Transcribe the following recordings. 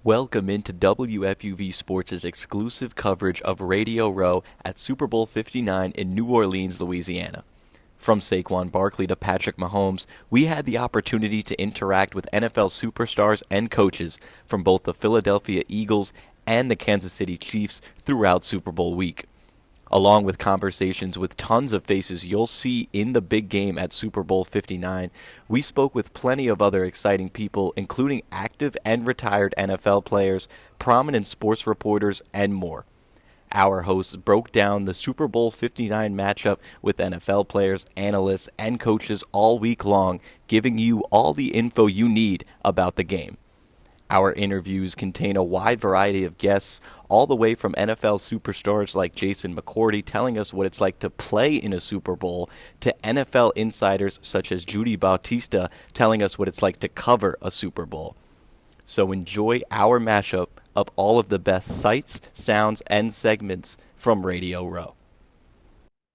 Welcome into WFUV Sports' exclusive coverage of Radio Row at Super Bowl 59 in New Orleans, Louisiana. From Saquon Barkley to Patrick Mahomes, we had the opportunity to interact with NFL superstars and coaches from both the Philadelphia Eagles and the Kansas City Chiefs throughout Super Bowl week. Along with conversations with tons of faces you'll see in the big game at Super Bowl 59, we spoke with plenty of other exciting people, including active and retired NFL players, prominent sports reporters, and more. Our hosts broke down the Super Bowl 59 matchup with NFL players, analysts, and coaches all week long, giving you all the info you need about the game. Our interviews contain a wide variety of guests, all the way from NFL superstars like Jason McCourty telling us what it's like to play in a Super Bowl, to NFL insiders such as Judy Bautista telling us what it's like to cover a Super Bowl. So enjoy our mashup of all of the best sights, sounds, and segments from Radio Row.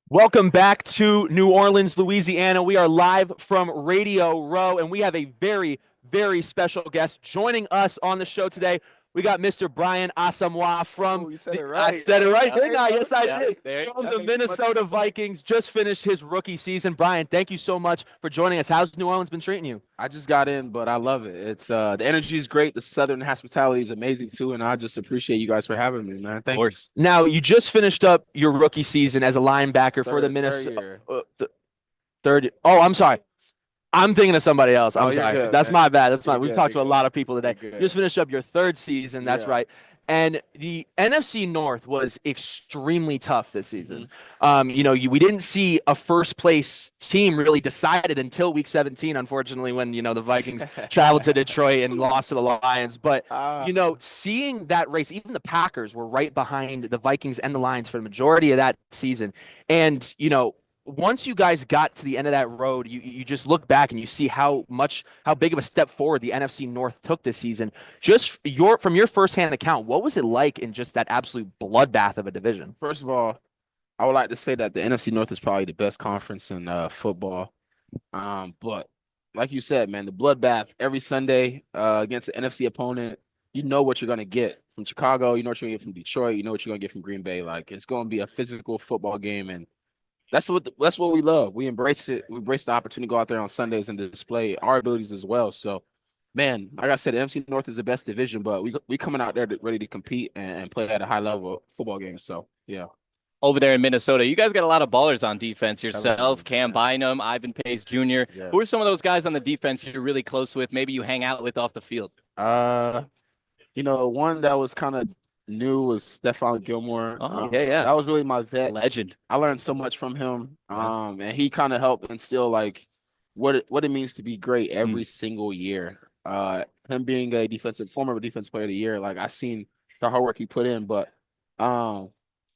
Welcome back to New Orleans, Louisiana. We are live from Radio Row, and we have a very special guest joining us on the show today. We got Mr. Brian Asamoah from. You said it right. I said it right, Yeah. didn't I? Yes, I did. There- From that the makes Minnesota much- Vikings, just finished his rookie season. Brian, thank you so much for joining us. How's New Orleans been treating you? I just got in, but I love it. It's the energy is great. The Southern hospitality is amazing too, and I just appreciate you guys for having me, man. Thank you. Now, you just finished up your rookie season as a linebacker for the Third Minnesota. year. Third. Oh, I'm sorry. I'm thinking of somebody else. I'm Oh, you're sorry. good, That's man. my bad. That's You're fine. We've good, talked to you're a lot of people today. You're You good. just finished up your third season. That's Yeah. right. And the NFC North was extremely tough this season. We didn't see a first place team really decided until week 17, unfortunately, when, the Vikings traveled to Detroit and lost to the Lions. But, seeing that race, even the Packers were right behind the Vikings and the Lions for the majority of that season. And, once you guys got to the end of that road, you just look back and you see how big of a step forward the NFC North took this season. Just from your firsthand account, what was it like in just that absolute bloodbath of a division? First of all, I would like to say that the NFC North is probably the best conference in football. But like you said, man, the bloodbath every Sunday against an NFC opponent, you know what you're gonna get from Chicago, you know what you're gonna get from Detroit, you know what you're gonna get from Green Bay. Like, it's gonna be a physical football game, and that's what we love. We embrace it. We embrace the opportunity to go out there on Sundays and display our abilities as well. So, man, like I said, the NFC North is the best division, but we coming out there ready to compete and play at a high level football game. So, yeah. Over there in Minnesota, you guys got a lot of ballers on defense yourself. Absolutely. Cam Bynum, Ivan Pace Jr. Yeah. Who are some of those guys on the defense you're really close with? Maybe you hang out with off the field. One that was kind of new was Stephon Gilmore. Yeah. That was really my vet. Legend. I learned so much from him. And he kind of helped instill like what it means to be great every single year. Him being a former defensive player of the year, like, I seen the hard work he put in. But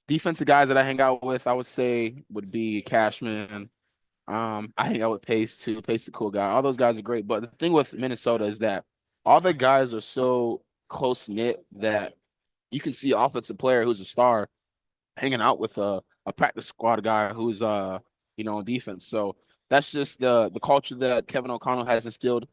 defensive guys that I hang out with, I would say would be Cashman. I hang out with Pace too. Pace is a cool guy. All those guys are great. But the thing with Minnesota is that all the guys are so close knit that you can see an offensive player who's a star hanging out with a practice squad guy who's on defense. So that's just the culture that Kevin O'Connell has instilled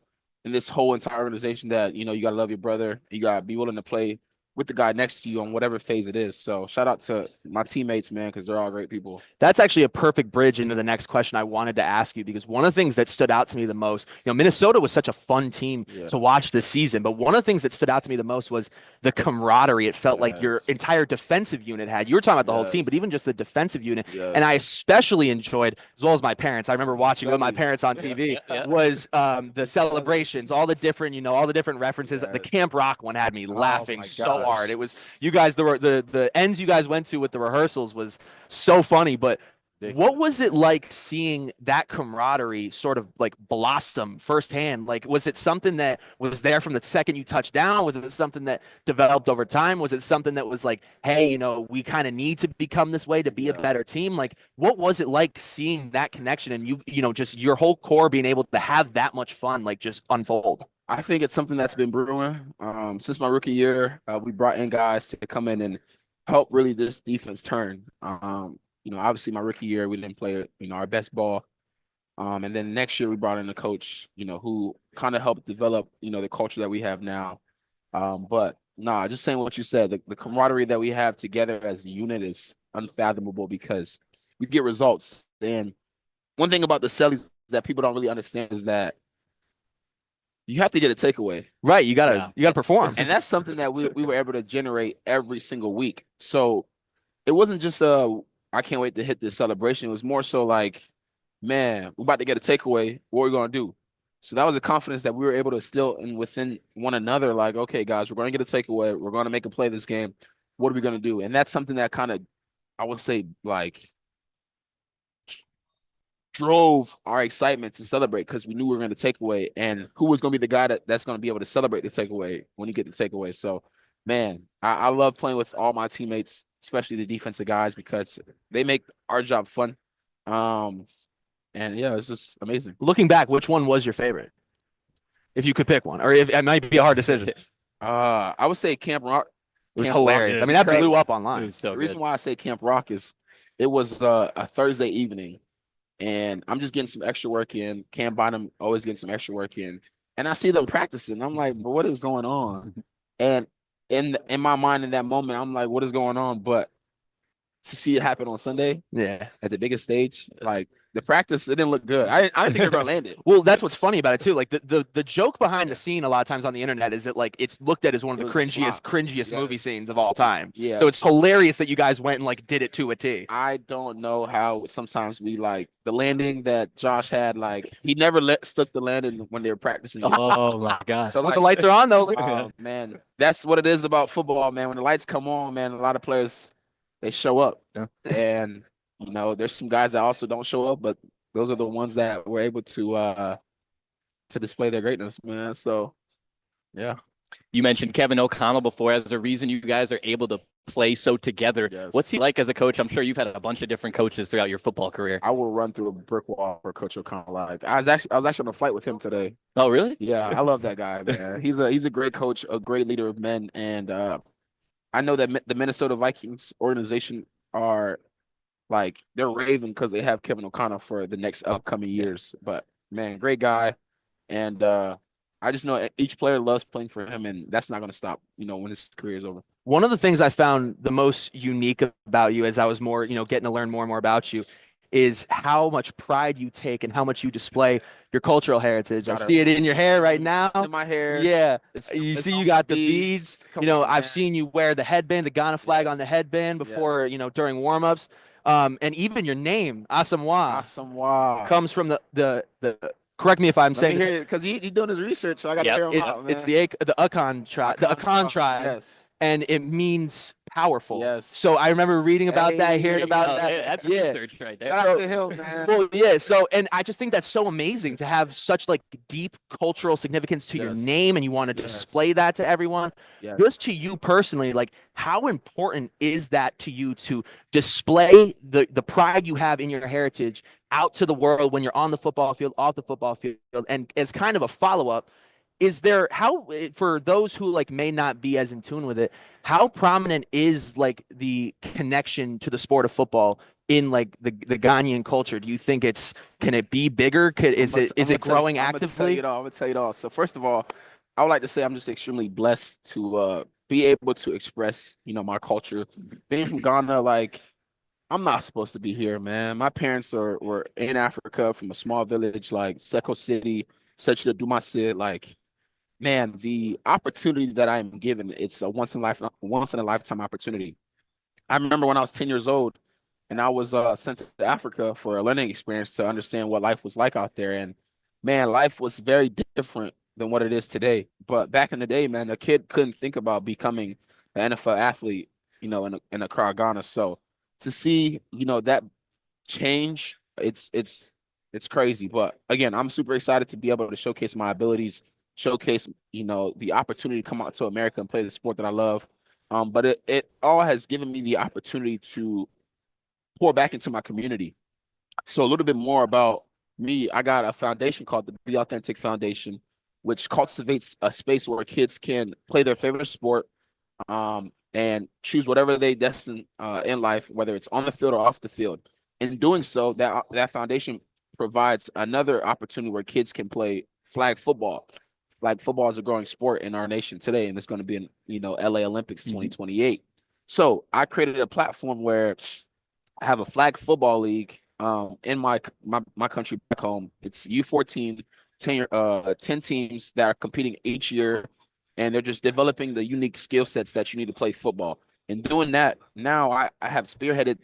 in this whole entire organization, that you gotta love your brother. You gotta be willing to play with the guy next to you on whatever phase it is. So shout out to my teammates, man, because they're all great people. That's actually a perfect bridge into the next question I wanted to ask you, because one of the things that stood out to me the most, Minnesota was such a fun team to watch this season, but one of the things that stood out to me the most was the camaraderie it felt like your entire defensive unit had. You were talking about the whole team, but even just the defensive unit. And I especially enjoyed, as well as my parents, I remember watching with my parents on TV, was the celebrations, all the different, all the different references. The Camp Rock one had me laughing so hard. It was, you guys, the ends you guys went to with the rehearsals was so funny. But what was it like seeing that camaraderie sort of like blossom firsthand? Like, was it something that was there from the second you touched down? Was it something that developed over time? Was it something that was like, hey, we kind of need to become this way to be a better team? Like, what was it like seeing that connection and just your whole core being able to have that much fun, like, just unfold? I think it's something that's been brewing since my rookie year. We brought in guys to come in and help really this defense turn. Obviously my rookie year, we didn't play, our best ball. And then next year we brought in a coach, who kind of helped develop, the culture that we have now. But Nah, just saying what you said. The camaraderie that we have together as a unit is unfathomable because we get results. And one thing about the Celtics that people don't really understand is that you have to get a takeaway. Right. You gotta perform. And that's something that we were able to generate every single week. So it wasn't just I can't wait to hit this celebration. It was more so like, man, we're about to get a takeaway. What are we gonna do? So that was the confidence that we were able to instill in within one another. Like, okay, guys, we're gonna get a takeaway. We're gonna make a play this game. What are we gonna do? And that's something that kind of, I would say, like, drove our excitement to celebrate because we knew we were going to take away and who was going to be the guy that's going to be able to celebrate the takeaway when you get the takeaway. So, man, I love playing with all my teammates, especially the defensive guys, because they make our job fun. And yeah, it's just amazing. Looking back, which one was your favorite? If you could pick one, or if it might be a hard decision. I would say Camp Rock. It was hilarious. I mean, that blew up online. The reason why I say Camp Rock is it was a Thursday evening. And I'm just getting some extra work in. Cam Bynum always getting some extra work in. And I see them practicing. I'm like, but what is going on? And in my mind in that moment, I'm like, what is going on? But to see it happen on Sunday, at the biggest stage, like the practice, it didn't look good. I didn't think they were gonna land it. Well, that's what's funny about it too. Like the joke behind the scene a lot of times on the internet is that like it's looked at as one of the cringiest movie scenes of all time. Yeah. So it's hilarious that you guys went and like did it to a T. I don't know how sometimes we like the landing that Josh had. Like he never stuck the landing when they were practicing. Oh my god! So like, the lights are on though. Oh man, that's what it is about football, man. When the lights come on, man, a lot of players they show up, and you know, there's some guys that also don't show up, but those are the ones that were able to display their greatness, man. So, yeah. You mentioned Kevin O'Connell before as a reason you guys are able to play so together. Yes. What's he like as a coach? I'm sure you've had a bunch of different coaches throughout your football career. I will run through a brick wall for Coach O'Connell. Like I was actually on a flight with him today. Oh, really? Yeah, I love that guy, man. He's a great coach, a great leader of men, and I know that the Minnesota Vikings organization are like they're raving because they have Kevin O'Connell for the next upcoming years. But man, great guy, and I just know each player loves playing for him, and that's not going to stop. You know, when his career is over. One of the things I found the most unique about you as I was more, getting to learn more and more about you is how much pride you take and how much you display your cultural heritage. I see it in your hair right now. In my hair. Yeah. You see you got the beads. I've seen you wear the headband, the Ghana flag on the headband before, during warm-ups. And even your name, Asamoah, comes from the correct me if I'm saying it, because he's doing his research, so I got to hear him out, man. It's the Akan tribe, yes. And it means powerful. Yes. So I remember reading about that, hearing about that. That's research right there. Shout out to him, man. Well, yeah. So, and I just think that's so amazing to have such like deep cultural significance to your name, and you want to display that to everyone. Yes. Just to you personally, like how important is that to you to display the pride you have in your heritage out to the world when you're on the football field, off the football field, and as kind of a follow-up, is there for those who like may not be as in tune with it, how prominent is like the connection to the sport of football in like the Ghanaian culture? Do you think can it be bigger? Is it growing actively? I'm gonna tell you it all. So first of all, I would like to say I'm just extremely blessed to be able to express, my culture. Being from Ghana, like I'm not supposed to be here, man. My parents were in Africa from a small village like Seko City, such a Dumasi, like. Man, the opportunity that I'm given, it's a once in a lifetime opportunity. I remember when I was 10 years old and I was sent to Africa for a learning experience to understand what life was like out there. And man, life was very different than what it is today. But back in the day, man, a kid couldn't think about becoming an NFL athlete, in Accra, Ghana. So to see, that change, it's crazy. But again, I'm super excited to be able to showcase my abilities, showcase, the opportunity to come out to America and play the sport that I love. But it all has given me the opportunity to pour back into my community. So a little bit more about me. I got a foundation called the Be Authentic Foundation, which cultivates a space where kids can play their favorite sport and choose whatever they destine in life, whether it's on the field or off the field. In doing so, that foundation provides another opportunity where kids can play flag football flag football is a growing sport in our nation today, and it's going to be in, LA Olympics 2028. So I created a platform where I have a flag football league in my country back home. It's U14, 10 teams that are competing each year, and they're just developing the unique skill sets that you need to play football. And doing that, now I have spearheaded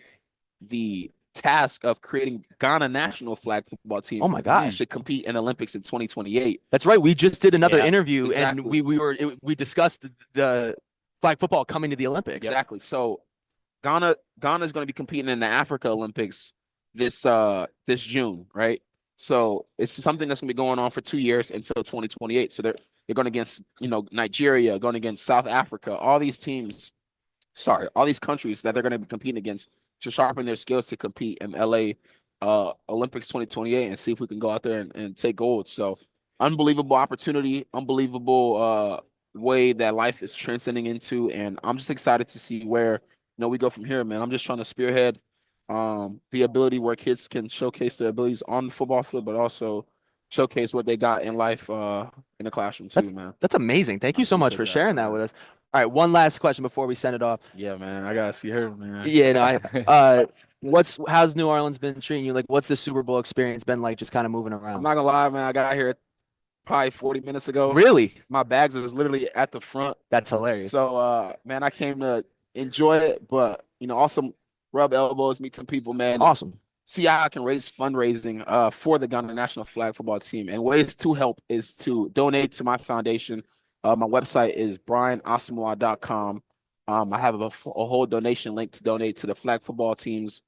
the task of creating Ghana national flag football team. Oh my gosh, to compete in Olympics in 2028. That's right. We just did another interview, exactly. and we discussed the flag football coming to the Olympics. Exactly. So Ghana is going to be competing in the Africa Olympics this June, right? So it's something that's going to be going on for 2 years until 2028. So they're going against Nigeria, going against South Africa, all these countries that they're going to be competing against to sharpen their skills to compete in LA Olympics 2028 and see if we can go out there and take gold. So unbelievable opportunity, unbelievable way that life is transcending into, and I'm just excited to see where we go from here, man. I'm just trying to spearhead the ability where kids can showcase their abilities on the football field, but also showcase what they got in life in the classroom too, man. That's amazing. Thank you so much for sharing that with us. All right, one last question before we send it off. Yeah, man, I gotta see her, man. Yeah, no, how's New Orleans been treating you? Like, what's the Super Bowl experience been like? Just kind of moving around. I'm not gonna lie, man. I got here probably 40 minutes ago. Really? My bags is literally at the front. That's hilarious. So, man, I came to enjoy it, but also rub elbows, meet some people, man. Awesome. See how I can raise fundraising for the Ghana national flag football team. And ways to help is to donate to my foundation. My website is brianasamoah.com. I have a whole donation link to donate to the flag football teams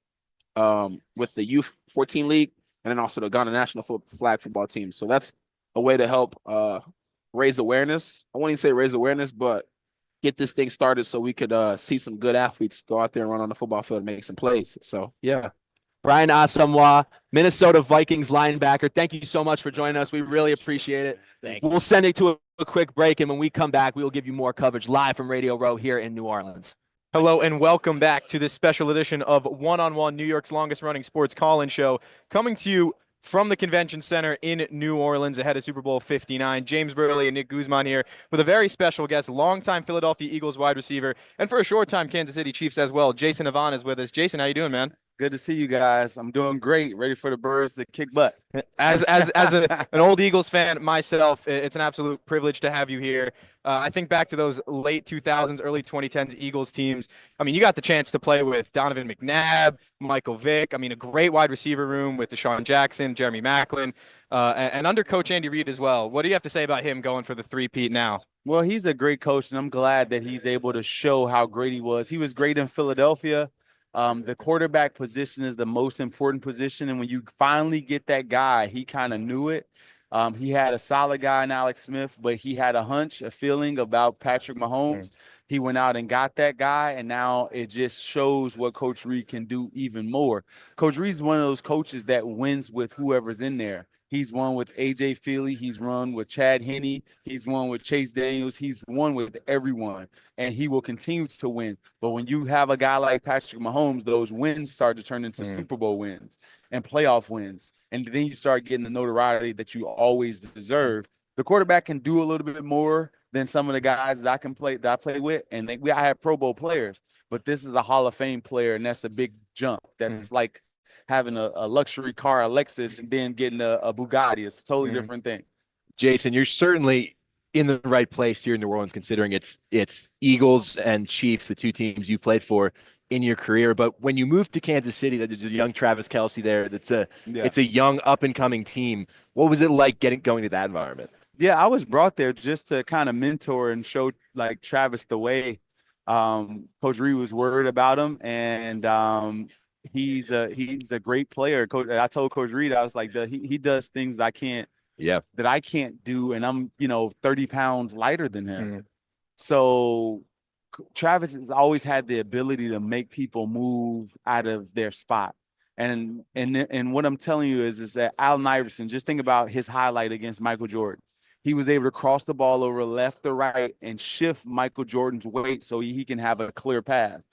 with the U14 league and then also the Ghana national flag football team. So that's a way to help raise awareness. I won't even say raise awareness, but get this thing started so we could see some good athletes go out there and run on the football field and make some plays. So, yeah. Brian Asamoah, Minnesota Vikings linebacker. Thank you so much for joining us. We really appreciate it. We'll send it to a quick break, and when we come back, we will give you more coverage live from Radio Row here in New Orleans. Hello and welcome back to this special edition of One-on-One, New York's longest-running sports call-in show, coming to you from the Convention Center in New Orleans ahead of Super Bowl 59. James Birle and Nick Guzman here with a very special guest, longtime Philadelphia Eagles wide receiver, and for a short time Kansas City Chiefs as well. Jason Avant is with us. Jason, how you doing, man? Good to see you guys. I'm doing great. Ready for the Birds to kick butt. As an old Eagles fan myself, it's an absolute privilege to have you here. I think back to those late 2000s, early 2010s Eagles teams. I mean, you got the chance to play with Donovan McNabb, Michael Vick. I mean, a great wide receiver room with Deshaun Jackson, Jeremy Maclin, and under Coach Andy Reid as well. What do you have to say about him going for the three-peat now? Well, he's a great coach, and I'm glad that he's able to show how great he was. He was great in Philadelphia. The quarterback position is the most important position, and when you finally get that guy, he kind of knew it. He had a solid guy in Alex Smith, but he had a hunch, a feeling about Patrick Mahomes. He went out and got that guy, and now it just shows what Coach Reid can do even more. Coach Reid's one of those coaches that wins with whoever's in there. He's won with A.J. Feely. He's won with Chad Henne. He's won with Chase Daniels. He's won with everyone, and he will continue to win. But when you have a guy like Patrick Mahomes, those wins start to turn into Super Bowl wins and playoff wins, and then you start getting the notoriety that you always deserve. The quarterback can do a little bit more than some of the guys that I play with, and I have Pro Bowl players, but this is a Hall of Fame player, and that's a big jump. That's like having a luxury car, a Lexus, and then getting a Bugatti. It's a totally different thing. Jason, you're certainly in the right place here in New Orleans, considering it's Eagles and Chiefs, the two teams you played for in your career. But when you moved to Kansas City, there's a young Travis Kelce there. It's a young up and coming team. What was it like going to that environment? Yeah, I was brought there just to kind of mentor and show like Travis the way. Coach Reid was worried about him, and he's a great player. I told Coach Reid, I was like, he does things that I can't do, and I'm 30 pounds lighter than him. So Travis has always had the ability to make people move out of their spot. And what I'm telling you is that Allen Iverson, just think about his highlight against Michael Jordan. He was able to cross the ball over left to right and shift Michael Jordan's weight so he can have a clear path.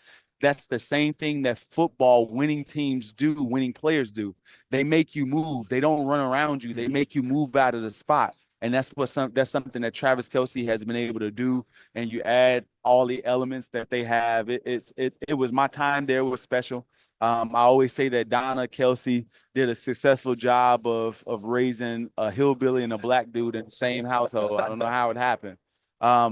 That's the same thing that football winning teams do, winning players do. They make you move. They don't run around you. They make you move out of the spot. And that's something that Travis Kelce has been able to do. And you add all the elements that they have. It was my time there was special. I always say that Donna Kelce did a successful job of raising a hillbilly and a black dude in the same household. I don't know how it happened.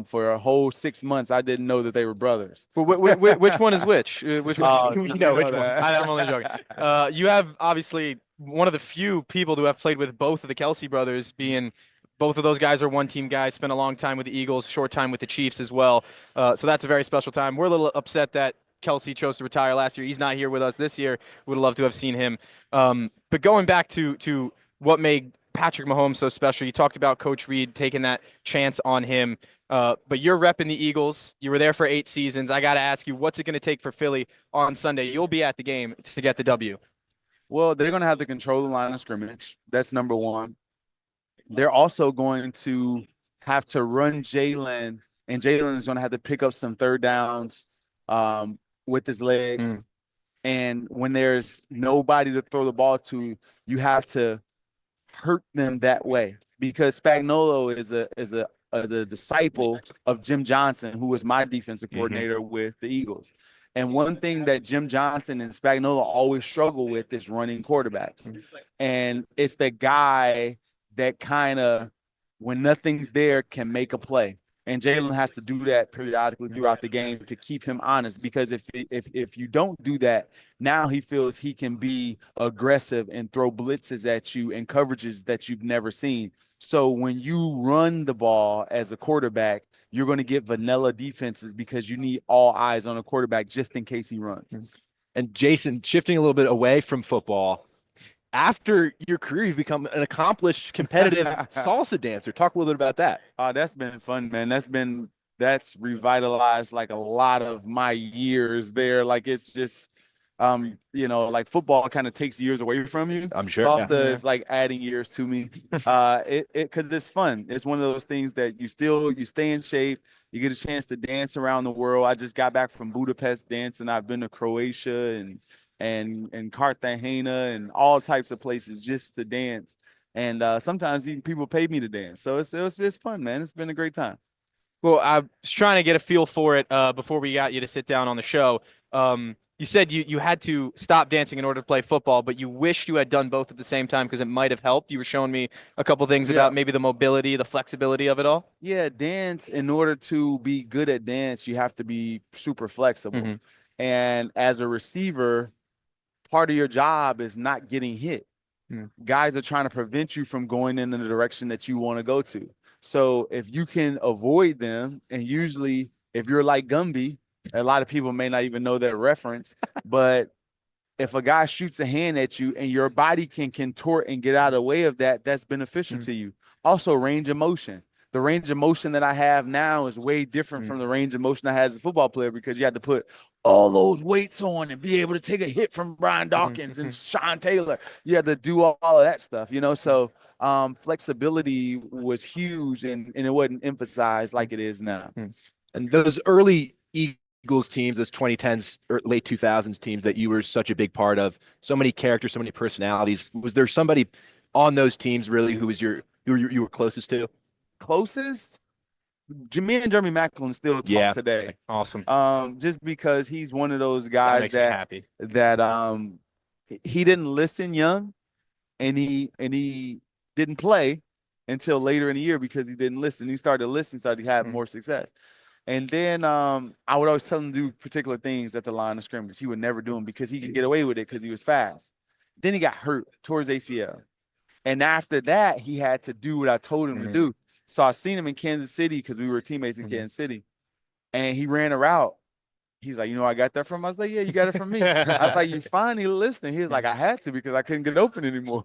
For a whole 6 months, I didn't know that they were brothers. But which one is which? Which one? You know which one? that. I'm only joking. You have obviously one of the few people to have played with both of the Kelce brothers, being both of those guys are one-team guys, spent a long time with the Eagles, short time with the Chiefs as well. So that's a very special time. We're a little upset that Kelce chose to retire last year. He's not here with us this year. Would have loved to have seen him. But going back to what made Patrick Mahomes so special, you talked about Coach Reid taking that chance on him. But you're repping the Eagles. You were there for 8 seasons. I got to ask you, what's it going to take for Philly on Sunday? You'll be at the game to get the W. Well, they're going to have to control the line of scrimmage. That's number one. They're also going to have to run Jalen, and Jalen is going to have to pick up some third downs with his legs. And when there's nobody to throw the ball to, you have to hurt them that way, because Spagnuolo is a disciple of Jim Johnson, who was my defensive coordinator with the Eagles. And one thing that Jim Johnson and Spagnuolo always struggle with is running quarterbacks. And it's the guy that kind of, when nothing's there, can make a play. And Jalen has to do that periodically throughout the game to keep him honest, because if you don't do that, now he feels he can be aggressive and throw blitzes at you and coverages that you've never seen. So when you run the ball as a quarterback, you're going to get vanilla defenses because you need all eyes on a quarterback just in case he runs. And Jason, shifting a little bit away from football, after your career, you've become an accomplished competitive salsa dancer. Talk a little bit about that. That's been fun, man. That's revitalized like a lot of my years there. Like, it's just, like football kind of takes years away from you. I'm sure. Salsa is like adding years to me. Because it's fun. It's one of those things that you stay in shape. You get a chance to dance around the world. I just got back from Budapest dancing. I've been to Croatia and Cartagena and all types of places just to dance. And sometimes even people pay me to dance. So it's fun, man. It's been a great time. Well, I was trying to get a feel for it before we got you to sit down on the show. You said you had to stop dancing in order to play football, but you wished you had done both at the same time because it might have helped. You were showing me a couple things about maybe the mobility, the flexibility of it all. Yeah, dance, in order to be good at dance, you have to be super flexible. And as a receiver, part of your job is not getting hit. Guys are trying to prevent you from going in the direction that you want to go to. So if you can avoid them, and usually if you're like Gumby, a lot of people may not even know that reference, but if a guy shoots a hand at you and your body can contort and get out of the way of that, that's beneficial to you. Also, range of motion. The range of motion that I have now is way different from the range of motion I had as a football player, because you had to put all those weights on and be able to take a hit from Brian Dawkins and Sean Taylor. You had to do all of that stuff, So flexibility was huge, and it wasn't emphasized like it is now. And those early Eagles teams, those 2010s or late 2000s teams that you were such a big part of, so many characters, so many personalities. Was there somebody on those teams really who was you were closest to? Closest? Me and Jeremy Maclin still talk today. Awesome. Just because he's one of those guys that he didn't listen young, and he didn't play until later in the year because he didn't listen. He started to listen, started to have more success. And then I would always tell him to do particular things at the line of scrimmage. He would never do them because he could get away with it because he was fast. Then he got hurt towards ACL. And after that, he had to do what I told him to do. So I seen him in Kansas City because we were teammates in Kansas City. And he ran a route. He's like, I got that from him? I was like, yeah, you got it from me. I was like, you finally listening. He was like, I had to because I couldn't get open anymore.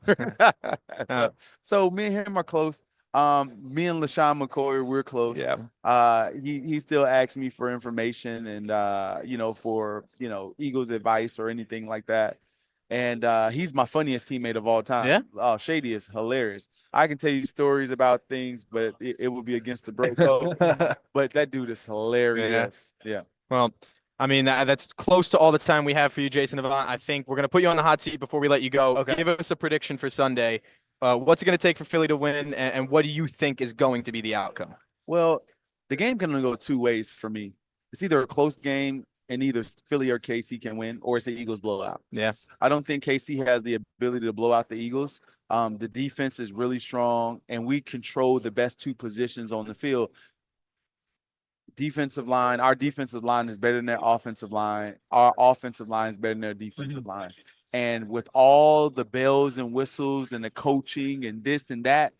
So me and him are close. Me and LaShawn McCoy, we're close. He still asks me for information and for Eagles advice or anything like that. And he's my funniest teammate of all time. Yeah. Oh, Shady is hilarious. I can tell you stories about things, but it would be against the bro code. But that dude is hilarious. Yeah. Well, I mean, that's close to all the time we have for you, Jason Avant. I think we're going to put you on the hot seat before we let you go. Okay. Give us a prediction for Sunday. What's it going to take for Philly to win, and what do you think is going to be the outcome? Well, the game can only go two ways for me. It's either a close game and either Philly or KC can win, or it's the Eagles blowout. Yeah. I don't think KC has the ability to blow out the Eagles. The defense is really strong, and we control the best two positions on the field. Defensive line, our defensive line is better than their offensive line. Our offensive line is better than their defensive line. And with all the bells and whistles and the coaching and this and that,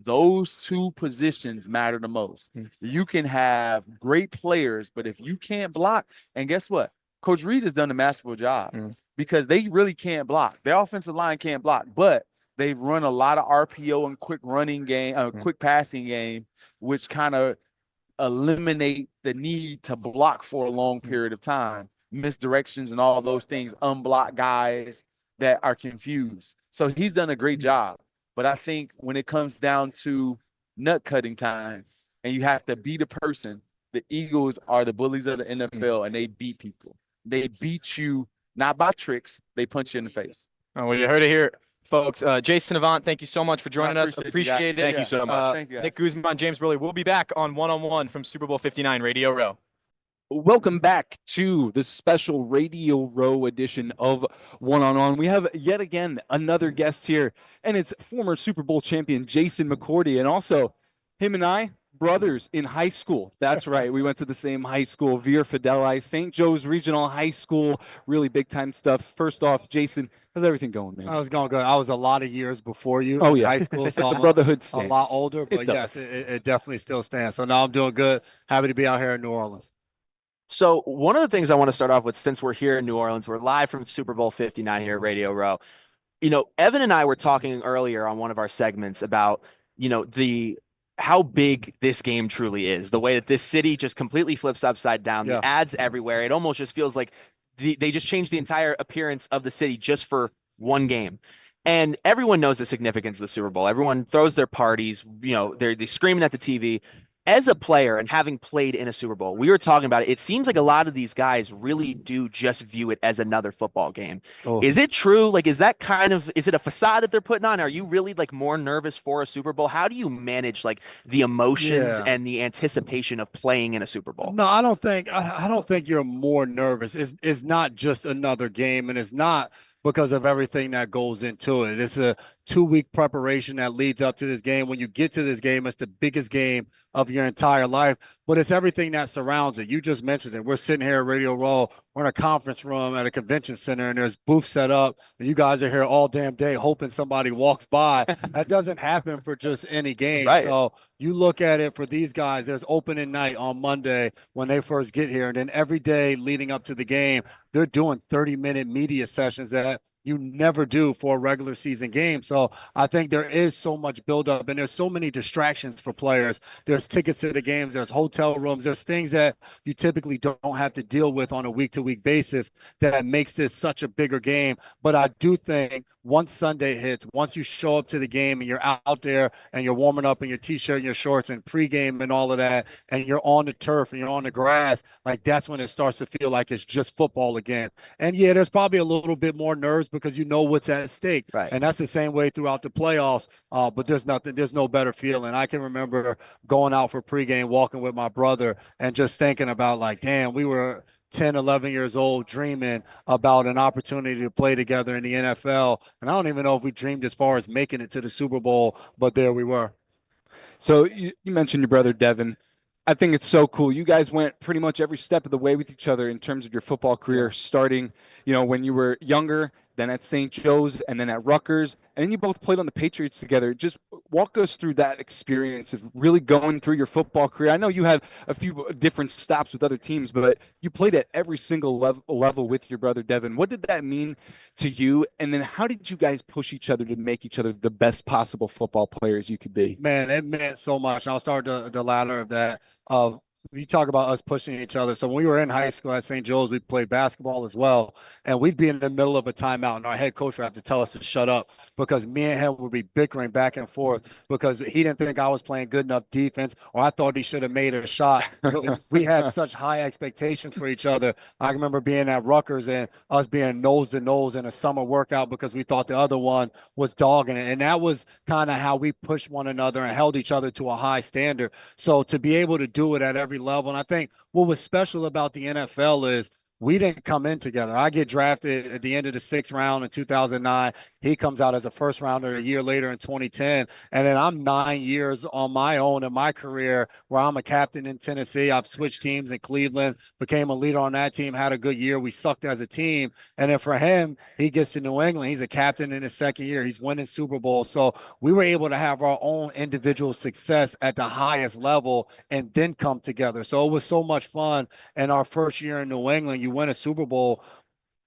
those two positions matter the most. You can have great players, but if you can't block, and guess what? Coach Reed has done a masterful job because they really can't block. Their offensive line can't block, but they've run a lot of RPO and quick running game, quick passing game, which kind of eliminate the need to block for a long period of time, misdirections and all those things, unblock guys that are confused. So he's done a great job. But I think when it comes down to nut cutting time and you have to beat a person, the Eagles are the bullies of the NFL and they beat people. They beat you not by tricks, they punch you in the face. Oh, well, you heard it here, folks. Jason Avant, thank you so much for joining us. Appreciate it. Thank you so much. Thank you, guys. Nick Guzman, James Birle. We'll be back on 1-on-1 from Super Bowl 59 Radio Row. Welcome back to the special Radio Row edition of One on One. We have yet again another guest here, and it's former Super Bowl champion Jason McCourty, and also him and I, brothers in high school. That's right. We went to the same high school, Vir Fidelis, St. Joe's Regional High School. Really big time stuff. First off, Jason, how's everything going, man? I was going good. I was a lot of years before you in high school, so the I'm brotherhood a stands. lot older, but It yes, does. it definitely still stands. So now I'm doing good. Happy to be out here in New Orleans. So one of the things I want to start off with, since we're here in New Orleans, we're live from Super Bowl 59 here at Radio Row. You know, Evan and I were talking earlier on one of our segments about, you know, how big this game truly is, the way that this city just completely flips upside down, Yeah. the ads everywhere. It almost just feels like they just changed the entire appearance of the city just for one game. And everyone knows the significance of the Super Bowl. Everyone throws their parties, you know, they're screaming at the TV. As a player and having played in a Super Bowl, we were talking about it. It seems like a lot of these guys really do just view it as another football game. Oh. Is it true? Like, is it a facade that they're putting on? Are you really like more nervous for a Super Bowl? How do you manage like the emotions and the anticipation of playing in a Super Bowl? No, I don't think you're more nervous. It's not just another game, and it's not because of everything that goes into it. It's a 2-week preparation that leads up to this game. When you get to this game, it's the biggest game of your entire life, but it's everything that surrounds it. You just mentioned it. We're sitting here at Radio Row. We're in a conference room at a convention center, and there's booths set up, and you guys are here all damn day hoping somebody walks by. That doesn't happen for just any game. Right. So you look at it for these guys, there's opening night on Monday when they first get here, and then every day leading up to the game, they're doing 30-minute media sessions that you never do for a regular season game. So I think there is so much buildup, and there's so many distractions for players. There's tickets to the games, there's hotel rooms, there's things that you typically don't have to deal with on a week-to-week basis that makes this such a bigger game. But I do think once Sunday hits, once you show up to the game and you're out there and you're warming up in your T-shirt and your shorts and pregame and all of that, and you're on the turf and you're on the grass, like that's when it starts to feel like it's just football again. And yeah, there's probably a little bit more nerves because you know what's at stake. Right. And that's the same way throughout the playoffs. But there's no better feeling. I can remember going out for pregame, walking with my brother, and just thinking about like, damn, we were 10, 11 years old dreaming about an opportunity to play together in the NFL. And I don't even know if we dreamed as far as making it to the Super Bowl, but there we were. So you mentioned your brother Devin. I think it's so cool. You guys went pretty much every step of the way with each other in terms of your football career, starting, you know, when you were younger, then at St. Joe's, and then at Rutgers, and then you both played on the Patriots together. Just walk us through that experience of really going through your football career. I know you had a few different stops with other teams, but you played at every single level with your brother Devin. What did that mean to you? And then how did you guys push each other to make each other the best possible football players you could be? Man, it meant so much. And I'll start the latter of that. Of you talk about us pushing each other. So when we were in high school at St. Joe's, we played basketball as well. And we'd be in the middle of a timeout, and our head coach would have to tell us to shut up because me and him would be bickering back and forth because he didn't think I was playing good enough defense, or I thought he should have made a shot. We had such high expectations for each other. I remember being at Rutgers and us being nose to nose in a summer workout because we thought the other one was dogging it. And that was kind of how we pushed one another and held each other to a high standard. So to be able to do it at every level, and I think what was special about the NFL is we didn't come in together. I get drafted at the end of the 6th round in 2009. He comes out as a first rounder a year later in 2010. And then I'm 9 years on my own in my career where I'm a captain in Tennessee. I've switched teams in Cleveland, became a leader on that team, had a good year. We sucked as a team. And then for him, he gets to New England. He's a captain in his 2nd year. He's winning Super Bowl. So we were able to have our own individual success at the highest level and then come together. So it was so much fun. And our first year in New England, you win a Super Bowl,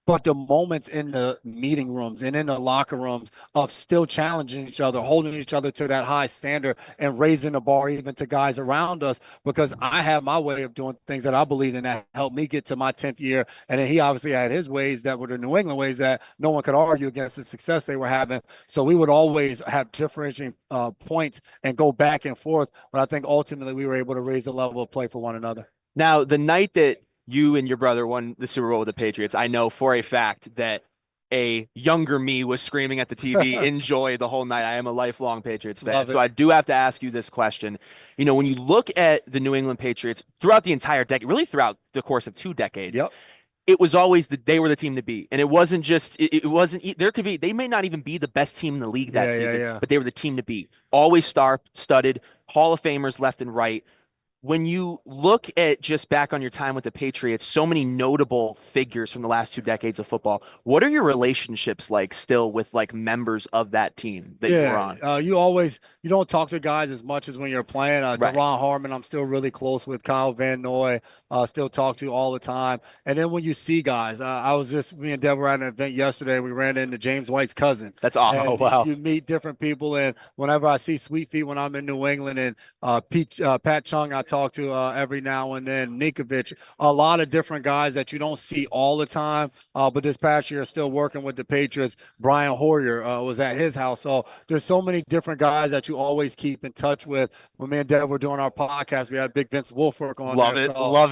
but the moments in the meeting rooms and in the locker rooms of still challenging each other, holding each other to that high standard and raising the bar even to guys around us, because I have my way of doing things that I believe in that helped me get to my 10th year. And then he obviously had his ways that were the New England ways that no one could argue against the success they were having. So we would always have differentiating points and go back and forth. But I think ultimately we were able to raise the level of play for one another. Now, the night that you and your brother won the Super Bowl with the Patriots, I know for a fact that a younger me was screaming at the TV, enjoy the whole night. I am a lifelong Patriots fan. So I do have to ask you this question. You know, when you look at the New England Patriots throughout the entire decade, really throughout the course of 2 decades, it was always that they were the team to beat. And it wasn't just, it wasn't, there could be, they may not even be the best team in the league that season, but they were the team to beat. Always star-studded, Hall of Famers left and right. When you look at just back on your time with the Patriots, so many notable figures from the last 2 decades of football, what are your relationships like still with like members of that team that you were on? You don't talk to guys as much as when you're playing. Deron Harmon, I'm still really close with. Kyle Van Noy, still talk to all the time. And then when you see guys, me and Deb were at an event yesterday. We ran into James White's cousin. That's awesome. And oh, wow. You meet different people. And whenever I see Sweet Feet when I'm in New England and Pat Chung, I talk to every now and then, Ninkovich, a lot of different guys that you don't see all the time. But this past year, still working with the Patriots. Brian Hoyer was at his house. So there's so many different guys that you always keep in touch with. When me and Deb were doing our podcast, we had Big Vince Wilfork on. Love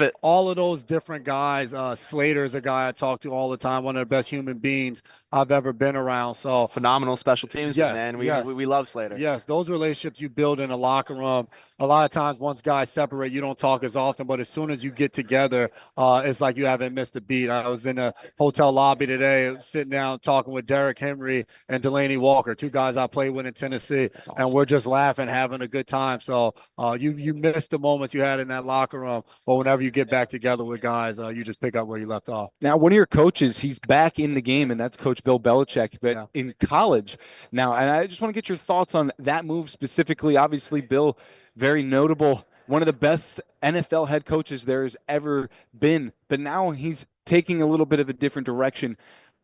it. All of those different guys. Slater is a guy I talk to all the time, one of the best human beings I've ever been around. So phenomenal special teams, man. We love Slater. Yes, those relationships you build in a locker room. A lot of times once guys separate, you don't talk as often, but as soon as you get together, it's like you haven't missed a beat. I was in a hotel lobby today sitting down talking with Derrick Henry and Delaney Walker, 2 guys I played with in Tennessee, and we're just laughing, having a good time. So you miss the moments you had in that locker room, but whenever you get back together with guys, you just pick up where you left off. Now, one of your coaches, he's back in the game, and that's Coach Bill Belichick, but in college now. And I just want to get your thoughts on that move specifically. Obviously, Bill, very notable, one of the best NFL head coaches there's ever been, but now he's taking a little bit of a different direction.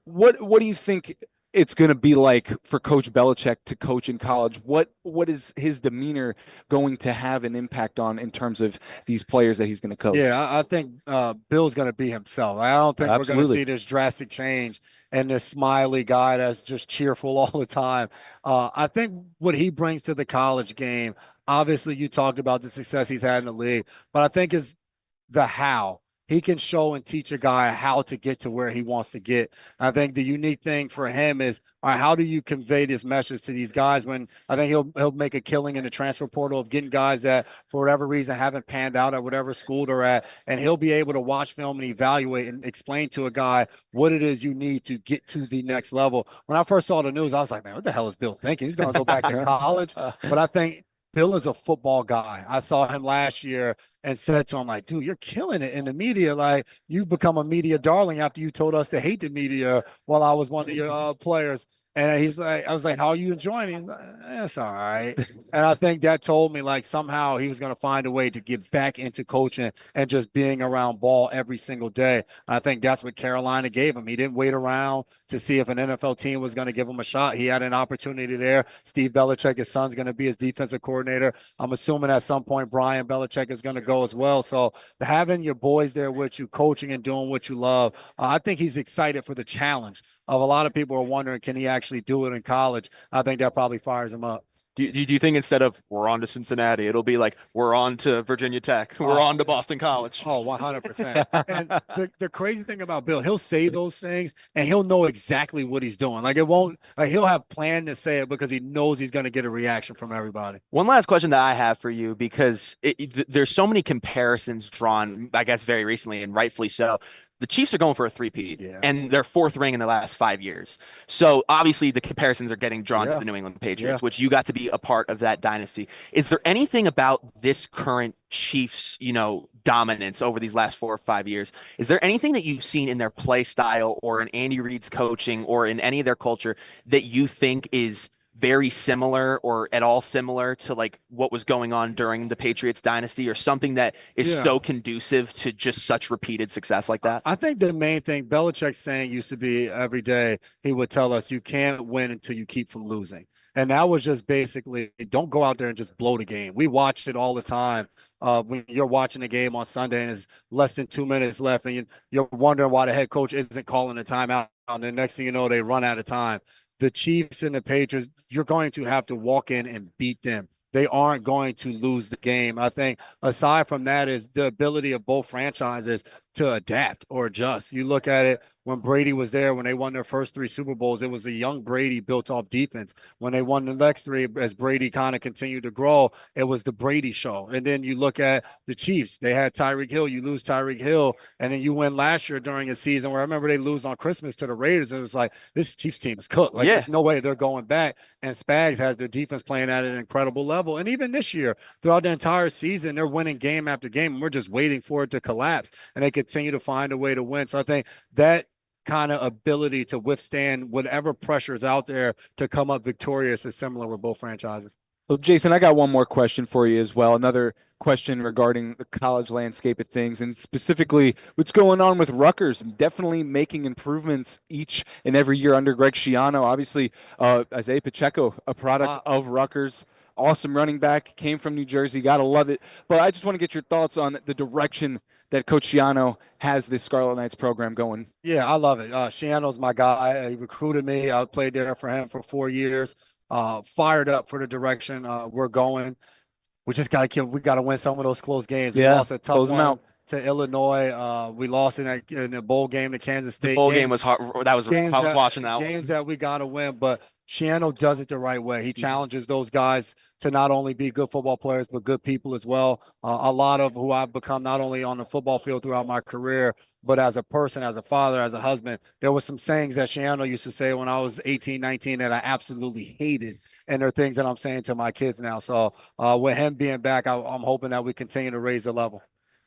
What do you think it's going to be like for Coach Belichick to coach in college? What is his demeanor going to have an impact on in terms of these players that he's going to coach? Yeah, I think Bill's going to be himself. I don't think we're going to see this drastic change and this smiley guy that's just cheerful all the time. I think what he brings to the college game, obviously you talked about the success he's had in the league, but I think is the how. He can show and teach a guy how to get to where he wants to get. I think the unique thing for him is, all right, how do you convey this message to these guys when I think he'll make a killing in the transfer portal of getting guys that for whatever reason haven't panned out at whatever school they're at, and he'll be able to watch film and evaluate and explain to a guy what it is you need to get to the next level. When I first saw the news, I was like, man, what the hell is Bill thinking? He's going to go back to college. But I think Bill is a football guy. I saw him last year and said to him, like, dude, you're killing it in the media. Like, you've become a media darling after you told us to hate the media while I was one of your players. And he's like, I was like, how are you enjoying it? He's like, it's all right. And I think that told me like somehow he was going to find a way to get back into coaching and just being around ball every single day. And I think that's what Carolina gave him. He didn't wait around to see if an NFL team was going to give him a shot. He had an opportunity there. Steve Belichick, his son's going to be his defensive coordinator. I'm assuming at some point Brian Belichick is going to go as well. So having your boys there with you, coaching and doing what you love, I think he's excited for the challenge of a lot of people are wondering, can he actually do it in college? I think that probably fires him up. Do you think instead of we're on to Cincinnati, it'll be like we're on to Virginia Tech, we're on to Boston College? Oh, 100%. And the crazy thing about Bill, he'll say those things and he'll know exactly what he's doing. Like it won't, like he'll have planned to say it because he knows he's going to get a reaction from everybody. One last question that I have for you, because there's so many comparisons drawn, I guess, very recently, and rightfully so. The Chiefs are going for a three-peat, and their fourth ring in the last 5 years. So obviously the comparisons are getting drawn to the New England Patriots, which you got to be a part of that dynasty. Is there anything about this current Chiefs, dominance over these last 4 or 5 years? Is there anything that you've seen in their play style or in Andy Reid's coaching or in any of their culture that you think is very similar or at all similar to like what was going on during the Patriots dynasty, or something that is so conducive to just such repeated success like that? I think the main thing Belichick's saying used to be every day he would tell us, you can't win until you keep from losing. And that was just basically, don't go out there and just blow the game. We watch it all the time. When you're watching a game on Sunday and there's less than 2 minutes left and you're wondering why the head coach isn't calling a timeout. And the next thing you know, they run out of time. The Chiefs and the Patriots, you're going to have to walk in and beat them. They aren't going to lose the game. I think aside from that is the ability of both franchises to adapt or adjust. You look at it when Brady was there, when they won their first 3 Super Bowls, it was a young Brady built off defense. When they won the next 3, as Brady kind of continued to grow, it was the Brady show. And then you look at the Chiefs, they had Tyreek Hill, you lose Tyreek Hill, and then you win last year during a season where I remember they lose on Christmas to the Raiders. And it was like, this Chiefs team is cooked. Like, there's no way they're going back. And Spags has their defense playing at an incredible level. And even this year, throughout the entire season, they're winning game after game, and we're just waiting for it to collapse. And they continue to find a way to win. So I think that kind of ability to withstand whatever pressure is out there to come up victorious is similar with both franchises. Well, Jason, I got one more question for you as well. Another question regarding the college landscape of things, and specifically what's going on with Rutgers. Definitely making improvements each and every year under Greg Schiano. Obviously, Isaiah Pacheco, a product of Rutgers. Awesome running back, came from New Jersey. Got to love it. But I just want to get your thoughts on the direction that Coach Schiano has this Scarlet Knights program going. Yeah, I love it. Schiano's my guy. He recruited me. I played there for him for 4 years. Fired up for the direction we're going. We just got to win some of those close games. We lost a tough one to Illinois. We lost in the bowl game to Kansas State. The bowl game was hard. I was watching that. Games that we got to win, but Schiano does it the right way. He challenges those guys to not only be good football players, but good people as well. A lot of who I've become not only on the football field throughout my career, but as a person, as a father, as a husband. There were some sayings that Schiano used to say when I was 18, 19 that I absolutely hated. And they're things that I'm saying to my kids now. So with him being back, I'm hoping that we continue to raise the level.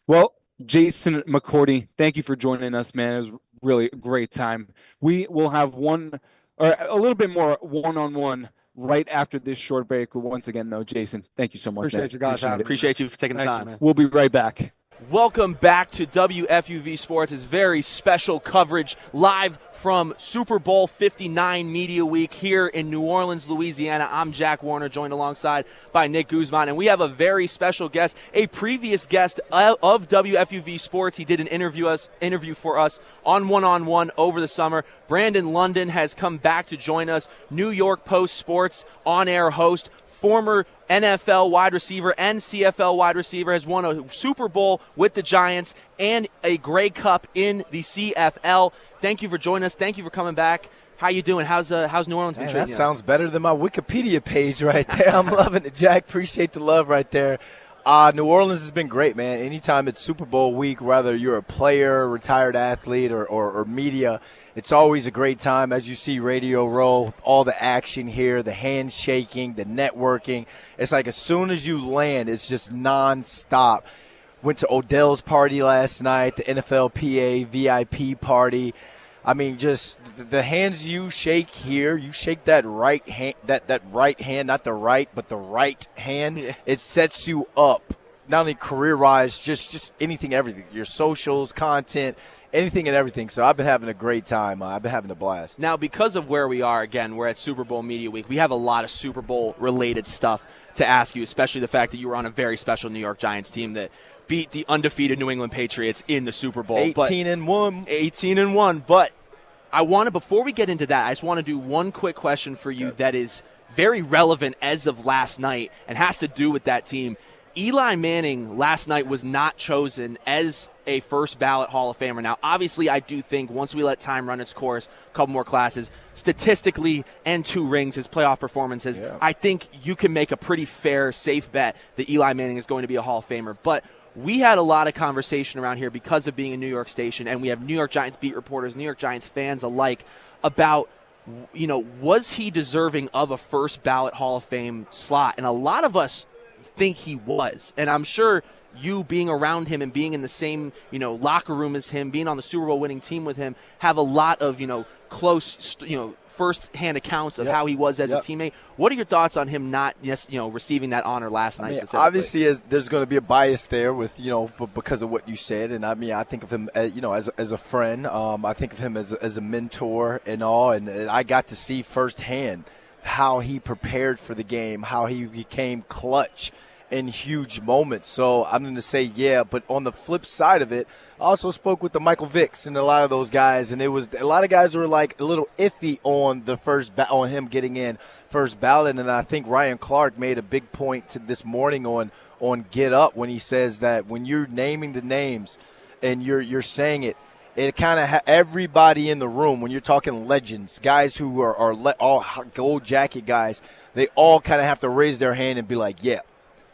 Well, Jason McCourty, thank you for joining us, man. It was really a great time. We will have a little bit more one-on-one right after this short break. But once again, though, Jason, thank you so much. Appreciate you guys. Appreciate you for taking the time. You, we'll be right back. Welcome back to WFUV Sports. It's very special coverage live from Super Bowl 59 Media Week here in New Orleans, Louisiana. I'm Jack Warner, joined alongside by Nick Guzman, and we have a very special guest, a previous guest of WFUV Sports. He did an interview for us on One-on-One over the summer. Brandon London has come back to join us, New York Post Sports on-air host, former NFL wide receiver and CFL wide receiver, has won a Super Bowl with the Giants and a Grey Cup in the CFL. Thank you for joining us. Thank you for coming back. How you doing? How's New Orleans been treating you? That sounds better than my Wikipedia page right there. I'm loving it, Jack. Appreciate the love right there. New Orleans has been great, man. Anytime it's Super Bowl week, whether you're a player, retired athlete, or media, it's always a great time. As you see Radio Row, all the action here, the handshaking, the networking. It's like as soon as you land, it's just nonstop. Went to Odell's party last night, the NFLPA VIP party. I mean, just the hands you shake here, you shake that right hand, that right hand, not the right, but the right hand. Yeah. It sets you up, not only career-wise, just anything, everything. Your socials, content, anything and everything. So I've been having a great time. I've been having a blast. Now, because of where we are, again, we're at Super Bowl Media Week. We have a lot of Super Bowl-related stuff to ask you, especially the fact that you were on a very special New York Giants team that beat the undefeated New England Patriots in the Super Bowl. 18-1. 18-1. But before we get into that, I just want to do one quick question for you that is very relevant as of last night and has to do with that team. Eli Manning last night was not chosen as a first ballot Hall of Famer. Now, obviously, I do think once we let time run its course, a couple more classes, statistically and 2 rings, his playoff performances, I think you can make a pretty fair, safe bet that Eli Manning is going to be a Hall of Famer. But we had a lot of conversation around here because of being a New York station, and we have New York Giants beat reporters, New York Giants fans alike, about, was he deserving of a first ballot Hall of Fame slot? And a lot of us think he was. And I'm sure you being around him and being in the same, locker room as him, being on the Super Bowl winning team with him, have a lot of, close, first-hand accounts of how he was as a teammate. What are your thoughts on him not, receiving that honor last night? Obviously, there's going to be a bias there with, because of what you said. And I think of him, as a friend. I think of him as a mentor and all. And I got to see firsthand how he prepared for the game, how he became clutch in huge moments. So I'm going to say, but on the flip side of it, I also spoke with the Michael Vicks and a lot of those guys, and it was a lot of guys were like a little iffy on the on him getting in first ballot. And I think Ryan Clark made a big point this morning on Get Up when he says that when you're naming the names and you're saying it, it kind of everybody in the room, when you're talking legends, guys who are all gold jacket guys, they all kind of have to raise their hand and be like,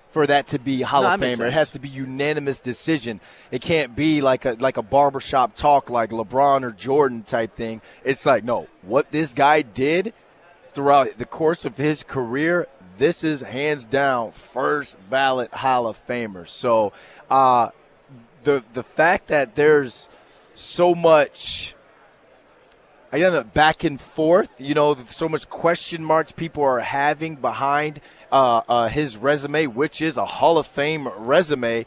for that to be Hall of Famer. It has to be unanimous decision. It can't be like a barbershop talk like LeBron or Jordan type thing. It's like, no, what this guy did throughout the course of his career, this is hands down first ballot Hall of Famer. So the fact that there's so much back and forth, so much question marks people are having behind his resume, which is a Hall of Fame resume.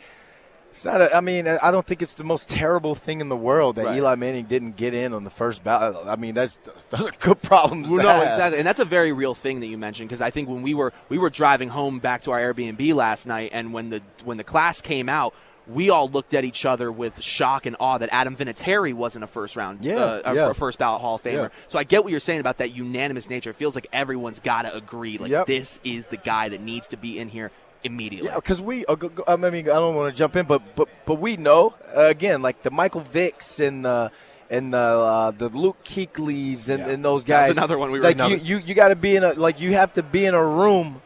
It's not I don't think it's the most terrible thing in the world that Eli Manning didn't get in on the first ballot. I mean, those are good problems to have. Exactly. And that's a very real thing that you mentioned, because I think when we were driving home back to our Airbnb last night, and when the class came out, we all looked at each other with shock and awe that Adam Vinatieri wasn't a first ballot Hall of Famer. Yeah. So I get what you're saying about that unanimous nature. It feels like everyone's got to agree, this is the guy that needs to be in here immediately. Yeah, because I don't want to jump in, but we know again, like the Michael Vicks and the Luke Kuechly's and those guys. That's another one we were you got to be you have to be in a room.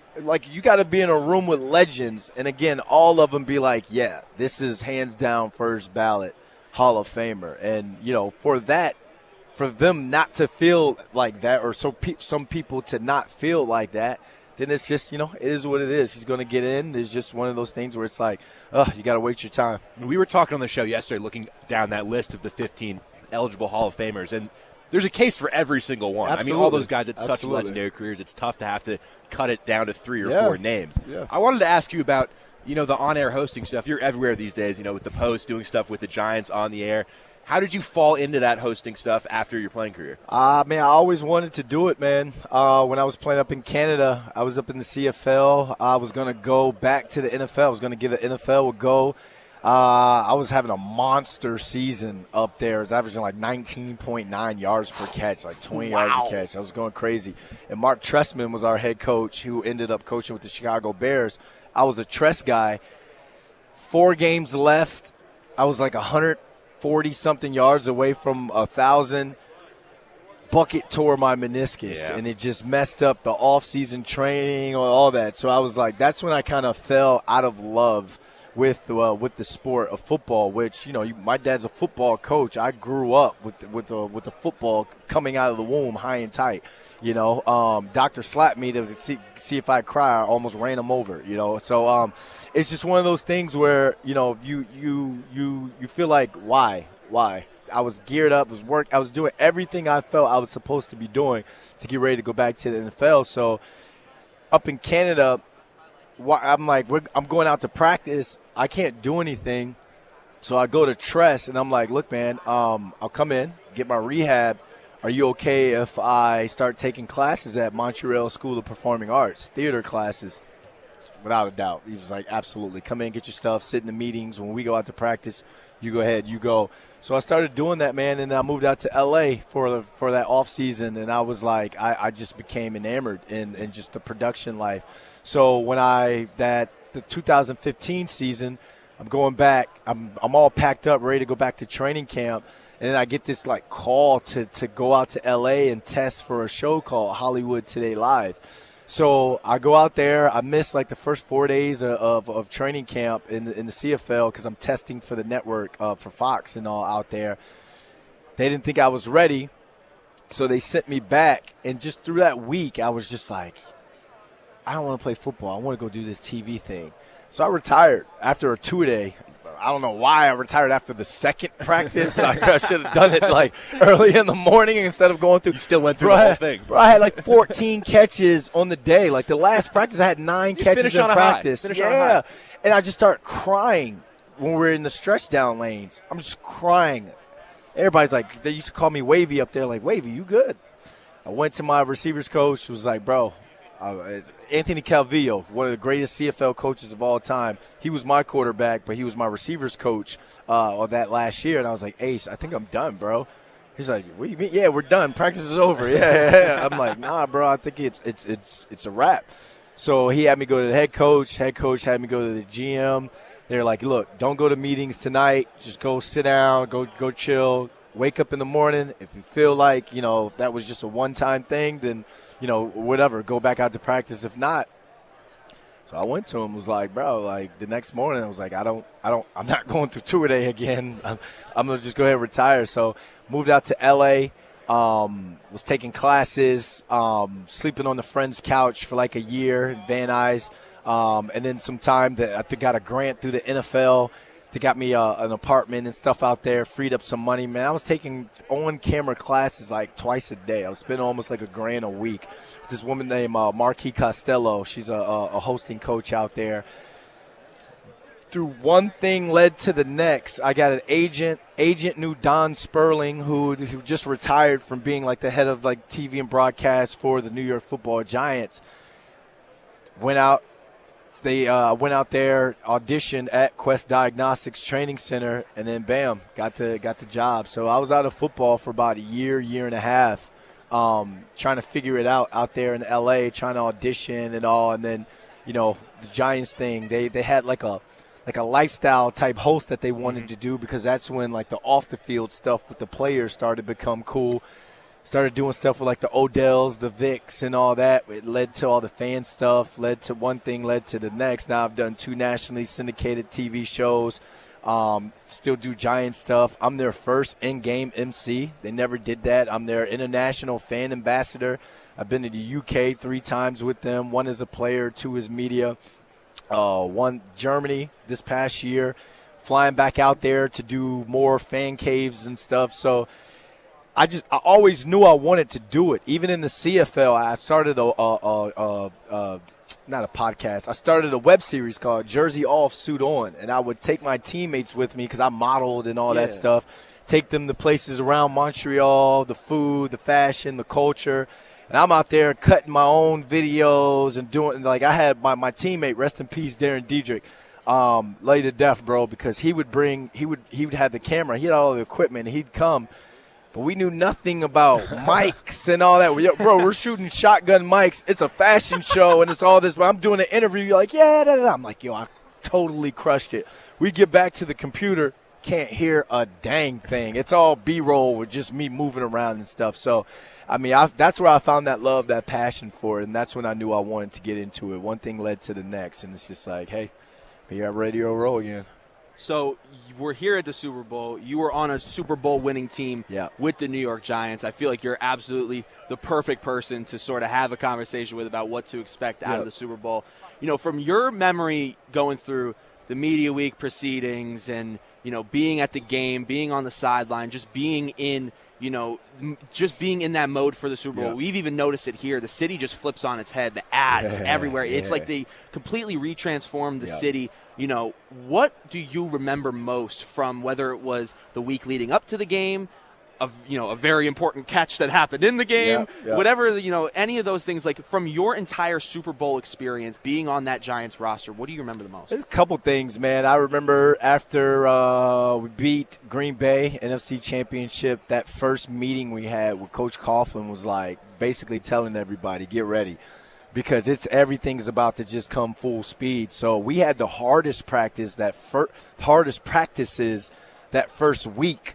You got to be in a room with legends, and again, all of them be like, this is hands down first ballot Hall of Famer. And, for them not to feel like that, or some people to not feel like that, then it's just, it is what it is. He's going to get in. There's just one of those things where it's like, you got to wait your time. We were talking on the show yesterday, looking down that list of the 15 eligible Hall of Famers, and there's a case for every single one. Absolutely. I mean, all those guys had such legendary careers. It's tough to have to cut it down to 3 or 4 names. Yeah. I wanted to ask you about, the on-air hosting stuff. You're everywhere these days, with the Post, doing stuff with the Giants on the air. How did you fall into that hosting stuff after your playing career? I always wanted to do it, man. When I was playing up in Canada, I was up in the CFL. I was going to go back to the NFL. I was going to give the NFL a go. I was having a monster season up there. I was averaging like 19.9 yards per catch, like 20 yards a catch. I was going crazy. And Mark Trestman was our head coach, who ended up coaching with the Chicago Bears. I was a Tress guy. 4 games left. I was like 140-something yards away from 1,000. Bucket tore my meniscus, and it just messed up the off-season training, all that. So I was like, that's when I kind of fell out of love with the sport of football, which my dad's a football coach. I grew up with the football coming out of the womb, high and tight. Doctor slapped me to see if I cry. I almost ran him over. So it's just one of those things where you feel like why. I was geared up, I was doing everything I felt I was supposed to be doing to get ready to go back to the NFL. So up in Canada, I'm like, I'm going out to practice. I can't do anything. So I go to Tress, and I'm like, look, man, I'll come in, get my rehab. Are you okay if I start taking classes at Montreal School of Performing Arts, theater classes? Without a doubt. He was like, absolutely. Come in, get your stuff, sit in the meetings. When we go out to practice, you go ahead, you go. So I started doing that, man, and I moved out to L.A. for that off season, and I was like, I just became enamored in just the production life. So when the 2015 season, I'm going back. I'm all packed up, ready to go back to training camp. And then I get this like call to go out to LA and test for a show called Hollywood Today Live. So I go out there. I miss like the first 4 days of training camp in the CFL because I'm testing for the network for Fox and all out there. They didn't think I was ready, so they sent me back. And just through that week, I was just like, I don't want to play football. I want to go do this TV thing. So I retired after a two-day. I don't know why I retired after the second practice. I should have done it like early in the morning instead of going through. You still went through the whole thing. Bro, I had like 14 catches on the day. Like the last practice, I had 9 catches in practice. Yeah. And I just start crying when we're in the stretch down lanes. I'm just crying. Everybody's like, they used to call me Wavy up there. Like, Wavy, you good? I went to my receivers coach. Was like, bro, Anthony Calvillo, one of the greatest CFL coaches of all time. He was my quarterback, but he was my receivers coach on that last year. And I was like, Ace, I think I'm done, bro. He's like, what do you mean? Yeah, we're done. Practice is over. Yeah. I'm like, nah, bro, I think it's a wrap. So he had me go to the head coach. Head coach had me go to the GM. They're like, look, don't go to meetings tonight. Just go sit down, go chill, wake up in the morning. If you feel like, that was just a one-time thing, then – whatever, go back out to practice. If not, so I went to him, was like, bro, like the next morning, I was like, I'm not going through two-a-day again. I'm going to just go ahead and retire. So moved out to L.A., was taking classes, sleeping on the friend's couch for like a year in Van Nuys, and then some time that I got a grant through the NFL to got me an apartment and stuff out there, freed up some money. Man, I was taking on-camera classes like twice a day. I was spending almost like $1,000 a week. This woman named Marquis Costello, she's a hosting coach out there. Through one thing led to the next. I got an agent. Agent knew Don Sperling, who just retired from being like the head of like TV and broadcast for the New York Football Giants. They went out there, auditioned at Quest Diagnostics Training Center, and then bam, got the job. So I was out of football for about a year and a half, trying to figure it out there in LA, trying to audition and all. And then, the Giants thing, they had like a lifestyle type host that they wanted to do, because that's when like the off the field stuff with the players started to become cool. Started doing stuff with like the Odells, the Vicks, and all that. It led to all the fan stuff, led to one thing, led to the next. Now I've done 2 nationally syndicated TV shows, still do Giant stuff. I'm their first in-game MC. They never did that. I'm their international fan ambassador. I've been to the UK 3 times with them, 1 as a player, 2 as media. 1 Germany this past year, flying back out there to do more fan caves and stuff. So I always knew I wanted to do it. Even in the CFL, I started not a podcast. I started a web series called Jersey Off, Suit On, and I would take my teammates with me because I modeled and all that stuff, take them to places around Montreal, the food, the fashion, the culture, and I'm out there cutting my own videos and doing, like, I had my teammate, rest in peace, Darren Diedrich, lay to death, bro, because he would have the camera, he had all the equipment, and he'd come. But we knew nothing about mics and all that. Bro, we're shooting shotgun mics. It's a fashion show, and it's all this. But I'm doing an interview. You're like, yeah, da, da, da. I'm like, yo, I totally crushed it. We get back to the computer, can't hear a dang thing. It's all B-roll with just me moving around and stuff. So, I mean, that's where I found that love, that passion for it, and that's when I knew I wanted to get into it. One thing led to the next, and it's just like, hey, here at Radio Row again. So we're here at the Super Bowl. You were on a Super Bowl winning team with the New York Giants. I feel like you're absolutely the perfect person to sort of have a conversation with about what to expect out of the Super Bowl. From your memory going through the media week proceedings and, being at the game, being on the sideline, just being in just being in that mode for the Super Bowl. We've even noticed it here. The city just flips on its head. The ads everywhere. It's like they completely retransformed the city. What do you remember most from whether it was the week leading up to the game, a very important catch that happened in the game, whatever, any of those things, like from your entire Super Bowl experience being on that Giants roster, what do you remember the most? There's a couple things, man. I remember after we beat Green Bay, NFC Championship, that first meeting we had with Coach Coughlin was like basically telling everybody, get ready, because everything's about to just come full speed. So we had the hardest practices that first week.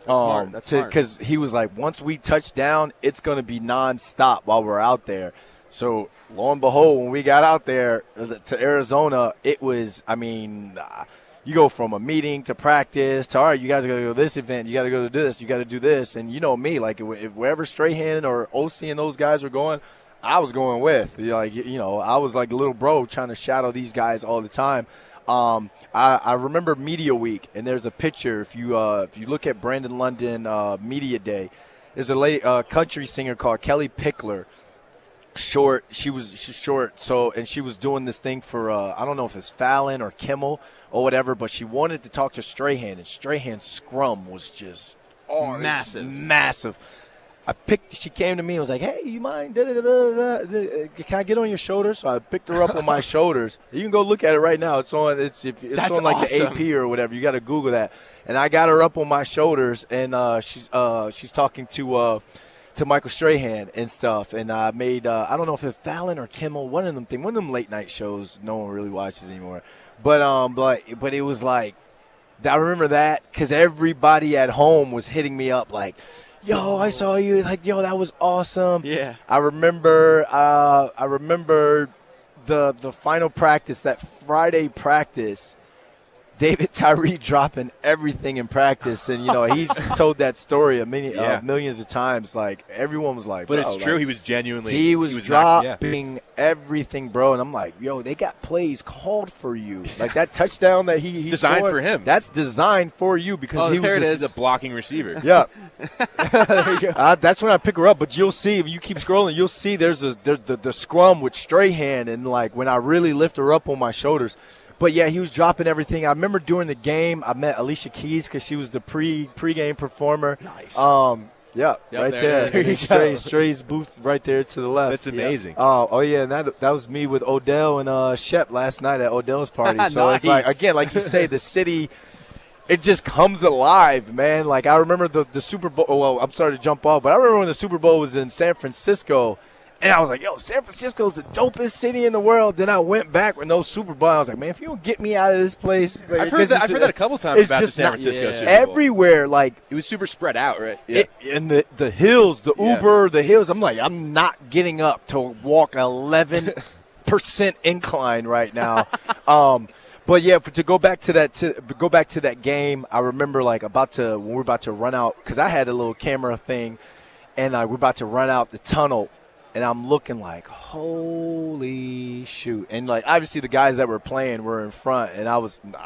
That's smart. Because he was like, once we touch down, it's going to be nonstop while we're out there. So lo and behold, when we got out there to Arizona, it was, you go from a meeting to practice to, all right, you guys got to go to this event, you got to go to this, you got to do this. And you know me, like if wherever Strahan or OC and those guys were going, I was going with. I was like a little bro trying to shadow these guys all the time. I remember Media Week, and there's a picture. If you look at Brandon London Media Day, there's a country singer called Kelly Pickler. She's short. So, and she was doing this thing for I don't know if it's Fallon or Kimmel or whatever, but she wanted to talk to Strahan, and Strahan's scrum was just massive. She came to me and was like, hey, you mind? Can I get on your shoulders? So I picked her up on my shoulders. You can go look at it right now. It's on like awesome. The AP or whatever. You got to Google that. And I got her up on my shoulders, and she's talking to Michael Strahan and stuff. And I made I don't know if it's Fallon or Kimmel, one of them late night shows no one really watches anymore. But it was like, I remember that because everybody at home was hitting me up like, yo, I saw you. Like, yo, that was awesome. Yeah. I remember the final practice, that Friday practice, David Tyree dropping everything in practice. And, he's told that story millions of times. Like, everyone was like, but it's true. He was genuinely. He was dropping everything, bro. And I'm like, yo, they got plays called for you. Like, that touchdown that he's designed scored, for him. That's designed for you because he's a blocking receiver. Yeah. That's when I pick her up. But you'll see, if you keep scrolling, you'll see there's the scrum with Strahan. And, like, when I really lift her up on my shoulders. But, yeah, he was dropping everything. I remember during the game, I met Alicia Keys because she was the pregame performer. Nice. Right there. Stray's booth right there to the left. That's amazing. Oh yeah, and that was me with Odell and Shep last night at Odell's party. So Nice. It's like, again, like you say, the city, it just comes alive, man. Like, I remember the Super Bowl. Well, I'm sorry to jump off, but I remember when the Super Bowl was in San Francisco. And I was like, yo, San Francisco's the dopest city in the world. Then I went back with no Super Bowl. I was like, man, if you don't get me out of this place. Like, I've heard that a couple times about the San Francisco Super Bowl. Everywhere. Like, it was super spread out, right? Yeah. And the hills, the Uber, the hills. I'm like, I'm not getting up to walk 11% incline right now. But yeah, to go back to that game, I remember like when we're about to run out, because I had a little camera thing, and we're about to run out the tunnel. And I'm looking like, holy shoot. And, like, obviously the guys that were playing were in front, and I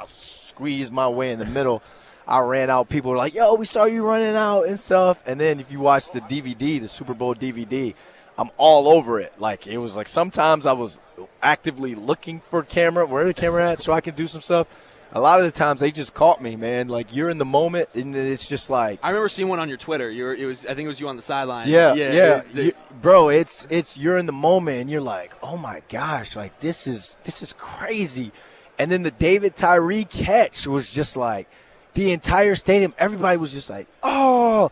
squeezed my way in the middle. I ran out. People were like, yo, we saw you running out and stuff. And then if you watch the DVD, the Super Bowl DVD, I'm all over it. Like, it was like sometimes I was actively looking for where the camera at so I can do some stuff. A lot of the times they just caught me, man. Like, you're in the moment, and it's just like. I remember seeing one on your Twitter. I think it was you on the sideline. Yeah. Bro, it's you're in the moment, and you're like, oh my gosh, like this is crazy. And then the David Tyree catch was just like, the entire stadium, everybody was just like, oh.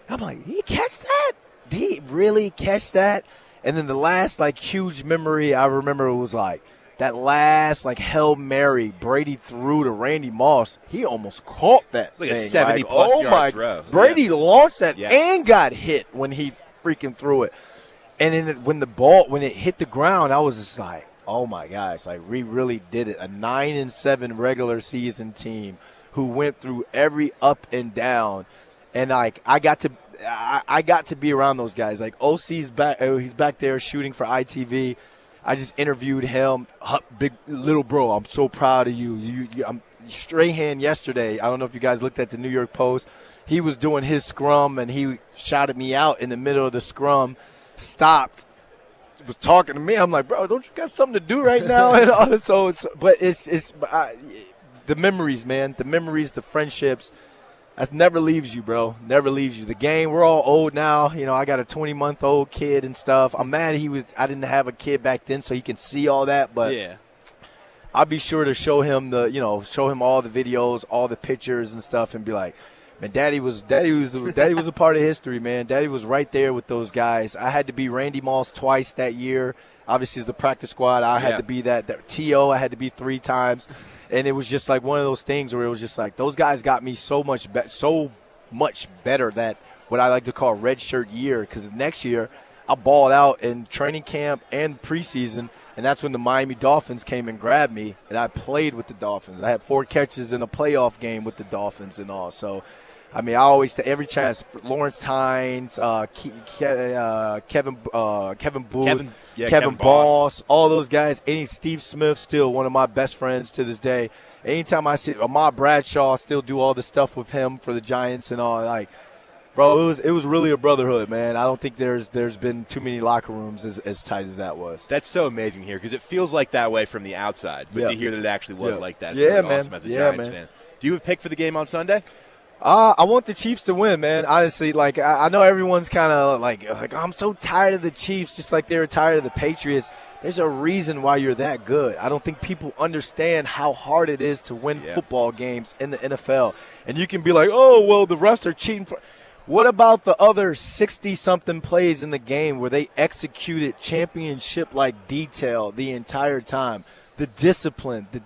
I'm like, did he catch that? Did he really catch that? And then the last like huge memory I remember was like, that last, like, Hail Mary Brady threw to Randy Moss, he almost caught that it's like thing. a 70-plus yard throw. Brady launched that and got hit when he freaking threw it. And then when it hit the ground, I was just like, oh, my gosh, like, we really did it. A 9-7 regular season team who went through every up and down. And, like, I got to be around those guys. Like, OC's back. He's back there shooting for ITV. I just interviewed him. Big little bro, I'm so proud of you. Strahan yesterday, I don't know if you guys looked at the New York Post. He was doing his scrum, and he shouted me out in the middle of the scrum, stopped, was talking to me. I'm like, bro, don't you got something to do right now? And all, so it's the memories, man, the memories, the friendships. That never leaves you, bro. Never leaves you. The game, we're all old now. You know, I got a 20-month-old kid and stuff. I'm mad I didn't have a kid back then so he can see all that, but Yeah. I'll be sure to show him all the videos, all the pictures and stuff, and be like, man, Daddy was a part of history, man. Daddy was right there with those guys. I had to be Randy Moss twice that year. Obviously, as the practice squad, I had to be that T.O. I had to be 3 times. And it was just like one of those things where it was just like those guys got me so much better that what I like to call red shirt year, because the next year I balled out in training camp and preseason, and that's when the Miami Dolphins came and grabbed me, and I played with the Dolphins. I had 4 catches in a playoff game with the Dolphins and all. So, I mean, I always take every chance. Lawrence Tynes, Kevin Booth, Kevin Boss, all those guys. Steve Smith, still one of my best friends to this day. Anytime I see Ahmad Bradshaw, still do all the stuff with him for the Giants and all. Like, bro, it was really a brotherhood, man. I don't think there's been too many locker rooms as tight as that was. That's so amazing here because it feels like that way from the outside, but to hear that it actually was like that is man. awesome as a Giants fan. Do you have a pick for the game on Sunday? I want the Chiefs to win, man. Honestly, like I know everyone's kind of like I'm so tired of the Chiefs, just like they were tired of the Patriots. There's a reason why you're that good. I don't think people understand how hard it is to win football games in the NFL. And you can be like, oh, well, the refs are cheating. What about the other 60-something plays in the game where they executed championship-like detail the entire time? The discipline, the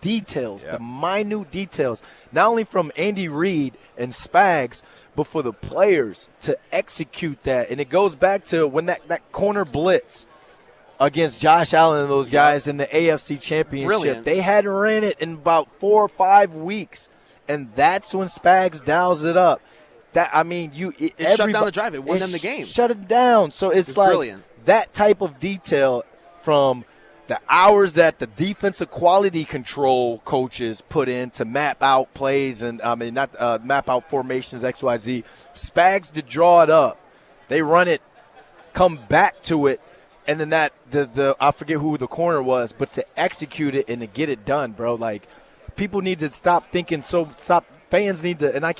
details, the minute details, not only from Andy Reid and Spags, but for the players to execute that. And it goes back to when that corner blitz against Josh Allen and those guys in the AFC Championship. Brilliant. They hadn't ran it in about 4 or 5 weeks, and that's when Spags dials it up. That It shut down the drive. It won them the game. Shut it down. So it's like brilliant. That type of detail from the hours that the defensive quality control coaches put in to map out plays and map out formations, XYZ. Spags to draw it up. They run it, come back to it, and then I forget who the corner was, but to execute it and to get it done, bro. Like, people need to stop thinking fans need to, and I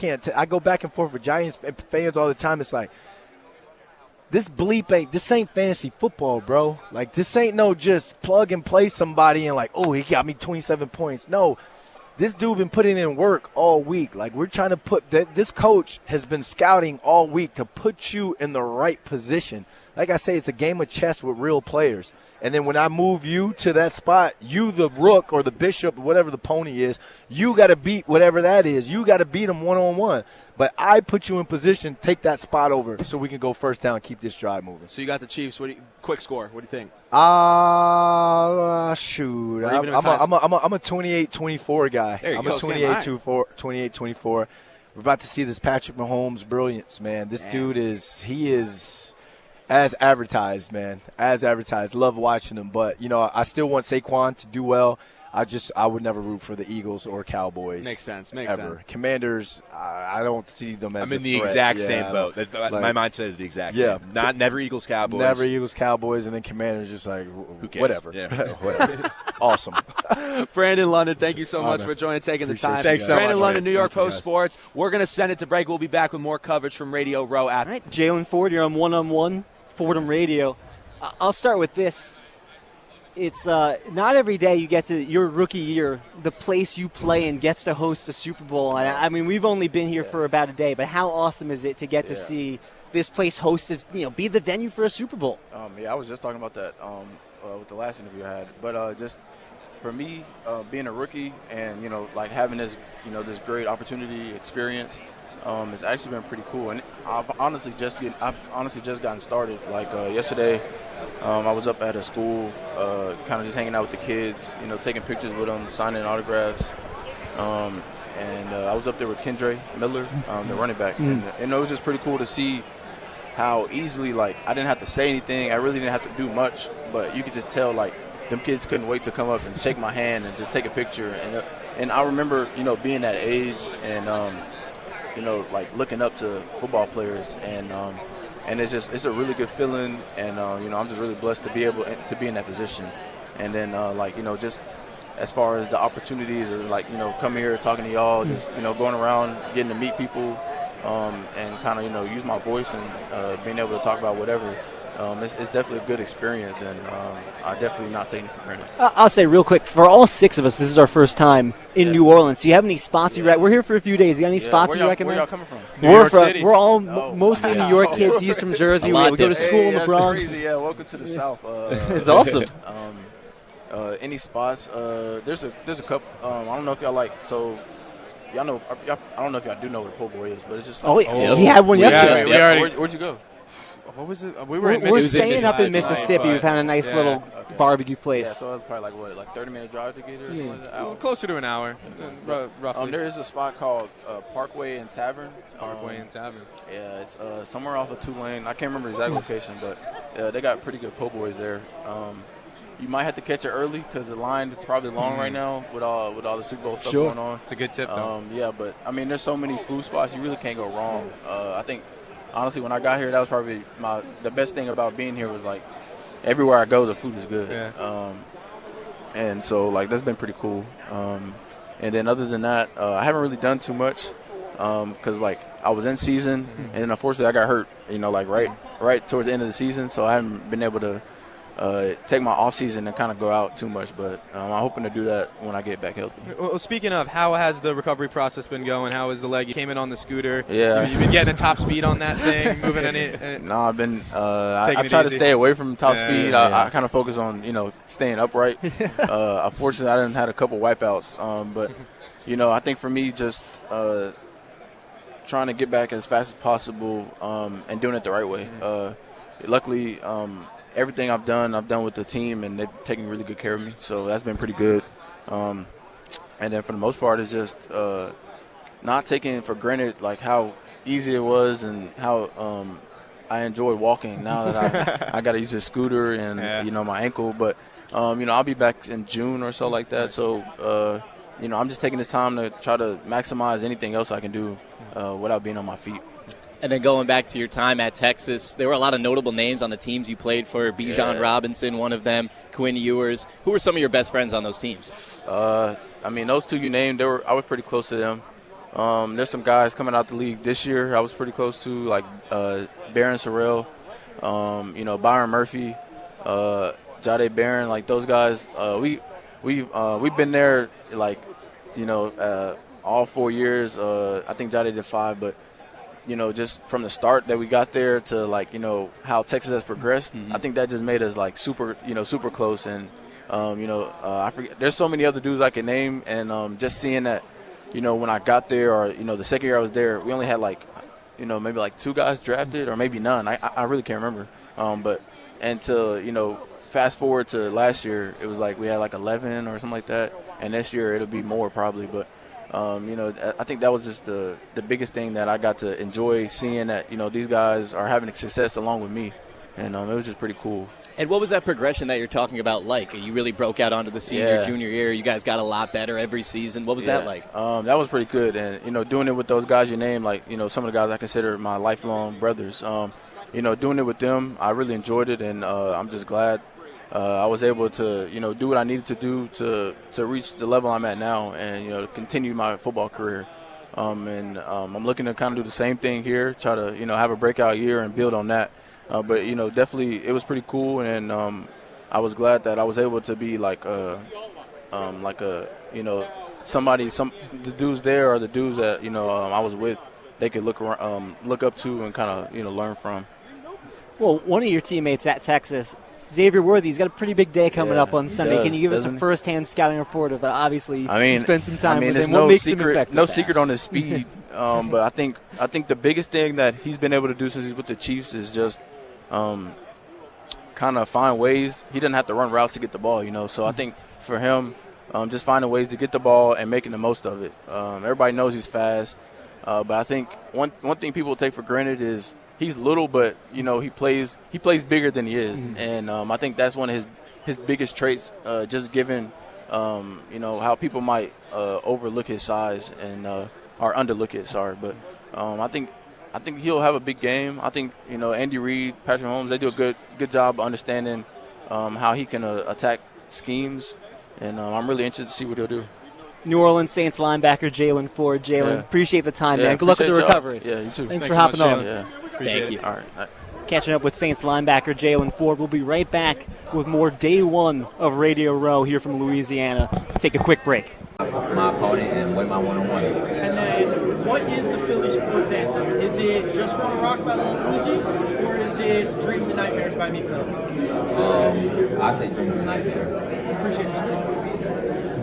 go back and forth with Giants fans all the time. It's like, this ain't fantasy football, bro. Like, this ain't no just plug and play somebody and like, oh, he got me 27 points. No, this dude been putting in work all week. Like, we're trying to this coach has been scouting all week to put you in the right position. Like I say, it's a game of chess with real players. And then when I move you to that spot, you, the rook or the bishop, whatever the pony is, you got to beat whatever that is. You got to beat them one-on-one. But I put you in position, take that spot over so we can go first down and keep this drive moving. So you got the Chiefs. Quick score. What do you think? Shoot. I'm a 28-24 guy. I'm a 28-24. We're about to see this Patrick Mahomes brilliance, man. This dude is as advertised, man. As advertised. Love watching him. But, I still want Saquon to do well. I would never root for the Eagles or Cowboys. Makes sense. Commanders, I don't see them as I'm in the exact same boat. My mindset is the exact same. Never Eagles, Cowboys. Never Eagles, Cowboys, and then Commanders just like, who cares? Whatever. Yeah. Whatever. Awesome. Brandon London, thank you so much for joining, taking the time. Thanks so Brandon much, London, New York Thank you, Post guys. Sports. We're going to send it to break. We'll be back with more coverage from Radio Row. All right, Jalen Ford, you're on one-on-one, Fordham Radio. I'll start with this. It's not every day you get to your rookie year, the place you play in gets to host a Super Bowl. And I mean, we've only been here for about a day, but how awesome is it to get to see this place hosted, be the venue for a Super Bowl? I was just talking about that with the last interview I had. But just for me, being a rookie and like having this this great opportunity experience, it's actually been pretty cool. And I've honestly just gotten started. Like yesterday. I was up at a school, kind of just hanging out with the kids, taking pictures with them, signing autographs. And I was up there with Kendre Miller, the running back. And it was just pretty cool to see how easily, like, I didn't have to say anything. I really didn't have to do much, but you could just tell, like, them kids couldn't wait to come up and shake my hand and just take a picture. And I remember, being that age and, like looking up to football players and it's a really good feeling. And, I'm just really blessed to be able to be in that position. And then, just as far as the opportunities or coming here talking to y'all, just, going around, getting to meet people and kind of, use my voice and being able to talk about whatever. It's definitely a good experience, and I definitely not taking it for granted. I'll say real quick, for all 6 of us, this is our first time in New Orleans. Do you have any spots you We're here for a few days. You got any spots you recommend? Where y'all coming from? New York City. We're all mostly New York kids. He's from Jersey. We go to school in the Bronx. Crazy. Yeah, welcome to the South. It's awesome. Any spots? There's a couple. I don't know if y'all like. So y'all know. I don't know if y'all do know what a po' boy is, but it's just. He had one yesterday. Where'd you go? What was it? We're staying up in Mississippi. We've had a nice little barbecue place. Yeah, so that's probably like 30-minute drive to get here or something like that? Closer to an hour, roughly. There is a spot called Parkway and Tavern. Parkway and Tavern. Yeah, it's somewhere off of Tulane. I can't remember the exact location, but they got pretty good po' boys there. You might have to catch it early because the line is probably long right now with all the Super Bowl stuff going on. It's a good tip, though. Yeah, but, I mean, there's so many food spots. You really can't go wrong. I think, honestly, when I got here, that was probably the best thing about being here was, like, everywhere I go, the food is good. Yeah. And so, like, that's been pretty cool. And then other than that, I haven't really done too much because, like, I was in season, and then unfortunately I got hurt, like right towards the end of the season, so I haven't been able to take my off season and kind of go out too much, but I'm hoping to do that when I get back healthy. Well, speaking of, how has the recovery process been going? How is the leg? You came in on the scooter. Yeah. You've been getting a top speed on that thing, moving any? No, I've been. I try to stay away from top speed. I kind of focus on staying upright. Unfortunately, I didn't had a couple wipeouts, but I think for me just trying to get back as fast as possible and doing it the right way. Luckily. Everything I've done with the team, and they've taken really good care of me. So that's been pretty good. And then for the most part, it's just not taking for granted like how easy it was and how I enjoyed walking. Now that I got to use a scooter and my ankle, but I'll be back in June or so like that. So I'm just taking this time to try to maximize anything else I can do without being on my feet. And then going back to your time at Texas, there were a lot of notable names on the teams you played for. Bijan Robinson, one of them, Quinn Ewers. Who were some of your best friends on those teams? Those two you named, I was pretty close to them. There's some guys coming out the league this year I was pretty close to, like Barron Sorrell, Byron Murphy, Jade Barron, like those guys. We've been there all 4 years. I think Jade did 5, but just from the start that we got there to how Texas has progressed, I think that just made us super close. And I forget, there's so many other dudes I can name, and just seeing that, when I got there or the second year I was there, we only had maybe 2 guys drafted or maybe none. I really can't remember. Fast forward to last year, it was we had 11 or something like that, and this year it'll be more probably, but. I think that was just the biggest thing that I got to enjoy seeing that, these guys are having success along with me. And it was just pretty cool. And what was that progression that you're talking about like? You really broke out onto the junior year. You guys got a lot better every season. What was that like? That was pretty good. And, doing it with those guys you named, some of the guys I consider my lifelong brothers, doing it with them, I really enjoyed it. And I'm just glad I was able to, do what I needed to do to reach the level I'm at now and, continue my football career. I'm looking to kind of do the same thing here, try to, have a breakout year and build on that. But, definitely it was pretty cool. And I was glad that I was able to be somebody, the dudes there or the dudes that, I was with, they could look up to and kind of, learn from. Well, one of your teammates at Texas, Xavier Worthy's got a pretty big day coming up on Sunday. Can you give us a first-hand scouting report of obviously you spent some time with him? What makes him effective? No secret on his speed, but I think the biggest thing that he's been able to do since he's with the Chiefs is just kind of find ways. He doesn't have to run routes to get the ball, So I think for him, just finding ways to get the ball and making the most of it. Everybody knows he's fast, but I think one thing people take for granted is he's little, but he plays bigger than he is, and I think that's one of his biggest traits, just given how people might overlook his size and or underlook it. Sorry, but I think he'll have a big game. I think Andy Reid, Patrick Mahomes, they do a good job understanding how he can attack schemes, and I'm really interested to see what he'll do. New Orleans Saints linebacker Jaylen Ford. Jaylen, appreciate the time, man. Good luck with the recovery. Yeah, you too. Thanks for hopping on. Yeah. Thank you. All right. Catching up with Saints linebacker Jaylen Ford. We'll be right back with more day one of Radio Row here from Louisiana. Take a quick break. My opponent and win my one-on-one. And then, what is the Phillies sports anthem? Is it Just Wanna Rock by Lil Uzi, or is it Dreams and Nightmares by Meek Mill? I say Dreams and Nightmares. Appreciate your support.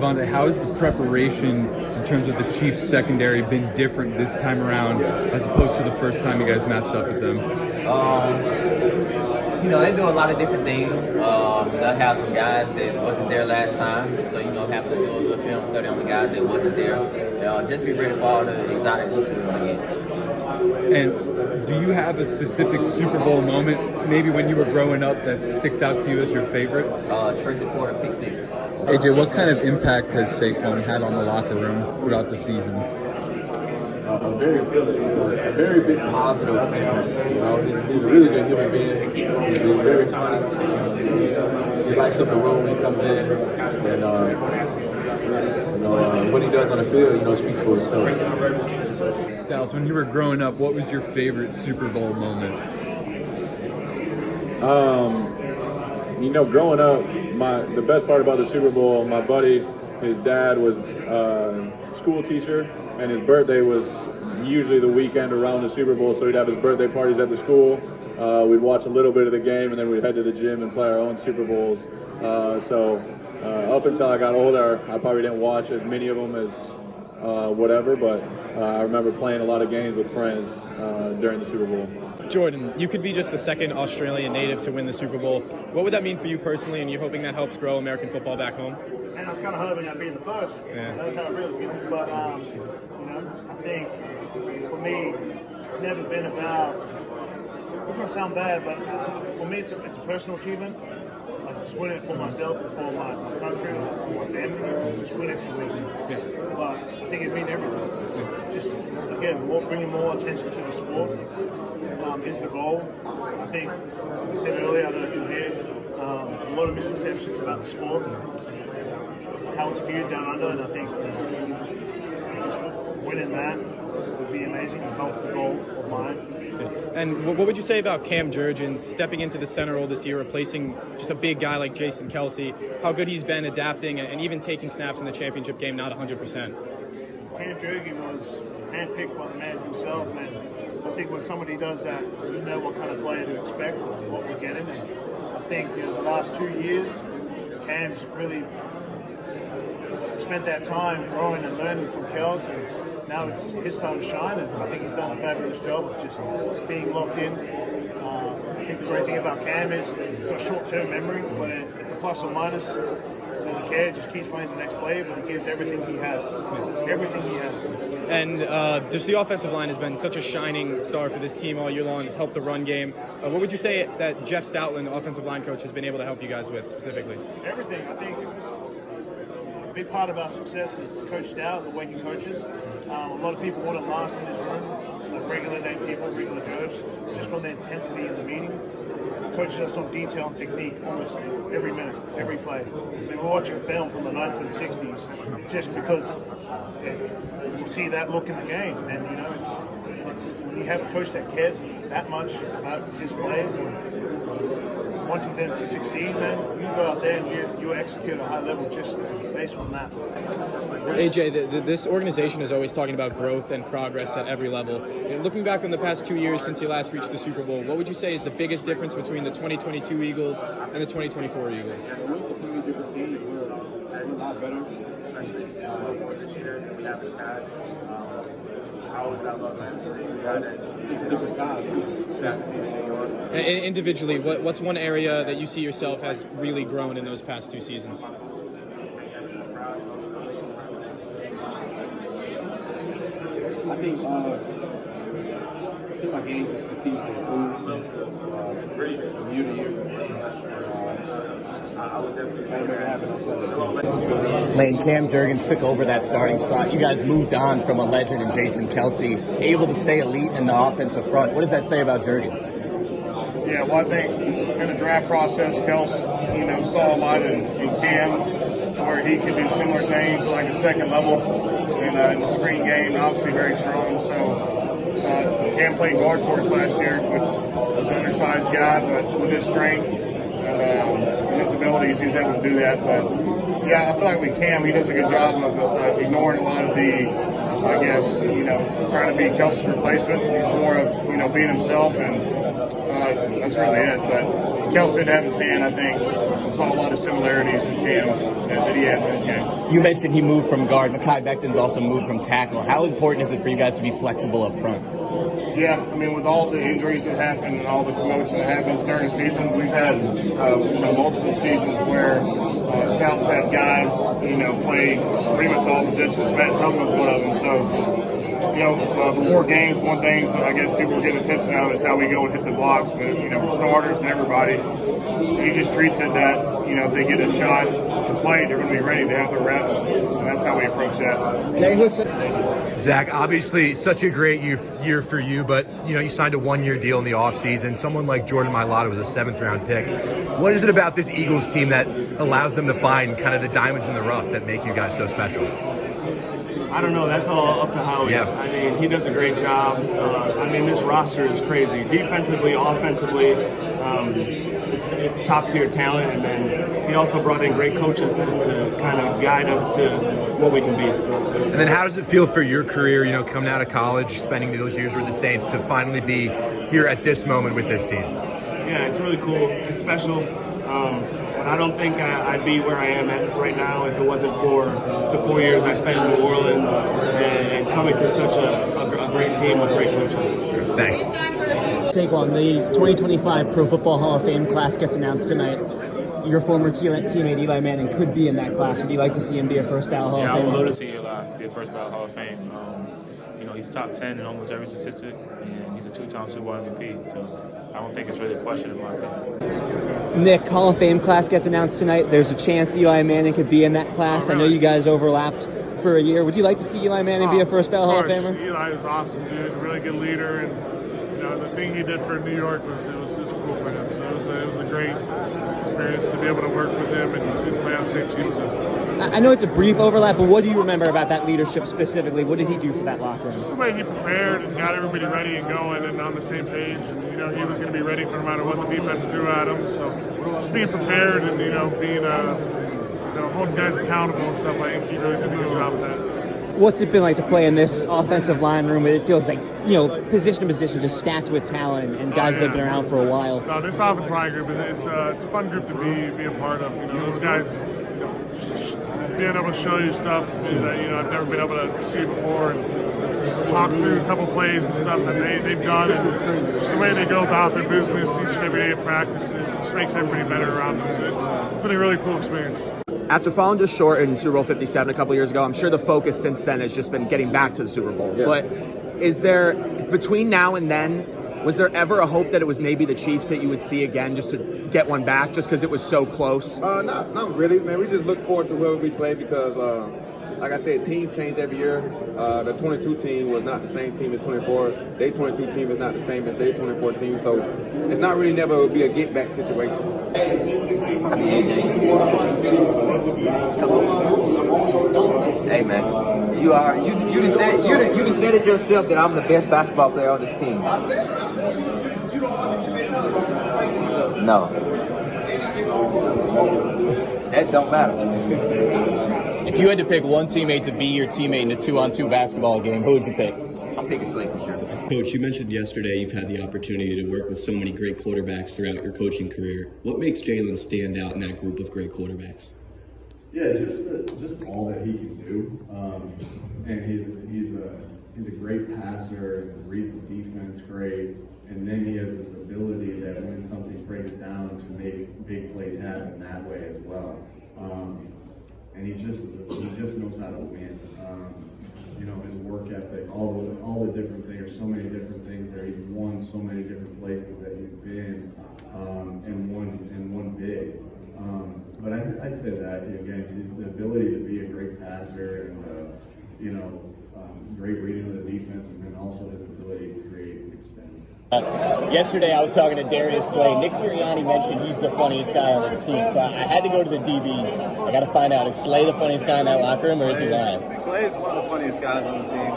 Devontae, how has the preparation in terms of the Chiefs secondary been different this time around as opposed to the first time you guys matched up with them? They do a lot of different things. They'll have some guys that wasn't there last time, so have to do a little film study on the guys that wasn't there. Just be ready for all the exotic looks we're going to get. And do you have a specific Super Bowl moment, maybe when you were growing up, that sticks out to you as your favorite? Tracy Porter, pick 6. AJ, what kind of impact has Saquon had on the locker room throughout the season? A very big positive impact. He's a really good human being. He's very funny. He lights up the room when he comes in, and what he does on the field, speaks for itself. Dallas, when you were growing up, what was your favorite Super Bowl moment? Growing up, the best part about the Super Bowl, my buddy, his dad was a school teacher, and his birthday was usually the weekend around the Super Bowl, so he'd have his birthday parties at the school. We'd watch a little bit of the game, and then we'd head to the gym and play our own Super Bowls. Up until I got older, I probably didn't watch as many of them as whatever, but I remember playing a lot of games with friends during the Super Bowl. Jordan, you could be just the second Australian native to win the Super Bowl. What would that mean for you personally, and you hoping that helps grow American football back home? And I was kind of hoping I'd be the first. Yeah. That's how I really feel. But, I think for me, it's never been about, it's going to sound bad, but for me, it's a personal achievement. I just win it for myself, for my country, for my family. Just win it for me. Yeah. But I think it'd mean everything. Just, again, bringing more attention to the sport is the goal. I think, like I said earlier, I don't know if you'll hear, a lot of misconceptions about the sport and how it's viewed down under, and I think just winning that would be amazing and help the goal of mine. And what would you say about Cam Jurgens stepping into the center role this year, replacing just a big guy like Jason Kelsey? How good he's been adapting and even taking snaps in the championship game, not 100%. Cam Jurgens was handpicked by the man himself, and I think when somebody does that, you know what kind of player to expect, what we're getting. And I think the last 2 years, Cam's really spent that time growing and learning from Kels, and now it's his time to shine, and I think he's done a fabulous job of just being locked in. I think the great thing about Cam is he's got short-term memory, but it's a plus or minus. Doesn't care, just keeps playing the next play, but he gives everything he has. Everything he has. And just the offensive line has been such a shining star for this team all year long. It's helped the run game. What would you say that Jeff Stoutland, the offensive line coach, has been able to help you guys with specifically? Everything. I think a big part of our success is Coach Stout, the way he coaches. A lot of people want to last in this room, like regular day people, regular Joes, just on the intensity of the meeting. Coaches us on detail and technique almost every minute, every play. We're watching film from the 1960s just because you see that look in the game. And, it's when you have a coach that cares that much about his players and wanting them to succeed, man, you go out there and you execute at a high level just based on that. AJ, this organization is always talking about growth and progress at every level. Looking back on the past 2 years since you last reached the Super Bowl, what would you say is the biggest difference between the 2022 Eagles and the 2024 Eagles? We're a completely different team. We're a lot better, especially this year than we have in the past. I always got love for him. It's a different time. And individually, what's one area that you see yourself has really grown in those past 2 seasons? I think think my game just continues to improve. Great from year to year. I would definitely say that happens on Sunday. Lane, Cam Jurgens took over that starting spot. You guys moved on from a legend in Jason Kelce, able to stay elite in the offensive front. What does that say about Jurgens? Yeah, well, I think in the draft process, Kels, saw a lot in Cam to where he could do similar things like a second level in the screen game, obviously very strong. So Cam played guard for us last year, which was an undersized guy, but with his strength and his abilities, he was able to do that. But, yeah, I feel like with Cam, he does a good job of ignoring a lot of the, I guess, trying to be Kelsey's replacement. He's more of, being himself, and that's really it. But Kelsey did have his hand, I think. Saw a lot of similarities in Cam that he had in his game. You mentioned he moved from guard. Mekhi Becton's also moved from tackle. How important is it for you guys to be flexible up front? Yeah, I mean, with all the injuries that happen and all the commotion that happens during the season, we've had multiple seasons where scouts have guys, play pretty much all positions. Matt Tubman's one of them. So, before games, one thing I guess people are getting attention out of is how we go and hit the blocks. But, starters to everybody, he just treats it that, if they get a shot to play, they're going to be ready. They have the reps, and that's how we approach that. Zach, obviously such a great year for you, but you signed a 1-year deal in the offseason. Someone like Jordan Mailata was a 7th-round pick. What is it about this Eagles team that allows them to find kind of the diamonds in the rough that make you guys so special? I don't know. That's all up to Howie. Yeah. I mean, he does a great job. This roster is crazy. Defensively, offensively, it's top-tier talent, and then he also brought in great coaches to kind of guide us to what we can be. And then how does it feel for your career, coming out of college, spending those years with the Saints, to finally be here at this moment with this team? Yeah, it's really cool. It's special. But I don't think I'd be where I am at right now if it wasn't for the 4 years I spent in New Orleans and coming to such a great team with great coaches. Thanks. Saquon, the 2025 Pro Football Hall of Fame class gets announced tonight. Your former teammate Eli Manning could be in that class. Would you like to see him be a first ballot Hall of Famer? Yeah, I would love to see Eli be a first ballot Hall of Fame. He's top 10 in almost every statistic, and he's a 2-time Super Bowl MVP. So I don't think it's really a question in my opinion. Nick, Hall of Fame class gets announced tonight. There's a chance Eli Manning could be in that class. Oh, really? I know you guys overlapped for a year. Would you like to see Eli Manning be a first ballot Hall of Famer? Eli is awesome, dude. Really good leader, and the thing he did for New York was cool for him. So it was a great experience to be able to work with him and play on the same team with him. I know it's a brief overlap, but what do you remember about that leadership specifically? What did he do for that locker room? Just the way he prepared and got everybody ready and going and on the same page. And, he was going to be ready for no matter what the defense threw at him. So just being prepared and, being, holding guys accountable and stuff, I think he really did a good job with that. What's it been like to play in this offensive line room? It feels like, position to position, just stacked with talent and guys that have been around for a while. No, this offensive line group, it's a fun group to be a part of. Those guys, just being able to show you stuff that, I've never been able to see before, and just talk through a couple plays and stuff that they've done, and just the way they go about their business each and every day of practice, it just makes everybody better around them. So it's been a really cool experience. After falling just short in Super Bowl 57 a couple years ago, I'm sure the focus since then has just been getting back to the Super Bowl. Yeah. But is there, between now and then, was there ever a hope that it was maybe the Chiefs that you would see again just to get one back just because it was so close? Not really, man. We just look forward to whoever we play because, like I said, teams change every year. The 22 team was not the same team as 24. Their 22 team is not the same as their 24 team. So it's not really never be a get-back situation. Hey man, you done said it yourself that I'm the best basketball player on this team. No, that don't matter. If you had to pick one teammate to be your teammate in a 2-on-2 basketball game, who would you pick? I'm picking Slade for sure. Coach, you mentioned yesterday you've had the opportunity to work with so many great quarterbacks throughout your coaching career. What makes Jalen stand out in that group of great quarterbacks? Yeah, just all that he can do, and he's a great passer, reads the defense great, and then he has this ability that when something breaks down to make big plays happen that way as well. And he just knows how to win. His work ethic, all the different things. There's so many different things there. He's won so many different places that he's been, and won big. But I'd say that again, the ability to be a great passer and great reading of the defense, and then also his ability to create and extend. Yesterday, I was talking to Darius Slay. Nick Sirianni mentioned he's the funniest guy on this team, so I had to go to the DBs. I got to find out, is Slay the funniest guy in that locker room, or is he lying? Slay is one of the funniest guys on the team.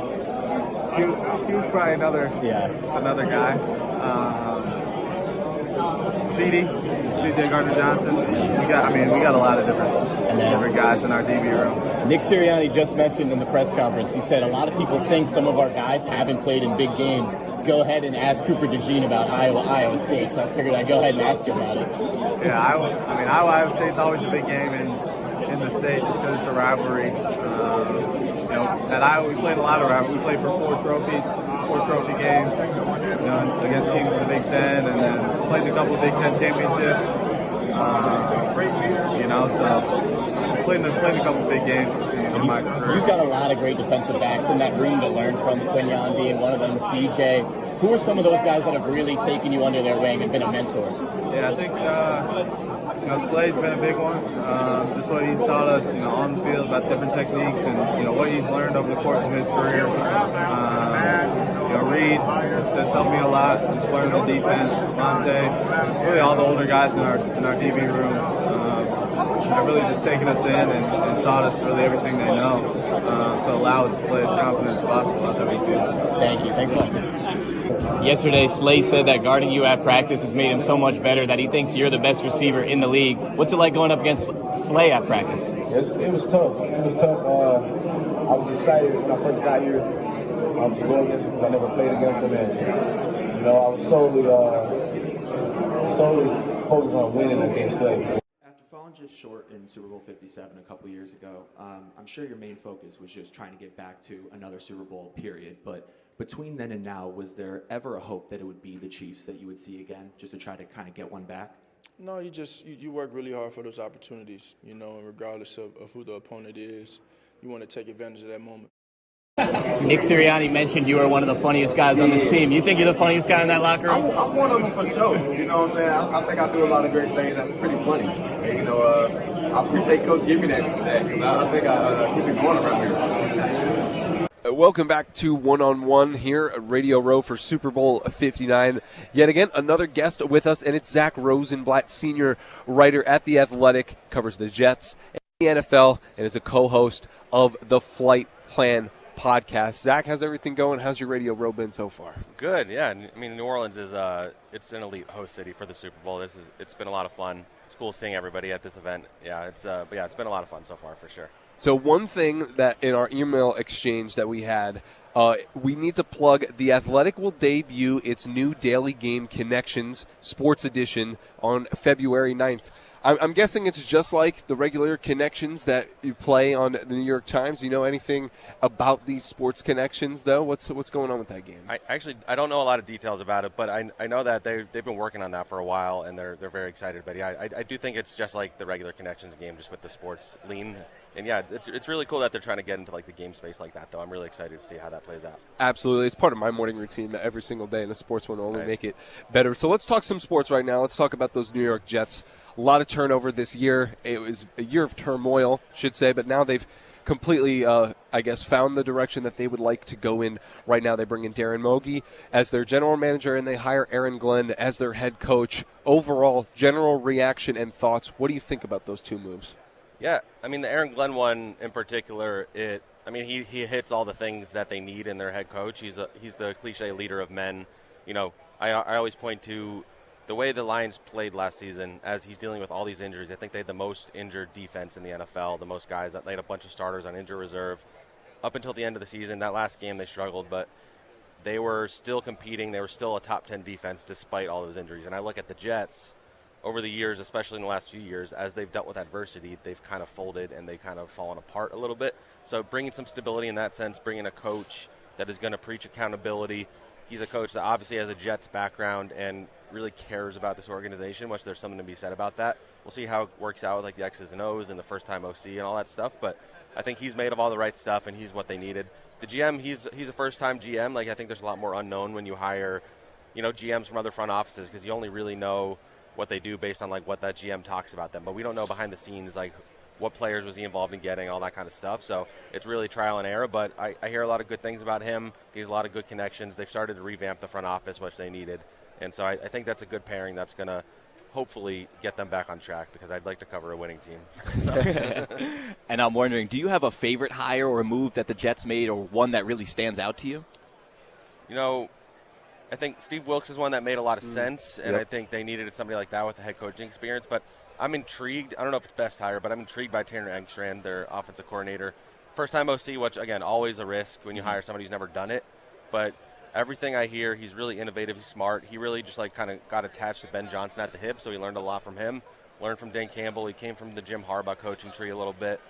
Q's probably another guy. CJ Gardner-Johnson. We got a lot of different guys in our DB room. Nick Sirianni just mentioned in the press conference, he said a lot of people think some of our guys haven't played in big games. Go ahead and ask Cooper DeJean about Iowa State, so I figured I'd go ahead and ask him about it. Yeah, Iowa State's always a big game in the state just because it's a rivalry. At Iowa, we played a lot of rivalry. We played for 4 trophy games, against teams in the Big Ten, and then played in a couple of Big Ten championships. So played in a couple of big games in my career. You've got a lot of great defensive backs in that room to learn from, Quinyon being one of them, CJ. Who are some of those guys that have really taken you under their wing and been a mentor? Yeah, I think Slay's been a big one. Just what he's taught us, on the field about different techniques and what he's learned over the course of his career. Reed has helped me a lot. Just learning the defense. Monte, really all the older guys in our DB room. Have really just taken us in and taught us really everything they know to allow us to play as confident as possible out there we do. Thank you. Thanks a lot. Yesterday, Slay said that guarding you at practice has made him so much better that he thinks you're the best receiver in the league. What's it like going up against Slay at practice? It was tough. I was excited when I first got here to go against him because I never played against him. And, I was solely focused on winning against Slay. Falling just short in Super Bowl 57 a couple years ago, I'm sure your main focus was just trying to get back to another Super Bowl period, but between then and now, was there ever a hope that it would be the Chiefs that you would see again, just to try to kind of get one back? No, you work really hard for those opportunities, and regardless of who the opponent is, you want to take advantage of that moment. Nick Sirianni mentioned you are one of the funniest guys on this team. You think you're the funniest guy in that locker room? I'm one of them for sure. You know what I'm saying? I think I do a lot of great things that's pretty funny. And, I appreciate Coach giving me that because I think I keep it going around here. Welcome back to One on One here at Radio Row for Super Bowl 59. Yet again, another guest with us, and it's Zack Rosenblatt, senior writer at The Athletic, covers the Jets and the NFL, and is a co-host of the Flight Plan podcast. Zach, how's everything going? How's your Radio Row been so far? Good, yeah. I mean, New Orleans is it's an elite host city for the Super Bowl. It's been a lot of fun. It's cool seeing everybody at this event. Yeah, it's been a lot of fun so far for sure. So one thing that in our email exchange that we had, we need to plug The Athletic will debut its new Daily Game Connections Sports Edition on February 9th. I'm guessing it's just like the regular connections that you play on the New York Times. Do you know anything about these sports connections, though? What's going on with that game? I don't know a lot of details about it, but I know that they've been working on that for a while, and they're very excited. But yeah, I do think it's just like the regular connections game, just with the sports lean. And yeah, it's really cool that they're trying to get into like the game space like that, though. I'm really excited to see how that plays out. Absolutely. It's part of my morning routine every single day, and the sports one will only make it better. So let's talk some sports right now. Let's talk about those New York Jets. A lot of turnover this year. It was a year of turmoil, should say, but now they've completely, found the direction that they would like to go in right now. They bring in Darren Mogi as their general manager, and they hire Aaron Glenn as their head coach. Overall, general reaction and thoughts. What do you think about those two moves? Yeah, I mean, the Aaron Glenn one in particular, he hits all the things that they need in their head coach. He's the cliche leader of men. I always point to the way the Lions played last season, as he's dealing with all these injuries. I think they had the most injured defense in the NFL, the most guys. They had a bunch of starters on injured reserve. Up until the end of the season, that last game they struggled, but they were still competing. They were still a top 10 defense despite all those injuries. And I look at the Jets over the years, especially in the last few years, as they've dealt with adversity, they've kind of folded and they've kind of fallen apart a little bit. So bringing some stability in that sense, bringing a coach that is going to preach accountability. He's a coach that obviously has a Jets background and really cares about this organization, which there's something to be said about that. We'll see how it works out with like the X's and O's and the first-time OC and all that stuff, but I think he's made of all the right stuff and he's what they needed. The GM, he's a first-time GM. I think there's a lot more unknown when you hire GMs from other front offices, because you only really know what they do based on like what that GM talks about them. But we don't know behind the scenes like what players was he involved in getting, all that kind of stuff. So it's really trial and error. But I hear a lot of good things about him. He has a lot of good connections. They've started to revamp the front office, which they needed. And so I think that's a good pairing that's going to hopefully get them back on track, because I'd like to cover a winning team. And I'm wondering, do you have a favorite hire or a move that the Jets made, or one that really stands out to you? I think Steve Wilkes is one that made a lot of sense, and I think they needed somebody like that with a head coaching experience. But I'm intrigued. I don't know if it's best hire, but I'm intrigued by Tanner Engstrand, their offensive coordinator. First time OC, which, again, always a risk when you hire somebody who's never done it. But everything I hear, he's really innovative, he's smart. He really just kind of got attached to Ben Johnson at the hip, so he learned a lot from him. Learned from Dan Campbell. He came from the Jim Harbaugh coaching tree a little bit.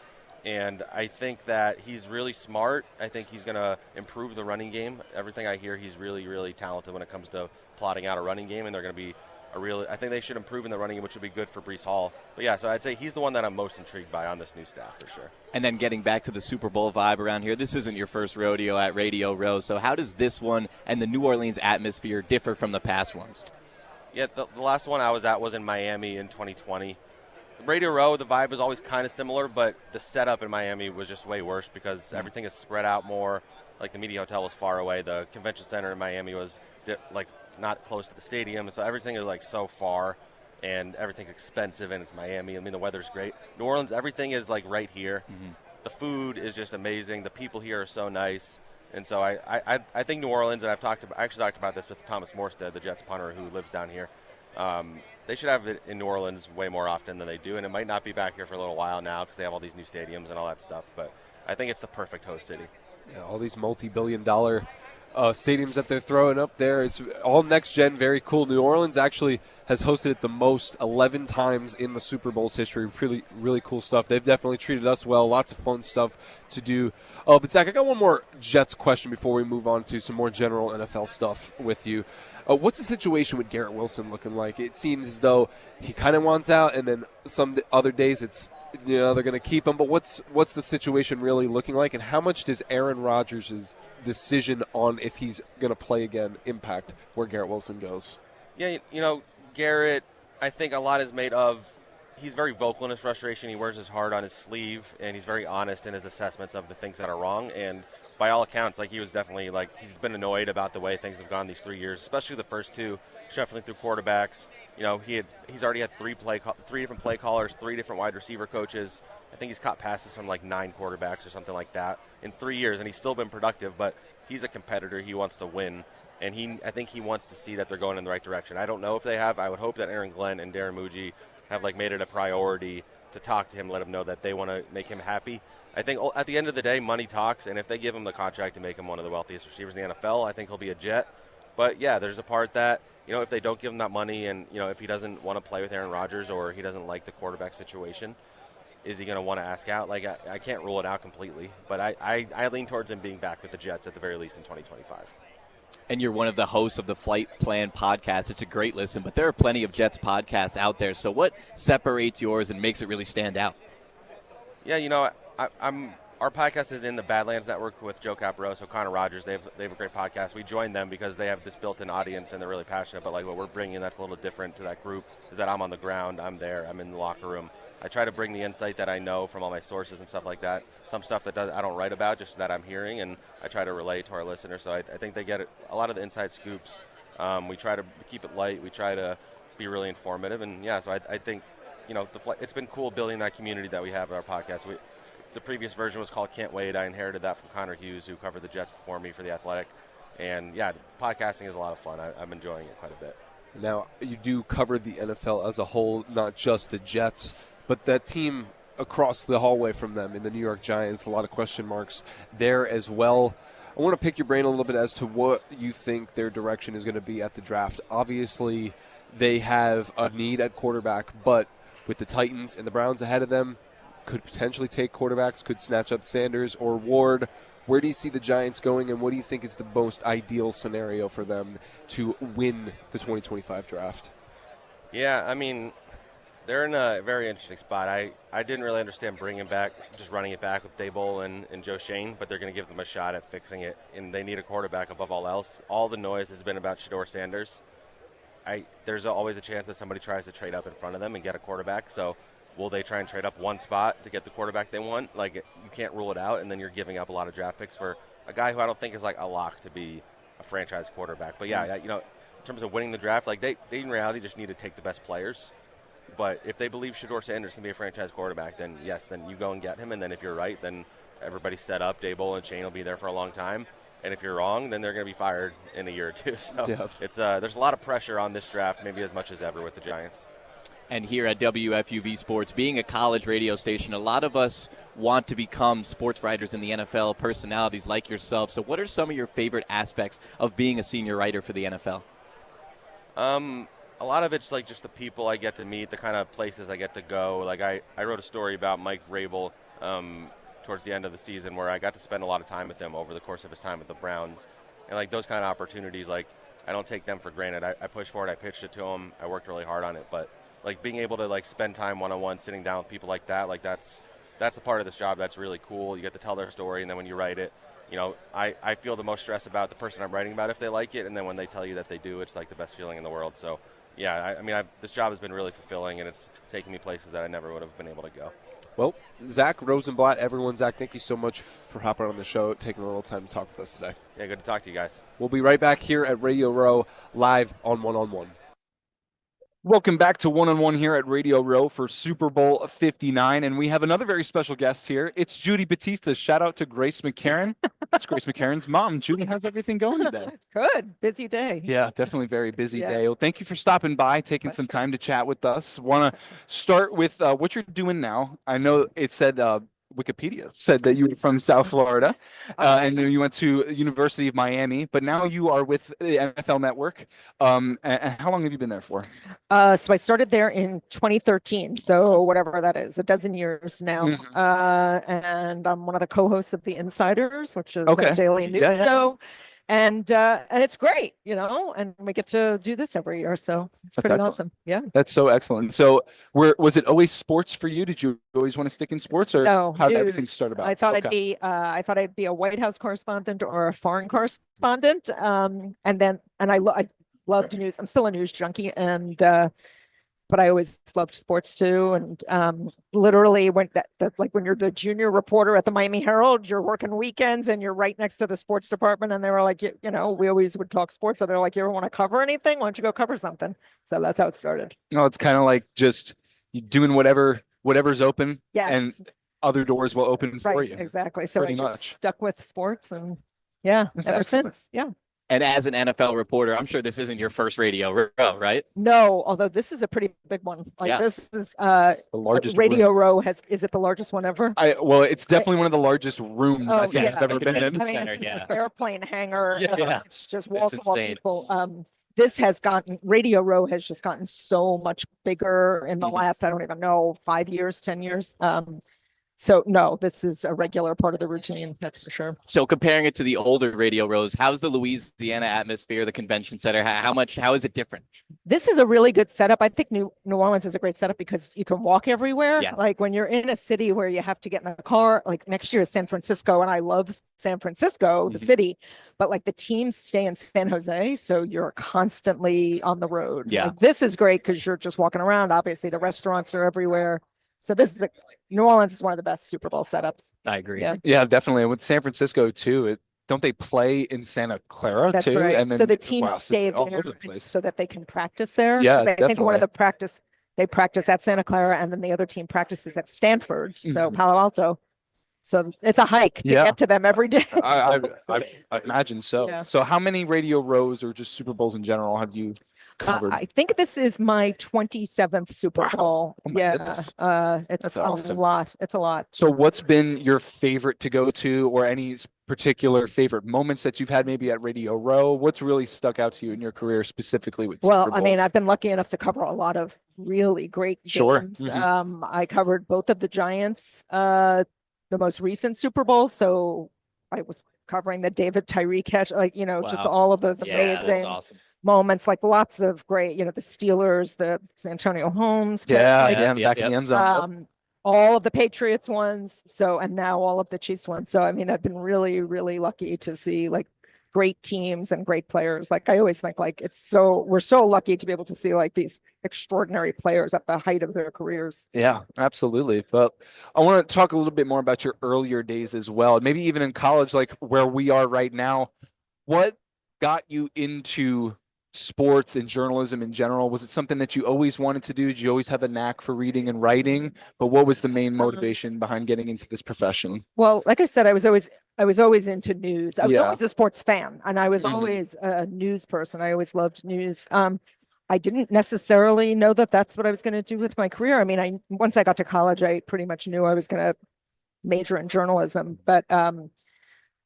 And I think that he's really smart. I think he's going to improve the running game. Everything I hear, he's really, really talented when it comes to plotting out a running game, and they're going to be I think they should improve in the running game, which would be good for Breece Hall. But yeah, so I'd say he's the one that I'm most intrigued by on this new staff for sure. And then getting back to the Super Bowl vibe around here, this isn't your first rodeo at Radio Row. So how does this one and the New Orleans atmosphere differ from the past ones? Yeah, the last one I was at was in Miami in 2020. Radio Row, the vibe was always kind of similar, but the setup in Miami was just way worse because everything is spread out more. Like the media hotel was far away. The convention center in Miami was not close to the stadium, so everything is so far, and everything's expensive, and it's Miami. I mean, the weather's great. New Orleans, everything is right here. The food is just amazing. The people here are so nice, and so I think New Orleans, and I actually talked about this with Thomas Morstead, the Jets punter who lives down here. They should have it in New Orleans way more often than they do, and it might not be back here for a little while now because they have all these new stadiums and all that stuff. But I think it's the perfect host city. Yeah, all these multi-billion-dollar stadiums that they're throwing up there. It's all next-gen, very cool. New Orleans actually has hosted it the most, 11 times in the Super Bowl's history. Really, really cool stuff. They've definitely treated us well. Lots of fun stuff to do. But, Zach, I got one more Jets question before we move on to some more general NFL stuff with you. What's the situation with Garrett Wilson looking like? It seems as though he kind of wants out, and then some other days it's they're going to keep him. But what's the situation really looking like, and how much does Aaron Rodgers' decision on if he's going to play again impact where Garrett Wilson goes? Yeah, Garrett, I think a lot is made of. He's very vocal in his frustration. He wears his heart on his sleeve, and he's very honest in his assessments of the things that are wrong. And by all accounts, he was definitely he's been annoyed about the way things have gone these 3 years, especially the first two, shuffling through quarterbacks. He's already had three different play callers, 3 different wide receiver coaches. I think he's caught passes from 9 quarterbacks or something like that in 3 years, and he's still been productive. But he's a competitor. He wants to win, and I think he wants to see that they're going in the right direction. I don't know if they have. I would hope that Aaron Glenn and Darren Muji have made it a priority to talk to him, let him know that they want to make him happy. I think at the end of the day, money talks, and if they give him the contract to make him one of the wealthiest receivers in the NFL, I think he'll be a Jet. But, yeah, there's a part that, if they don't give him that money and, if he doesn't want to play with Aaron Rodgers or he doesn't like the quarterback situation, is he going to want to ask out? I can't rule it out completely, but I lean towards him being back with the Jets at the very least in 2025. And you're one of the hosts of the Flight Plan podcast. It's a great listen, but there are plenty of Jets podcasts out there. So what separates yours and makes it really stand out? Yeah, our podcast is in the Badlands Network with Joe Caporoso, Connor Rogers. They have a great podcast. We joined them because they have this built-in audience and they're really passionate. But what we're bringing that's a little different to that group is that I'm on the ground, I'm there, I'm in the locker room. I try to bring the insight that I know from all my sources and stuff like that. Some stuff that I don't write about, just that I'm hearing, and I try to relay to our listeners. So I think they get a lot of the inside scoops. We try to keep it light. We try to be really informative, and so I think it's been cool building that community that we have at our podcast. The previous version was called Can't Wait. I inherited that from Connor Hughes, who covered the Jets before me for The Athletic. And, podcasting is a lot of fun. I'm enjoying it quite a bit. Now, you do cover the NFL as a whole, not just the Jets, but that team across the hallway from them in the New York Giants, a lot of question marks there as well. I want to pick your brain a little bit as to what you think their direction is going to be at the draft. Obviously, they have a need at quarterback, but with the Titans and the Browns ahead of them, could potentially take quarterbacks, could snatch up Sanders or Ward. Where do you see the Giants going, and what do you think is the most ideal scenario for them to win the 2025 draft? Yeah, They're in a very interesting spot. I didn't really understand just running it back with Daboll and Joe Shane, but they're going to give them a shot at fixing it, and they need a quarterback above all else. All the noise has been about Shedeur Sanders. There's always a chance that somebody tries to trade up in front of them and get a quarterback, so will they try and trade up one spot to get the quarterback they want? Like, you can't rule it out, and then you're giving up a lot of draft picks for a guy who I don't think is like a lock to be a franchise quarterback. But yeah, in terms of winning the draft, like they in reality just need to take the best players. But if they believe Shedeur Sanders can be a franchise quarterback, then yes, then you go and get him. And then if you're right, then everybody's set up. Daboll and Shane will be there for a long time. And if you're wrong, then they're going to be fired in a year or two. So it's there's a lot of pressure on this draft, maybe as much as ever with the Giants. And here at WFUV Sports, being a college radio station, a lot of us want to become sports writers in the NFL, personalities like yourself. So what are some of your favorite aspects of being a senior writer for the NFL? A lot of it's like just the people I get to meet, the kind of places I get to go. Like I wrote a story about Mike Vrabel towards the end of the season where I got to spend a lot of time with him over the course of his time with the Browns. And like those kind of opportunities, like I don't take them for granted. I pushed for it. I pitched it to him. I worked really hard on it. But like being able to like spend time one-on-one sitting down with people like that, like that's the part of this job that's really cool. You get to tell their story, and then when you write it, I feel the most stress about the person I'm writing about if they like it, and then when they tell you that they do, it's like the best feeling in the world. So yeah, this job has been really fulfilling, and it's taken me places that I never would have been able to go. Well, Zack Rosenblatt, everyone, Zack, thank you so much for hopping on the show, taking a little time to talk with us today. Yeah, good to talk to you guys. We'll be right back here at Radio Row, live on One on One. Welcome back to One on One here at Radio Row for Super Bowl 59, and we have another very special guest here. It's Judy Batista. Shout out to Grace McCarron. That's Grace McCarron's mom. Judy, how's everything going today? Good. Busy day. Yeah, definitely very busy day. Well, thank you for stopping by, taking some time to chat with us. Want to start with what you're doing now. I know it said Wikipedia said that you were from South Florida, and then you went to University of Miami, but now you are with the NFL Network. And how long have you been there for? So I started there in 2013, so whatever that is, a dozen years now. And I'm one of the co-hosts of The Insiders, which is a daily news show. And it's great, and we get to do this every year, so it's pretty awesome. Yeah, that's so excellent. So, was it always sports for you? Did you always want to stick in sports, or how did everything start about? I thought I'd be a White House correspondent or a foreign correspondent, and I loved news. I'm still a news junkie, and but I always loved sports too. And literally, when you're the junior reporter at the Miami Herald, you're working weekends and you're right next to the sports department. And they were like, we always would talk sports. So they're like, you ever want to cover anything? Why don't you go cover something? So that's how it started. It's kind of like just you doing whatever's open. Yes. And other doors will open for you. Exactly. So I just stuck with sports, and ever since. Yeah. And as an NFL reporter, I'm sure this isn't your first radio row, right? No, although this is a pretty big one. This is the largest Radio Row is it the largest one ever? It's definitely one of the largest rooms I think I've ever been in. Airplane hangar. Yeah. It's just wall-to-wall people. Radio Row has just gotten so much bigger in the last, I don't even know, 5 years, 10 years. So no, this is a regular part of the routine, that's for sure. So comparing it to the older radio rows, how's the Louisiana atmosphere, the convention center? How is it different? This is a really good setup. I think New Orleans is a great setup because you can walk everywhere. Yes. Like when you're in a city where you have to get in a car, like next year is San Francisco, and I love San Francisco, the city, but like the teams stay in San Jose, so you're constantly on the road. Yeah. Like, this is great because you're just walking around. Obviously, the restaurants are everywhere. So New Orleans is one of the best Super Bowl setups. I agree. Yeah, definitely. With San Francisco too, don't they play in Santa Clara That's too? right. And then, so the teams stay all there over the place. so that they can practice there. Yeah, I think one of definitely. they practice at Santa Clara, and then the other team practices at Stanford, so Palo Alto. So it's a hike to get to them every day. I imagine so. Yeah. So how many radio rows or just Super Bowls in general have you covered? I think this is my 27th Super Bowl. Oh my goodness. It's That's awesome. a lot. It's a lot. So what's been your favorite to go to, or any particular favorite moments that you've had maybe at Radio Row? What's really stuck out to you in your career specifically with Super Bowls? I've been lucky enough to cover a lot of really great games. I covered both of the Giants, the most recent Super Bowl. So I was covering the David Tyree catch, just all of those amazing. That's awesome. moments, like lots of great, the Steelers, the Antonio Holmes. Yeah, like, yeah, back in the end zone. all of the Patriots ones. So, and now all of the Chiefs ones. So, I mean, I've been really, really lucky to see like great teams and great players. Like I always think like we're so lucky to be able to see like these extraordinary players at the height of their careers. Yeah, absolutely. But I want to talk a little bit more about your earlier days as well. Maybe even in college, like where we are right now. What got you into sports and journalism in general? Was it something that you always wanted to do? Did you always have a knack for reading and writing? But what was the main motivation behind getting into this profession? Well, like I said, I was always into news. I was always a sports fan, and I was always a news person. I always loved news. I didn't necessarily know that that's what I was going to do with my career. I mean, once I got to college, I pretty much knew I was going to major in journalism. But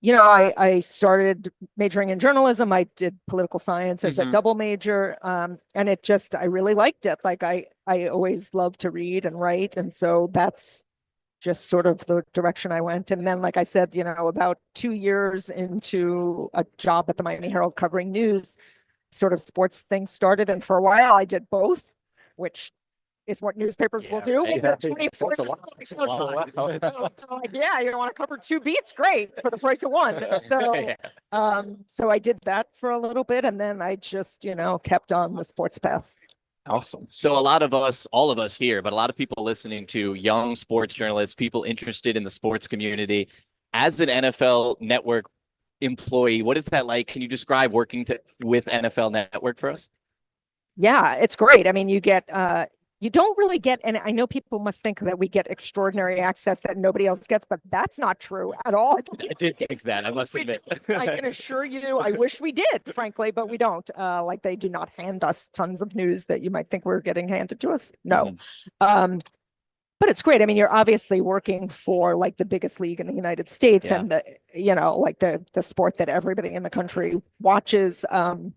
I started majoring in journalism. I did political science as a double major, and I really liked it. Like I always loved to read and write, and so that's just sort of the direction I went. And then, like I said, about 2 years into a job at the Miami Herald covering news, sort of sports things started. And for a while I did both, which is what newspapers will do. Like, yeah, you want to cover 2 beats? Great, for the price of 1. So, so I did that for a little bit, and then I just, kept on the sports path. Awesome. So a lot of us, all of us here, but a lot of people listening to, young sports journalists, people interested in the sports community. As an NFL Network employee, what is that like? Can you describe working with NFL Network for us? Yeah, it's great. I mean, you don't really get, and I know people must think that we get extraordinary access that nobody else gets, but that's not true at all. I did think that, I must admit. I can assure you, I wish we did, frankly, but we don't. Like they do not hand us tons of news that you might think we're getting handed to us. No. But it's great. I mean, you're obviously working for like the biggest league in the United States and the sport that everybody in the country watches. And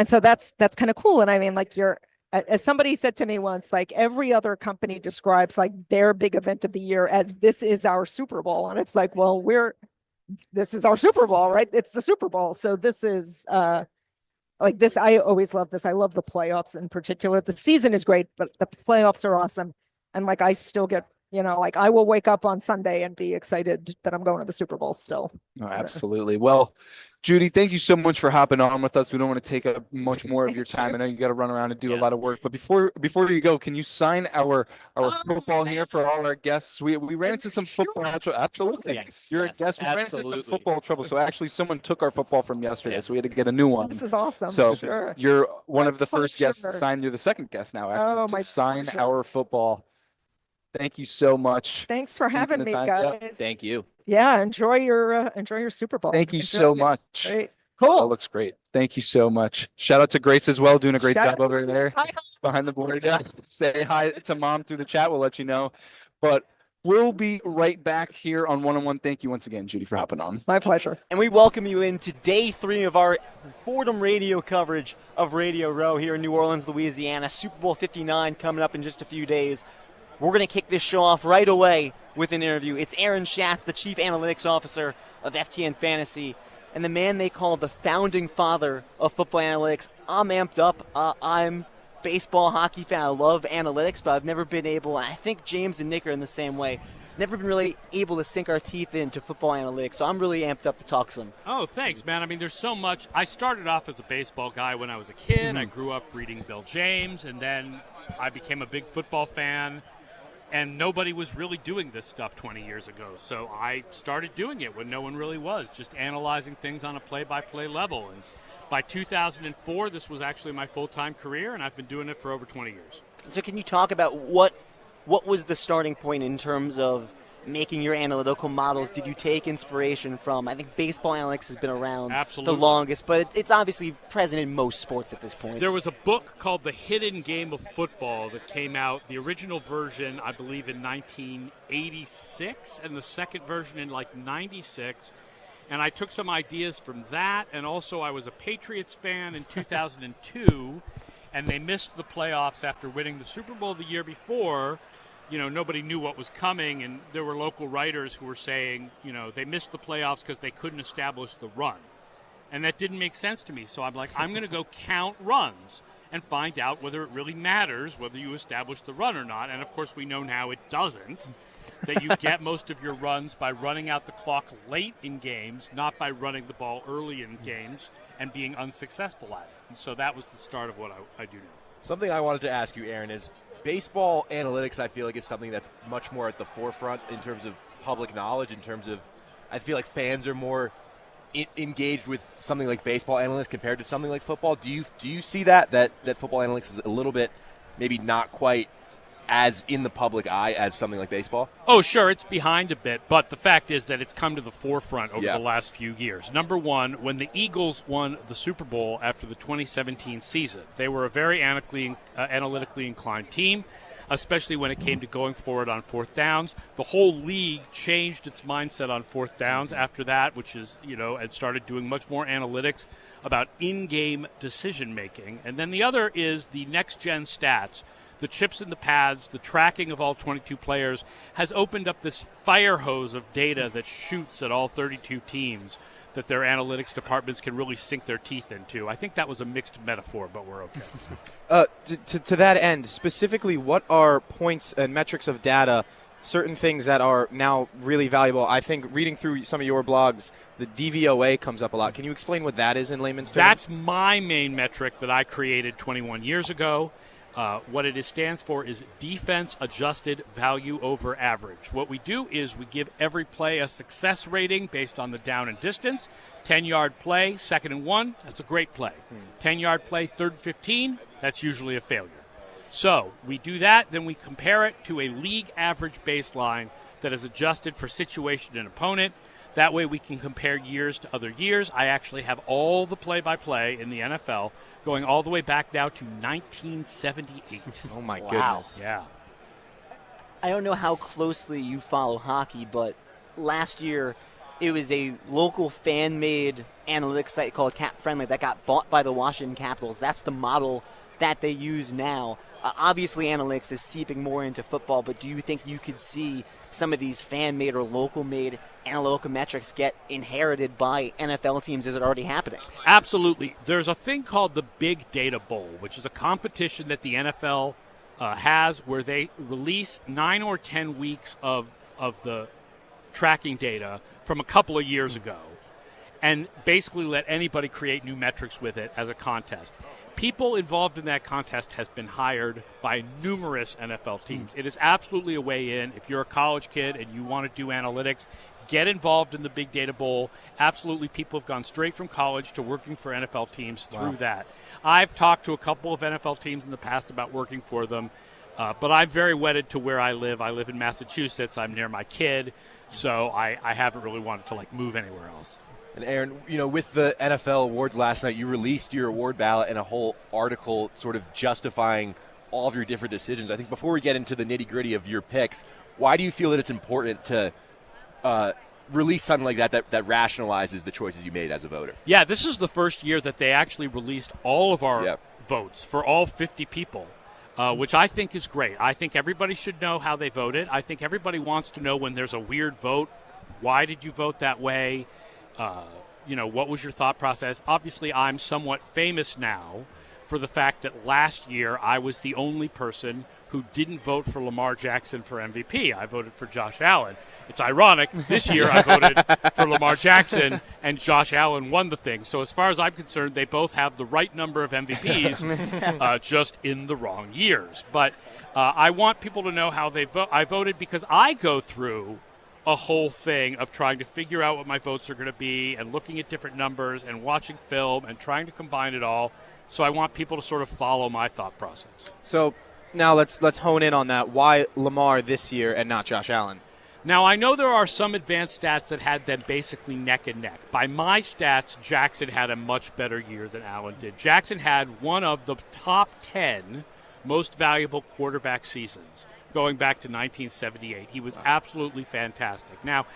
so that's kind of cool. And I mean, like as somebody said to me once, like every other company describes like their big event of the year as this is our Super Bowl. And it's like, well, this is our Super Bowl, right? It's the Super Bowl. So this is like this. I always love this. I love the playoffs in particular. The season is great, but the playoffs are awesome. And like, I still get, like I will wake up on Sunday and be excited that I'm going to the Super Bowl still. Oh, absolutely. Well, Judy, thank you so much for hopping on with us. We don't want to take up much more of your time. I know you got to run around and do a lot of work, but before you go, can you sign our football here for all our guests? We ran into some football trouble. Absolutely. Yes. You're a guest. We ran into some football trouble. So actually someone took our football from yesterday, so we had to get a new one. This is awesome. So you're one of the first guests to sign. You're the second guest now, actually, to sign our football. Thank you so much. Thanks for having me, guys. Yeah, thank you. Yeah, enjoy your Super Bowl. Thank you so much. Great. Cool. That looks great. Thank you so much. Shout out to Grace as well, doing a great job over there behind the board. Yeah. Say hi to Mom through the chat. We'll let you know. But we'll be right back here on One-on-One. Thank you once again, Judy, for hopping on. My pleasure. And we welcome you into day 3 of our Fordham radio coverage of Radio Row here in New Orleans, Louisiana. Super Bowl 59 coming up in just a few days. We're going to kick this show off right away with an interview. It's Aaron Schatz, the Chief Analytics Officer of FTN Fantasy, and the man they call the founding father of football analytics. I'm amped up. I'm baseball, hockey fan. I love analytics, but I've never been able, I think James and Nick are in the same way, never been really able to sink our teeth into football analytics, so I'm really amped up to talk some. Oh, thanks, man. I mean, there's so much. I started off as a baseball guy when I was a kid. I grew up reading Bill James, and then I became a big football fan. And nobody was really doing this stuff 20 years ago. So I started doing it when no one really was, just analyzing things on a play-by-play level. And by 2004, this was actually my full-time career, and I've been doing it for over 20 years. So can you talk about what was the starting point in terms of making your analytical models? Did you take inspiration from, I think baseball analytics has been around the longest, but it's obviously present in most sports at this point. There was a book called The Hidden Game of Football that came out, the original version, I believe, in 1986, and the second version in like 96. And I took some ideas from that, and also I was a Patriots fan in 2002, and they missed the playoffs after winning the Super Bowl the year before. Nobody knew what was coming, and there were local writers who were saying, they missed the playoffs because they couldn't establish the run. And that didn't make sense to me. So I'm like, I'm going to go count runs and find out whether it really matters whether you establish the run or not. And, of course, we know now it doesn't, that you get most of your runs by running out the clock late in games, not by running the ball early in games and being unsuccessful at it. And so that was the start of what I do now. Something I wanted to ask you, Aaron, is baseball analytics, I feel like, is something that's much more at the forefront in terms of public knowledge, in terms of I feel like fans are more engaged with something like baseball analytics compared to something like football. Do you see that football analytics is a little bit maybe not quite as in the public eye as something like baseball? Oh, sure, it's behind a bit, but the fact is that it's come to the forefront over the last few years. Number one, when the Eagles won the Super Bowl after the 2017 season, they were a very analytically inclined team, especially when it came to going forward on fourth downs. The whole league changed its mindset on fourth downs after that, which is, and started doing much more analytics about in-game decision-making. And then the other is the next-gen stats. The chips in the pads, the tracking of all 22 players has opened up this fire hose of data that shoots at all 32 teams that their analytics departments can really sink their teeth into. I think that was a mixed metaphor, but we're okay. To that end, specifically, what are points and metrics of data, certain things that are now really valuable? I think reading through some of your blogs, the DVOA comes up a lot. Can you explain what that is in layman's terms? That's my main metric that I created 21 years ago. What it stands for is defense adjusted value over average. What we do is we give every play a success rating based on the down and distance. 10-yard play, 2nd and 1, that's a great play. 10-yard play, 3rd and 15, that's usually a failure. So we do that, then we compare it to a league average baseline that is adjusted for situation and opponent. That way we can compare years to other years. I actually have all the play-by-play in the NFL going all the way back now to 1978. Oh, my goodness. Yeah. I don't know how closely you follow hockey, but last year it was a local fan-made analytics site called Cap Friendly that got bought by the Washington Capitals. That's the model that they use now. Obviously, analytics is seeping more into football, but do you think you could see some of these fan-made or local-made analytical metrics get inherited by NFL teams? Is it already happening? Absolutely. There's a thing called the Big Data Bowl, which is a competition that the NFL has where they release 9 or 10 weeks of the tracking data from a couple of years ago and basically let anybody create new metrics with it as a contest. People involved in that contest has been hired by numerous NFL teams. It is absolutely a way in. If you're a college kid and you want to do analytics, get involved in the Big Data Bowl. Absolutely, people have gone straight from college to working for NFL teams through that. I've talked to a couple of NFL teams in the past about working for them, but I'm very wedded to where I live. I live in Massachusetts. I'm near my kid, so I haven't really wanted to move anywhere else. And Aaron, with the NFL awards last night, you released your award ballot and a whole article sort of justifying all of your different decisions. I think before we get into the nitty-gritty of your picks, why do you feel that it's important to release something like that rationalizes the choices you made as a voter? Yeah, this is the first year that they actually released all of our votes for all 50 people, which I think is great. I think everybody should know how they voted. I think everybody wants to know when there's a weird vote, why did you vote that way? What was your thought process? Obviously, I'm somewhat famous now for the fact that last year I was the only person who didn't vote for Lamar Jackson for MVP. I voted for Josh Allen. It's ironic. This year I voted for Lamar Jackson, and Josh Allen won the thing. So as far as I'm concerned, they both have the right number of MVPs, just in the wrong years. But I want people to know how they vote. I voted because I go through a whole thing of trying to figure out what my votes are going to be and looking at different numbers and watching film and trying to combine it all. So I want people to sort of follow my thought process. So now let's hone in on that. Why Lamar this year and not Josh Allen? Now, I know there are some advanced stats that had them basically neck and neck. By my stats, Jackson had a much better year than Allen did. Jackson had one of the top 10 most valuable quarterback seasons going back to 1978. He was absolutely fantastic. Now,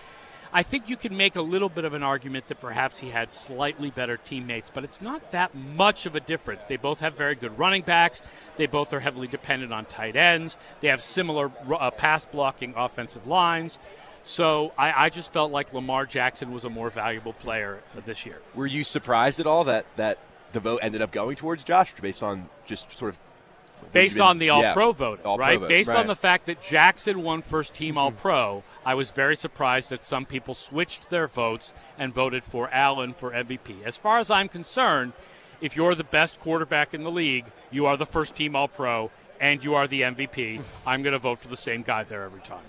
I think you can make a little bit of an argument that perhaps he had slightly better teammates, but it's not that much of a difference. They both have very good running backs. They both are heavily dependent on tight ends. They have similar pass-blocking offensive lines. So I just felt like Lamar Jackson was a more valuable player this year. Were you surprised at all that the vote ended up going towards Josh based on just sort of based on the All-Pro voting, All-Pro right? vote, Based right. on the fact that Jackson won first-team All-Pro, I was very surprised that some people switched their votes and voted for Allen for MVP. As far as I'm concerned, if you're the best quarterback in the league, you are the first-team All-Pro, and you are the MVP. I'm going to vote for the same guy there every time.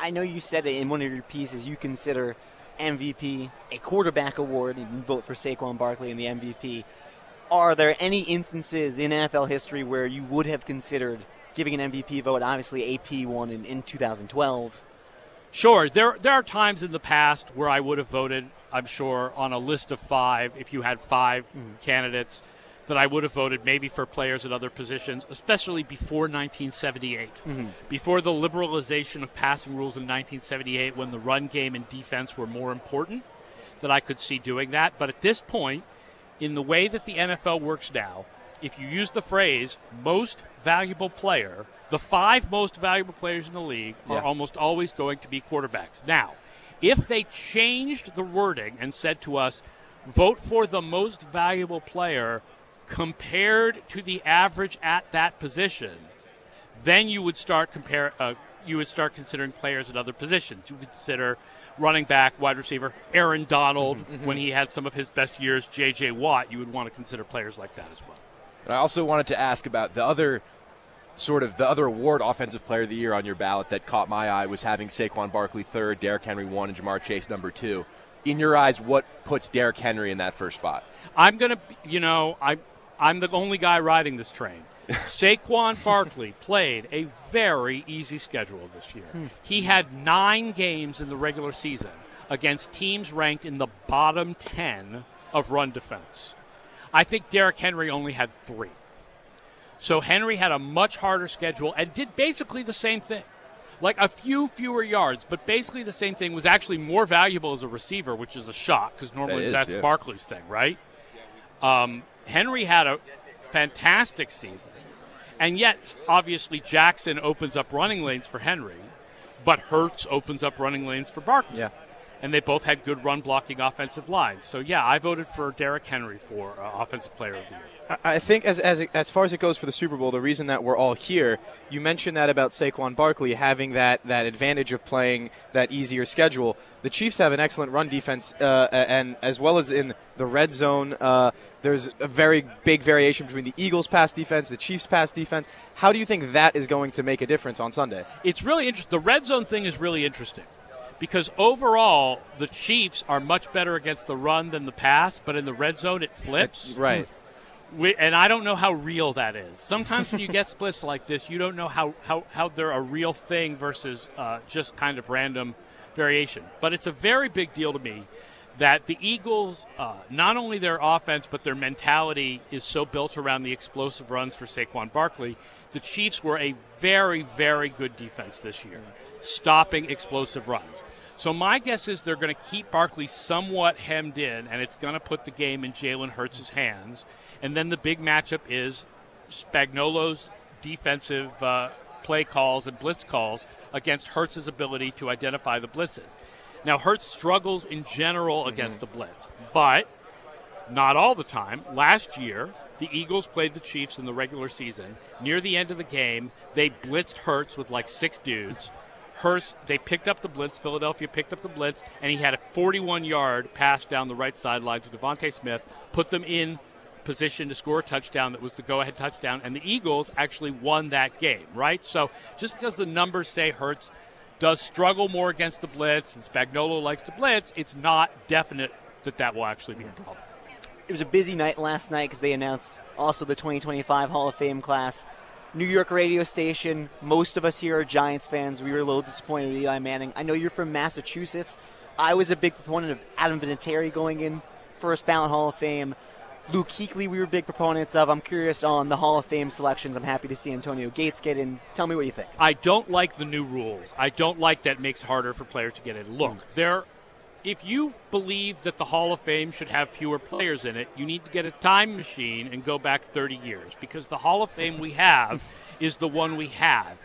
I know you said in one of your pieces you consider MVP a quarterback award and you vote for Saquon Barkley in the MVP. Are there any instances in NFL history where you would have considered giving an MVP vote? Obviously, AP won in 2012. Sure. There are times in the past where I would have voted, I'm sure, on a list of 5, if you had 5 candidates, that I would have voted maybe for players at other positions, especially before 1978. Before the liberalization of passing rules in 1978, when the run game and defense were more important, that I could see doing that. But at this point, in the way that the NFL works now, if you use the phrase most valuable player, the 5 most valuable players in the league are almost always going to be quarterbacks. Now, if they changed the wording and said to us, vote for the most valuable player compared to the average at that position, then you would start considering players at other positions. You would consider running back, wide receiver, Aaron Donald, when he had some of his best years, J.J. Watt. You would want to consider players like that as well. And I also wanted to ask about the other award, Offensive Player of the Year on your ballot that caught my eye was having Saquon Barkley 3rd, Derrick Henry 1, and Jamar Chase number 2. In your eyes, what puts Derrick Henry in that first spot? I'm the only guy riding this train. Saquon Barkley played a very easy schedule this year. He had 9 games in the regular season against teams ranked in the bottom 10 of run defense. I think Derrick Henry only had 3. So Henry had a much harder schedule and did basically the same thing. Like a few fewer yards, but basically the same thing, was actually more valuable as a receiver, which is a shock because normally that's Barkley's thing, right? Henry had a fantastic season. And yet, obviously, Jackson opens up running lanes for Henry, but Hurts opens up running lanes for Barkley. Yeah. And they both had good run-blocking offensive lines. So, yeah, I voted for Derrick Henry for Offensive Player of the Year. I think as far as it goes for the Super Bowl, the reason that we're all here, you mentioned that about Saquon Barkley having that advantage of playing that easier schedule. The Chiefs have an excellent run defense, and as well as in the red zone, there's a very big variation between the Eagles' pass defense, the Chiefs' pass defense. How do you think that is going to make a difference on Sunday? It's really interesting. The red zone thing is really interesting because overall the Chiefs are much better against the run than the pass, but in the red zone it flips. Right. And I don't know how real that is. Sometimes when you get splits like this, you don't know how they're a real thing versus just kind of random variation. But it's a very big deal to me that the Eagles, not only their offense, but their mentality is so built around the explosive runs for Saquon Barkley. The Chiefs were a very, very good defense this year, stopping explosive runs. So my guess is they're going to keep Barkley somewhat hemmed in, and it's going to put the game in Jalen Hurts' hands. And then the big matchup is Spagnuolo's defensive play calls and blitz calls against Hurts' ability to identify the blitzes. Now, Hurts struggles in general against the blitz, but not all the time. Last year, the Eagles played the Chiefs in the regular season. Near the end of the game, they blitzed Hurts with like 6 dudes. Hurts, they picked up the blitz. Philadelphia picked up the blitz, and he had a 41-yard pass down the right sideline to Devontae Smith, put them in position to score a touchdown that was the go-ahead touchdown, and the Eagles actually won that game, right? So just because the numbers say Hurts does struggle more against the blitz and Spagnuolo likes to blitz, it's not definite that will actually be a problem. It was a busy night last night because they announced also the 2025 Hall of Fame class. New York radio station, most of us here are Giants fans. We were a little disappointed with Eli Manning. I know you're from Massachusetts. I was a big proponent of Adam Vinatieri going in first ballot Hall of Fame. Luke Kuechly, we were big proponents of. I'm curious on the Hall of Fame selections. I'm happy to see Antonio Gates get in. Tell me what you think. I don't like the new rules. I don't like that it makes it harder for players to get in. Look, if you believe that the Hall of Fame should have fewer players in it, you need to get a time machine and go back 30 years because the Hall of Fame we have is the one we have.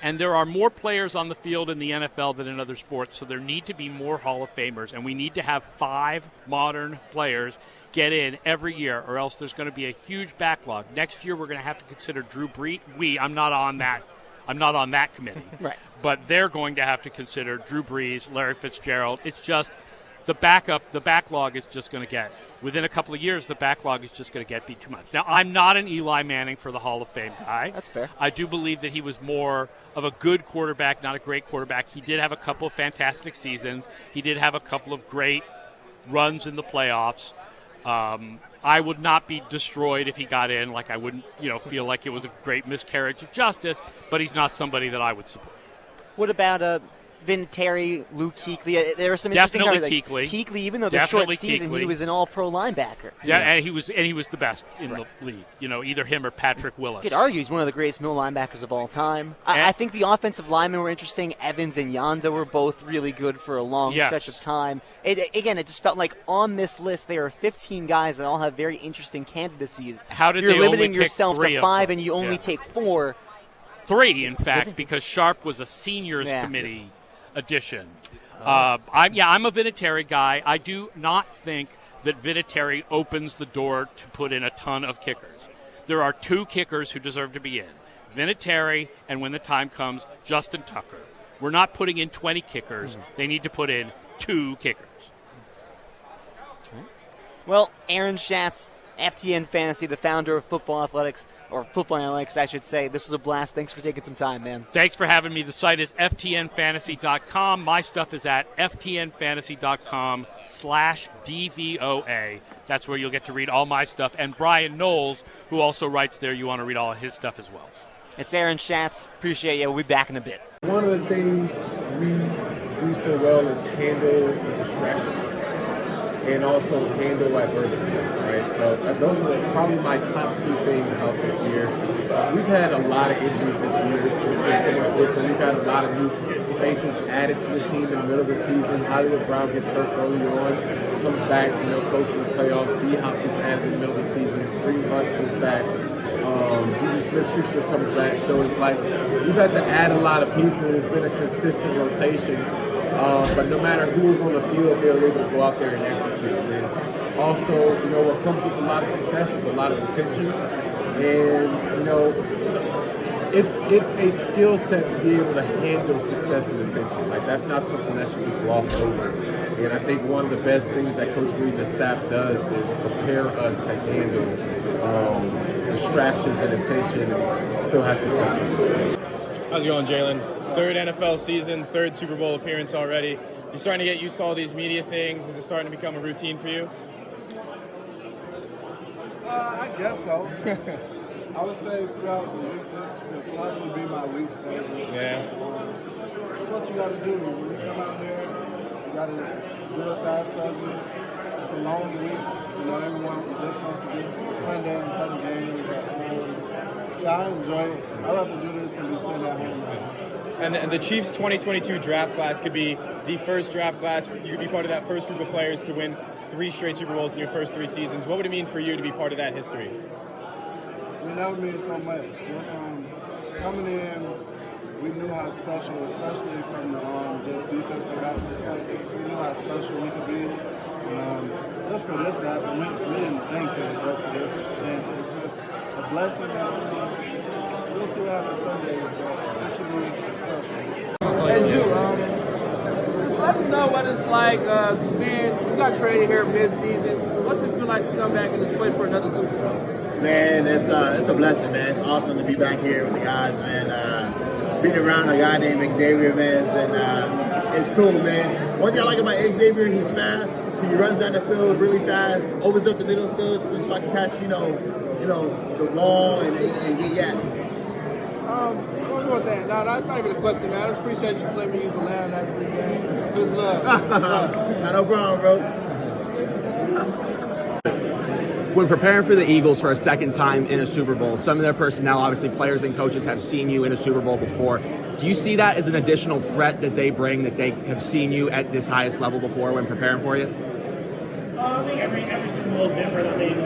And there are more players on the field in the NFL than in other sports, so there need to be more Hall of Famers, and we need to have 5 modern players get in every year, or else there's going to be a huge backlog. Next year, we're going to have to consider Drew Brees. I'm not on that committee. Right. But they're going to have to consider Drew Brees, Larry Fitzgerald. It's just the backlog is just going to get, within a couple of years, the backlog is just going to be too much. Now, I'm not an Eli Manning for the Hall of Fame guy. That's fair. I do believe that he was more of a good quarterback, not a great quarterback. He did have a couple of fantastic seasons. He did have a couple of great runs in the playoffs. I would not be destroyed if he got in. Like, I wouldn't, feel like it was a great miscarriage of justice, but he's not somebody that I would support. What about Vinatieri, Luke Kuechly? There were some interesting Definitely Kuechly. Kuechly. Kuechly, even though the Definitely short season, Kuechly. he was an all-pro linebacker. Yeah, and he was the best in the league. Either him or Patrick Willis. You could argue he's one of the greatest middle linebackers of all time. I think the offensive linemen were interesting. Evans and Yanda were both really good for a long stretch of time. It just felt like on this list there are 15 guys that all have very interesting candidacies. How did You're they limiting only pick yourself 3 to of 5 them? and you only take 4. 3, in fact, because Sharp was a seniors committee addition. I'm a Vinatieri guy. I do not think that Vinatieri opens the door to put in a ton of kickers. There are 2 kickers who deserve to be in. Vinatieri, and when the time comes, Justin Tucker. We're not putting in 20 kickers. They need to put in 2 kickers. Well, Aaron Schatz, FTN Fantasy, the founder of Football Athletics, or Football Analytics, I should say. This was a blast. Thanks for taking some time, man. Thanks for having me. The site is ftnfantasy.com. My stuff is at ftnfantasy.com/DVOA. That's where you'll get to read all my stuff. And Brian Knowles, who also writes there, you want to read all of his stuff as well. It's Aaron Schatz. Appreciate you. We'll be back in a bit. One of the things we do so well is handle the distractions and also handle adversity, right? So those are probably my top 2 things about this year. We've had a lot of injuries this year. It's been so much different. We've had a lot of new faces added to the team in the middle of the season. Hollywood Brown gets hurt early on, comes back, close to the playoffs. D-Hop gets added in the middle of the season. Green Hunt comes back. Juju Smith-Schuster comes back. So it's like we've had to add a lot of pieces. It's been a consistent rotation. But no matter who was on the field, they were able to go out there and execute. And also, what comes with a lot of success is a lot of attention. And, it's a skill set to be able to handle success and attention. Like, that's not something that should be glossed over. And I think one of the best things that Coach Reed and the staff does is prepare us to handle distractions and attention and still have success. How's it going, Jalen? 3rd NFL season, 3rd Super Bowl appearance already. You're starting to get used to all these media things. Is it starting to become a routine for you? I guess so. I would say throughout the week, this will probably be my least favorite. Yeah. It's what you got to do. When you come out here, you got to do a side stuff. It's a long week. Everyone just wants to get Sunday and play the game. But, I enjoy it. I'd rather do this than be sitting at home. And the Chiefs' 2022 draft class could be the first draft class. You could be part of that first group of players to win 3 straight Super Bowls in your first 3 seasons. What would it mean for you to be part of that history? That would mean so much. Just coming in, we knew how special, especially from the just defensive back perspective, we knew how special we could be. Just for this to happen, we didn't think it would go to this extent. It's just a blessing. We'll see what happens Sunday, but it should be special. Hey, Drew, just let me know what it's like, because you got traded here mid-season. What's it feel like to come back and just play for another Super Bowl? Man, it's a blessing, man. It's awesome to be back here with the guys, man. Being around a guy named Xavier, man, it's cool, man. One thing I like about Xavier, he's fast. He runs down the field really fast, opens up the middle of the field, so it's like to catch, the ball and get yacked. One more thing. No, that's not even a question, man. I just appreciate you letting me use the land last weekend. Just love. No problem, bro. When preparing for the Eagles for a second time in a Super Bowl, some of their personnel, obviously players and coaches, have seen you in a Super Bowl before. Do you see that as an additional threat that they bring, that they have seen you at this highest level before when preparing for you? I think every Super Bowl is different. I mean,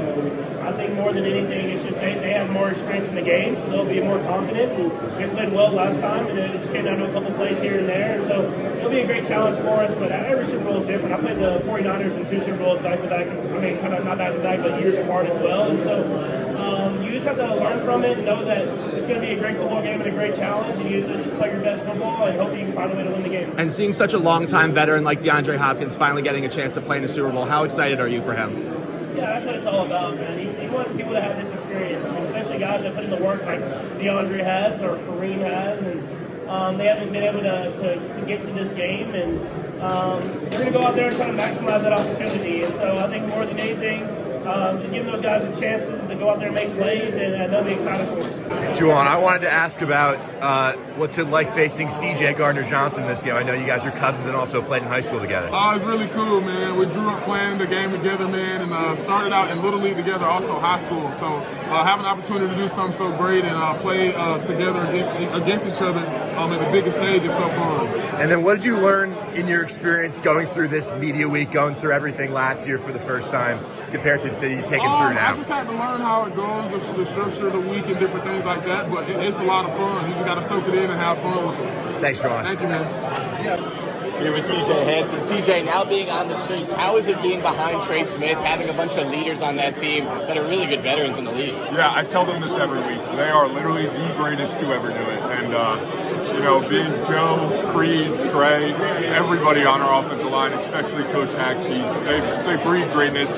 I think more than anything, it's just they have more experience in the game, so they'll be more confident. And we played well last time, and it just came down to a couple plays here and there. And so it'll be a great challenge for us, but every Super Bowl is different. I played the 49ers in 2 Super Bowls back-to-back. I mean, kind of not back-to-back, but years apart as well. And so you just have to learn from it and know that it's going to be a great football game and a great challenge, and you just play your best football and hope that you can find a way to win the game. And seeing such a long-time veteran like DeAndre Hopkins finally getting a chance to play in a Super Bowl, how excited are you for him? Yeah, that's what it's all about, man. You want people to have this experience, especially guys that put in the work like DeAndre has or Kareem has, and they haven't been able to get to this game, and they're going to go out there and try to maximize that opportunity. And so I think more than anything, just giving those guys the chances to go out there and make plays, and they'll be excited for it. Juwan, I wanted to ask about what's it like facing C.J. Gardner-Johnson in this game. I know you guys are cousins and also played in high school together. Oh, it's really cool, man. We grew up playing the game together, man, and started out in Little League together, also high school. So having an opportunity to do something so great and play together against each other at the biggest stage is so fun. And then what did you learn in your experience going through this media week, going through everything last year for the first time compared to the taking through now? I just had to learn how it goes, the structure of the week and different things like that, but it's a lot of fun. You just got to soak it in and have fun with it. Thanks, Juwan. Thank you, man. Here with CJ Hansen. CJ, now being on the Chiefs, how is it being behind Trey Smith, having a bunch of leaders on that team that are really good veterans in the league? Yeah, I tell them this every week. They are literally the greatest to ever do it. And, being Joe, Creed, Trey, everybody on our offensive line, especially Coach Haxey, they breed greatness,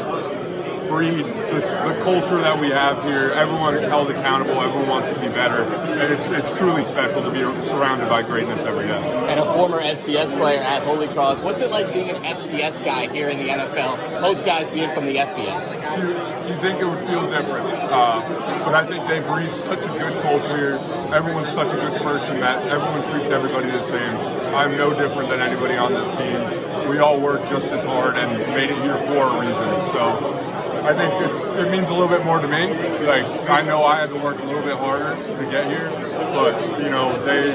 breed just the culture that we have here. Everyone is held accountable. Everyone wants to be better. And it's truly special to be surrounded by greatness every day. And a former FCS player at Holy Cross, what's it like being an FCS guy here in the NFL? Most guys being from the FBS. You think it would feel different, but I think they breed such a good culture here. Everyone's such a good person that everyone treats everybody the same. I'm no different than anybody on this team. We all work just as hard and made it here for a reason. So I think it means a little bit more to me. Like, I know I had to work a little bit harder to get here, but, they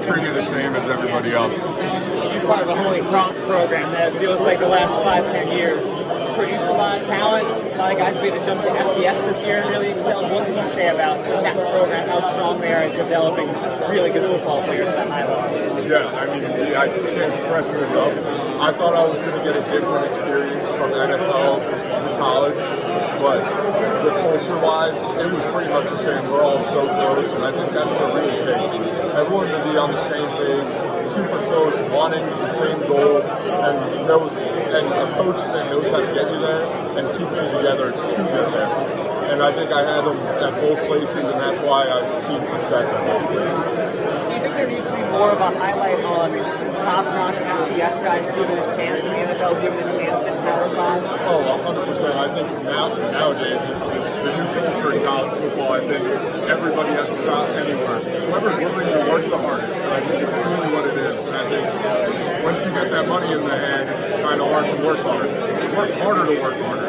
treat me the same as everybody else. You're part of a Holy Cross program that feels like the last 5-10 years produced a lot of talent. A lot of guys made the jump to FBS this year and really excelled. What can you say about that program, how strong they are in developing really good football players at that high level? Yeah, I can't stress it enough. I thought I was going to get a different experience from NFL to college, but the culture-wise, it was pretty much the same. We're all so close, and I think that's what really changed. Everyone to be on the same page, super close, wanting the same goal, and a coach that knows how to get you there and keeps you together to get there. And I think I had them at both places, and that's why I've seen success at both places. Do you think there needs to be more of a highlight on top-notch FCS guys given a chance in the NFL, given a chance in Power 5? Oh, 100%. I think nowadays, the new culture in college football, I think everybody has a shot anywhere. Whoever's willing to work the hardest, and I think it's really what it is. And I think once you get that money in the hand, it's kind of hard to work hard. Work harder to work harder.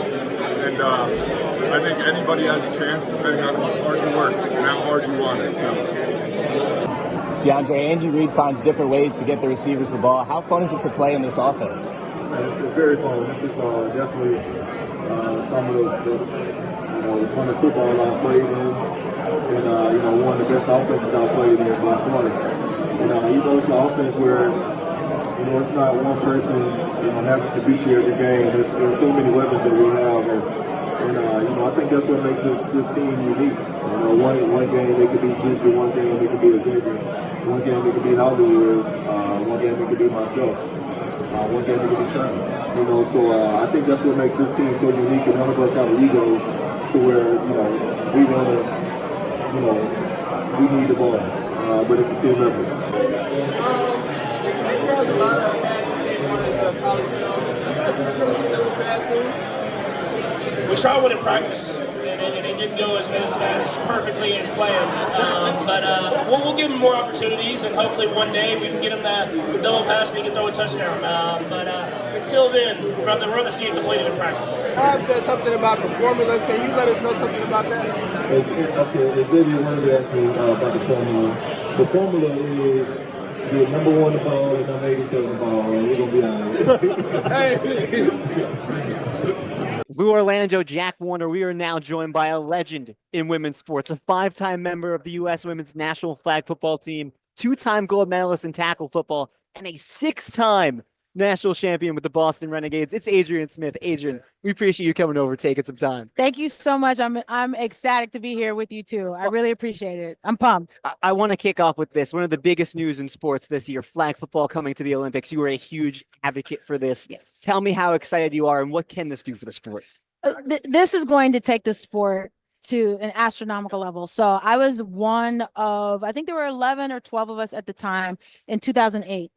And I think anybody has a chance depending on how hard you work and how hard you want it. So. DeAndre, Andy Reid finds different ways to get the receivers the ball. How fun is it to play in this offense? It's very fun. This is definitely some of the funnest football I've played in, and one of the best offenses I've played in by far. It's an offense where it's not one person having to beat you every game. There's so many weapons that we have, and I think that's what makes this team unique. One game it could be Ginger, one game it could be Xavier, one game it could be Hollywood, one game it could be myself, one game it could be Trent. So I think that's what makes this team so unique, and none of us have an ego to where we want to, we need the ball, but it's a team effort. We tried with it in practice, and it didn't go as perfectly as planned. But we'll give him more opportunities, and hopefully one day we can get him the double pass and he can throw a touchdown. But until then, we're on the see it completed in practice. Bob said something about the formula. Can you let us know something about that? Xavier wanted to ask me about the formula. The formula is get number 1 the ball and number 87 the ball, and we're going to be all right. Lou Orlando, Jack Warner. We are now joined by a legend in women's sports, a 5-time member of the U.S. women's national flag football team, 2-time gold medalist in tackle football, and a 6-time national champion with the Boston Renegades. It's Adrian Smith. Adrian, we appreciate you coming over, taking some time. Thank you so much. I'm ecstatic to be here with you too. I really appreciate it. I'm pumped. I want to kick off with this. One of the biggest news in sports this year, flag football coming to the Olympics. You are a huge advocate for this. Yes. Tell me how excited you are and what can this do for the sport? This is going to take the sport to an astronomical level. So I was one of, I think there were 11 or 12 of us at the time in 2008.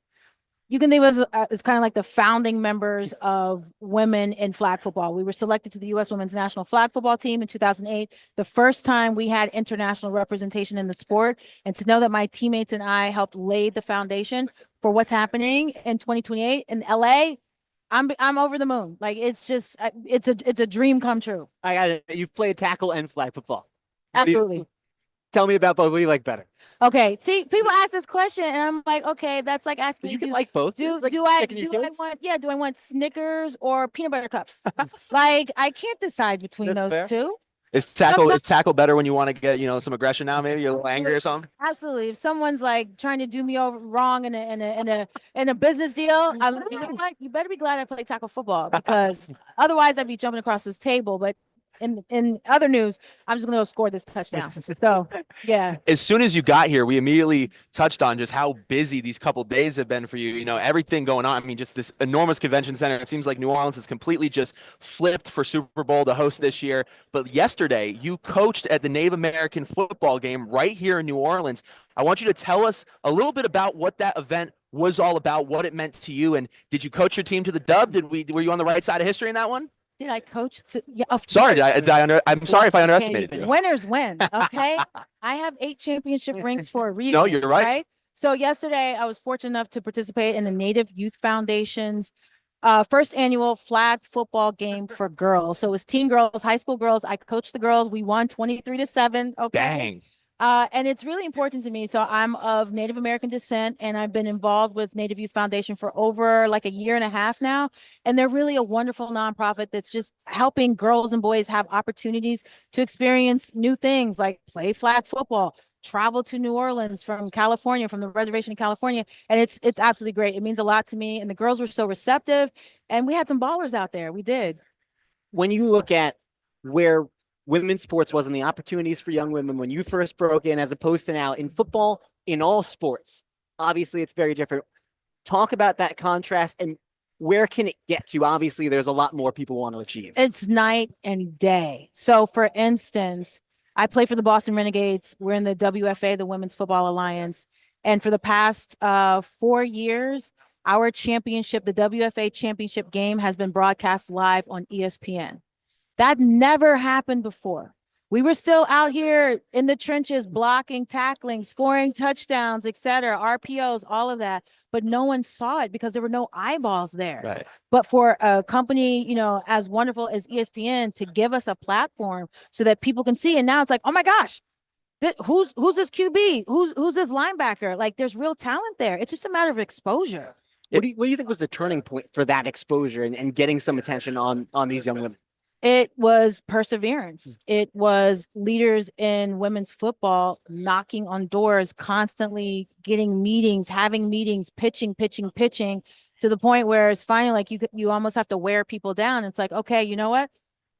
You can think of us as kind of like the founding members of women in flag football. We were selected to the U.S. women's national flag football team in 2008, the first time we had international representation in the sport. And to know that my teammates and I helped lay the foundation for what's happening in 2028 in LA, I'm over the moon. Like, it's just, it's a dream come true. I got it. You've played tackle and flag football. Absolutely. Tell me about both. What do you like better? Okay. See, people ask this question and I'm like, okay, that's like asking. You can like both. Do Like I picking your kids? do I want Snickers or peanut butter cups? Like, I can't decide between That's those fair. two. Is tackle better when you want to get some aggression now? Maybe you're a little angry or something. Absolutely. If someone's like trying to do me over wrong in a business deal, you know what? You better be glad I play tackle football, because otherwise I'd be jumping across this table. But in other news, I'm just gonna go score this touchdown. So yeah. As soon as you got here, we immediately touched on just how busy these couple days have been for you. You know, everything going on. I mean, just this enormous convention center. It seems like New Orleans has completely just flipped for Super Bowl to host this year. But yesterday, you coached at the Native American football game right here in New Orleans. I want you to tell us a little bit about what that event was all about, what it meant to you, and did you coach your team to the dub? Were you on the right side of history in that one? Did I coach to? Yeah, of Sorry, course. I'm sorry if I underestimated you. Winners win. Okay. I have 8 championship rings for a reason. No, you're right. So yesterday I was fortunate enough to participate in the Native Youth Foundation's first annual flag football game for girls. So it was teen girls, high school girls. I coached the girls. We won 23-7. Okay. Dang. And it's really important to me. So I'm of Native American descent, and I've been involved with Native Youth Foundation for over like a year and a half now. And they're really a wonderful nonprofit that's just helping girls and boys have opportunities to experience new things, like play flag football, travel to New Orleans from California, from the reservation in California. And it's absolutely great. It means a lot to me. And the girls were so receptive, and we had some ballers out there. We did. When you look at where women's sports was and the opportunities for young women when you first broke in, as opposed to now in football, in all sports, obviously it's very different. Talk about that contrast and where can it get to? Obviously, there's a lot more people want to achieve. It's night and day. So for instance, I play for the Boston Renegades. We're in the WFA, the Women's Football Alliance. And for the past 4 years, our championship, the WFA championship game, has been broadcast live on ESPN. That never happened before. We were still out here in the trenches, blocking, tackling, scoring touchdowns, et cetera, RPOs, all of that. But no one saw it because there were no eyeballs there. Right. But for a company, you know, as wonderful as ESPN to give us a platform so that people can see, and now it's like, oh my gosh, who's this QB? Who's this linebacker? Like, there's real talent there. It's just a matter of exposure. What do you think was the turning point for that exposure and getting some attention on these young women? It was perseverance. It was leaders in women's football knocking on doors, constantly getting meetings, having meetings, pitching to the point where it's finally like you almost have to wear people down. It's like, okay, you know what?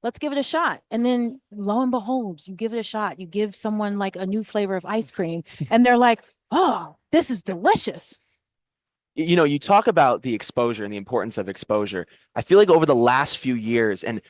Let's give it a shot. And then lo and behold, you give it a shot. You give someone like a new flavor of ice cream and they're like, oh, this is delicious. You know, you talk about the exposure and the importance of exposure. I feel like over the last few years, and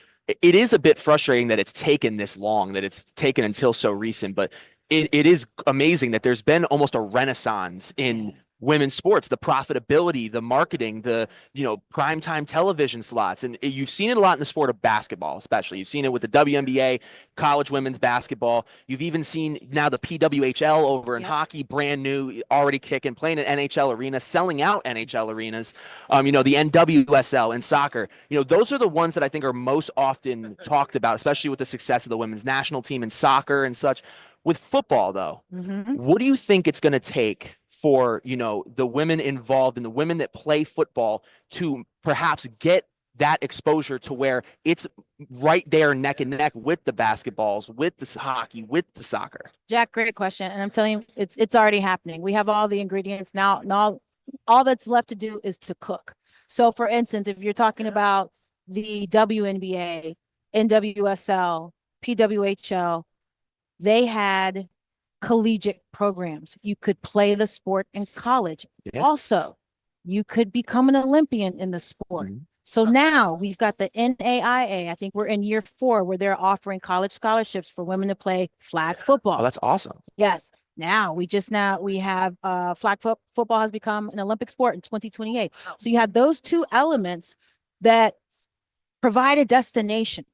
it is a bit frustrating that it's taken this long, that it's taken until so recent, but it is amazing that there's been almost a renaissance in women's sports, the profitability, the marketing, the, you know, primetime television slots. And you've seen it a lot in the sport of basketball, especially. You've seen it with the WNBA, college women's basketball. You've even seen now the PWHL over in hockey, brand new, already kicking, playing in NHL arenas, selling out NHL arenas. You know, the NWSL and soccer. You know, those are the ones that I think are most often talked about, especially with the success of the women's national team in soccer and such. With football, though, what do you think it's going to take for, you know, the women involved and the women that play football to perhaps get that exposure to where it's right there neck and neck with the basketballs, with the hockey, with the soccer? Jack, great question. And I'm telling you, it's already happening. We have all the ingredients now. Now, all that's left to do is to cook. So, for instance, if you're talking about the WNBA, NWSL, PWHL, they had collegiate programs. You could play the sport in college. Yeah. Also, you could become an Olympian in the sport. So now we've got the NAIA. I think we're in year 4 where they're offering college scholarships for women to play flag football. Oh, that's awesome. Yes. Now we have flag football has become an Olympic sport in 2028. So you have those two elements that provide a destination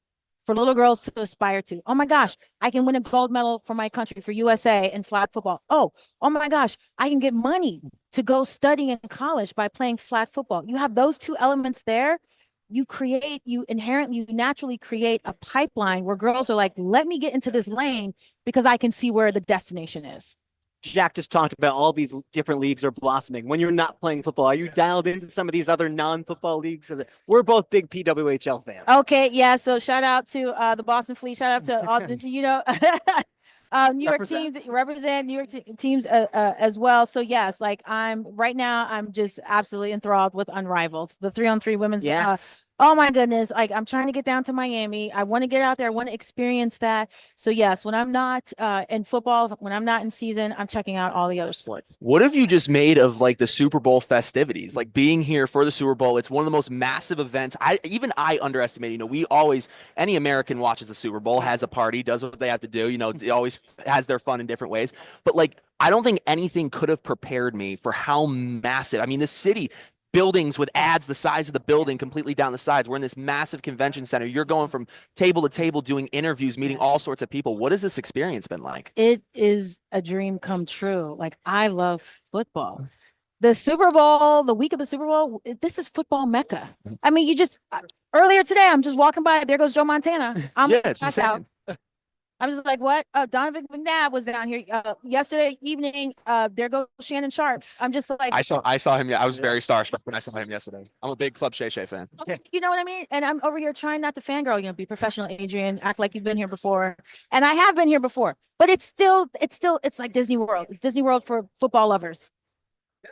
for little girls to aspire to. Oh my gosh, I can win a gold medal for my country, for USA in flag football. Oh my gosh, I can get money to go study in college by playing flag football. You have those two elements there. You naturally create a pipeline where girls are like, let me get into this lane because I can see where the destination is. Jack just talked about all these different leagues are blossoming. When you're not playing football, are you dialed into some of these other non-football leagues? We're both big PWHL fans. Okay, yeah. So shout out to the Boston Fleet. Shout out to all the New York teams represent New York teams as well. So yes, like right now, I'm just absolutely enthralled with Unrivaled, the 3-on-3 women's. Yes. Oh my goodness. Like I'm trying to get down to Miami. I want to get out there. I want to experience that. So yes, when I'm not in football, when I'm not in season, I'm checking out all the other sports. What have you just made of like the Super Bowl festivities? Like being here for the Super Bowl, it's one of the most massive events. I underestimate, any American watches the Super Bowl, has a party, does what they have to do, they always has their fun in different ways. But like, I don't think anything could have prepared me for how massive, this city, buildings with ads the size of the building completely down the sides. We're in this massive convention center. You're going from table to table doing interviews, meeting all sorts of people. What has this experience been like? It is a dream come true. Like I love football. The Super Bowl, the week of the Super Bowl, this is football Mecca. Earlier today, I'm just walking by. There goes Joe Montana. It's insane. Out. I'm just like, what? Donovan McNabb was down here yesterday evening. There goes Shannon Sharp. I'm just like, I saw him. Yeah, I was very starstruck when I saw him yesterday. I'm a big Club Shay Shay fan. You know what I mean? And I'm over here trying not to fangirl, be professional, Adrian, act like you've been here before. And I have been here before, but it's like Disney World. It's Disney World for football lovers.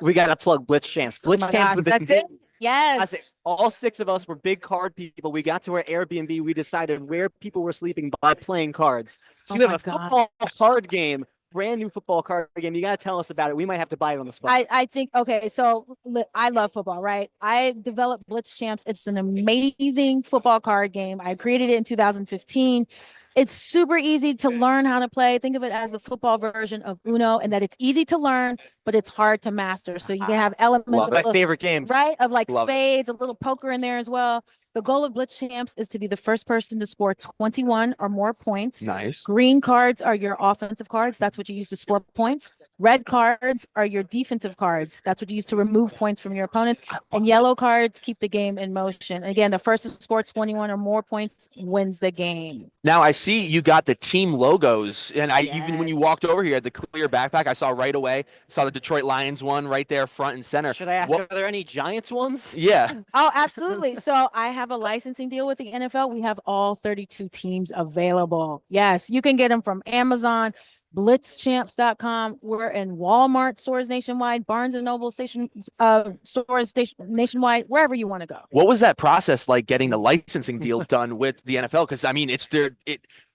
We got to plug Blitz Champs. Blitz Champs. That's it. Yes. All 6 of us were big card people. We got to our Airbnb. We decided where people were sleeping by playing cards. So you have a football card game, brand new football card game. You got to tell us about it. We might have to buy it on the spot. I think, okay, so I love football, right? I developed Blitz Champs. It's an amazing football card game. I created it in 2015. It's super easy to learn how to play. Think of it as the football version of Uno, and that it's easy to learn, but it's hard to master. So you can have elements of my favorite games, right? Of like spades, a little poker in there as well. The goal of Blitz Champs is to be the first person to score 21 or more points. Nice. Green cards are your offensive cards. That's what you use to score points. Red cards are your defensive cards. That's what you use to remove points from your opponents. And yellow cards keep the game in motion. And again, the first to score 21 or more points wins the game. Now I see you got the team logos, and even when you walked over here, had the clear backpack. I saw right away. Saw the Detroit Lions one right there, front and center. Should I ask, are there any Giants ones? Yeah. Oh, absolutely. So I have a licensing deal with the NFL. We have all 32 teams available. Yes, you can get them from Amazon, blitzchamps.com. We're in Walmart stores nationwide, Barnes and Noble stores nationwide, wherever you want to go. What was that process like getting the licensing deal done with the NFL? Because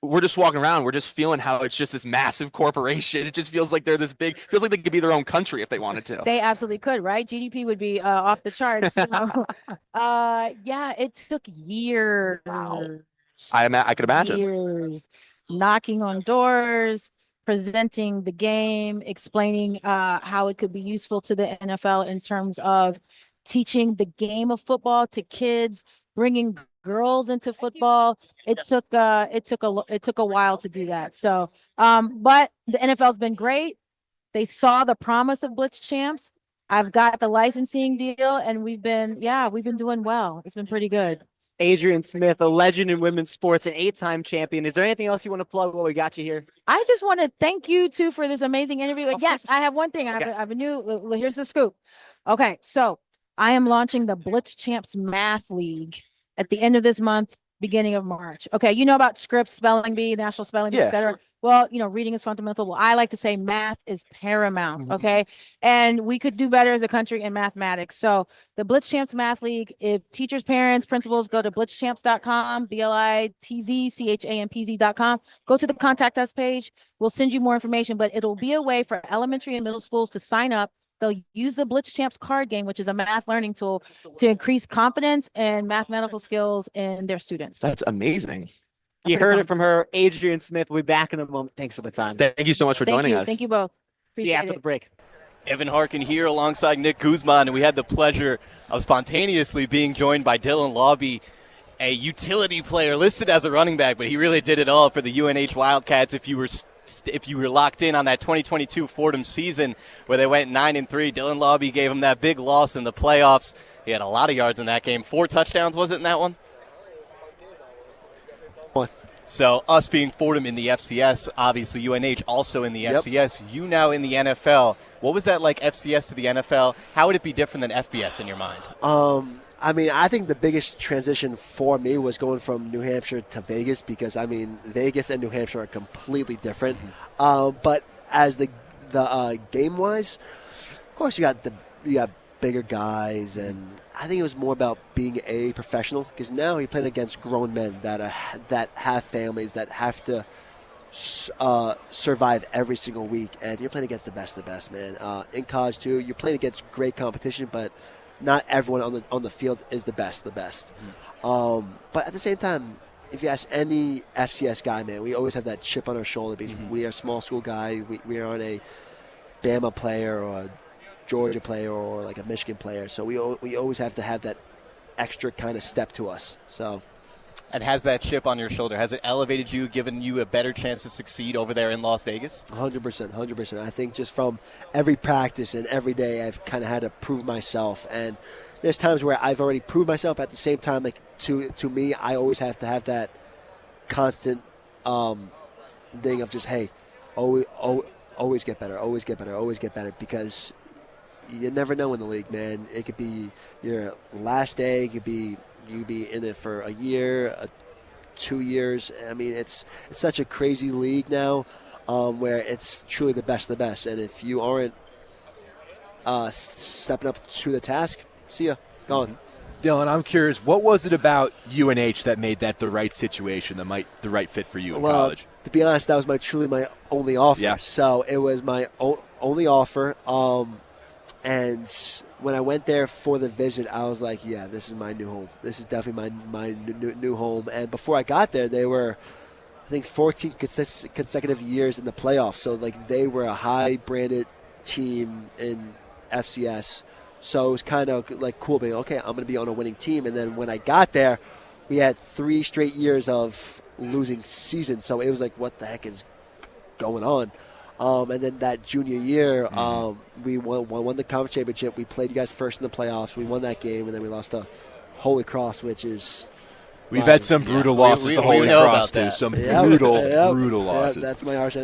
we're just walking around, we're just feeling how it's just this massive corporation. It just feels like they're this big, feels like they could be their own country if they wanted to. They absolutely could, right? GDP would be off the charts. Yeah, it took years. Wow. I could imagine. Years knocking on doors, presenting the game, explaining how it could be useful to the NFL in terms of teaching the game of football to kids, bringing girls into football. It took a while to do that. So, but the NFL's been great. They saw the promise of Blitz Champs. I've got the licensing deal, and we've been doing well. It's been pretty good. Adrian Smith, a legend in women's sports, an 8-time champion. Is there anything else you want to plug while we got you here? I just want to thank you too for this amazing interview. Yes, I have one thing. I have a new, here's the scoop. Okay, so I am launching the Blitz Champs Math League at the end of this month, beginning of March. Okay, you know about Scripps, Spelling Bee, National Spelling Bee, Yeah. et cetera. Well, reading is fundamental. Well, I like to say math is paramount, okay? And we could do better as a country in mathematics. So the Blitz Champs Math League, if teachers, parents, principals go to blitzchamps.com, blitzchampz.com, go to the contact us page. We'll send you more information, but it'll be a way for elementary and middle schools to sign up. They'll use the Blitz Champs card game, which is a math learning tool, to increase confidence and mathematical skills in their students. That's amazing. You heard it from her. Adrian Smith. We'll be back in a moment. Thanks for the time. Thank you so much for joining us. Thank you both. See you after the break. Evan Harkin here alongside Nick Guzman, and we had the pleasure of spontaneously being joined by Dylan Lobby, a utility player listed as a running back, but he really did it all for the UNH Wildcats. If you were locked in on that 2022 Fordham season where they went 9-3, Dylan Lobby gave him that big loss in the playoffs. He had a lot of yards in that game. 4 touchdowns, was it, in that one? So us being Fordham in the FCS, obviously UNH also in the FCS, you now in the NFL. What was that like, FCS to the NFL? How would it be different than FBS in your mind? I mean, I think the biggest transition for me was going from New Hampshire to Vegas because, I mean, Vegas and New Hampshire are completely different. But as the game-wise, of course you got bigger guys, and I think it was more about being a professional because now you're playing against grown men that have families that have to survive every single week, and you're playing against the best of the best, man. In college too, you're playing against great competition, but not everyone on the field is the best. But at the same time, if you ask any FCS guy, man, we always have that chip on our shoulder because we are a small school guy. We aren't a Bama player or a Georgia player or like a Michigan player, so we always have to have that extra kind of step to us. So, and has that chip on your shoulder, has it elevated you, given you a better chance to succeed over there in Las Vegas? 100%. I think just from every practice and every day, I've kind of had to prove myself. And there's times where I've already proved myself. At the same time, like to me, I always have to have that constant thing of just, hey, always get better, always get better, because you never know in the league, man. It could be your last day. It could be you be in it for a year, 2 years. I mean, it's such a crazy league now where it's truly the best of the best. And if you aren't stepping up to the task, see ya, gone. Dylan, I'm curious, what was it about UNH that made that the right situation, the right fit for you in college? To be honest, that was my only offer. Yeah. So it was my only offer. And when I went there for the visit, I was like, yeah, this is my new home. This is definitely my new home. And before I got there, they were, I think, 14 consecutive years in the playoffs. So, like, they were a high-branded team in FCS. So it was kind of, like, cool being, okay, I'm going to be on a winning team. And then when I got there, we had 3 straight years of losing seasons. So it was like, what the heck is going on? And then that junior year, we won the conference championship. We played you guys first in the playoffs. We won that game, and then we lost to Holy Cross, which is... We've had some brutal losses to Holy Cross, too. Some brutal losses. That's my arch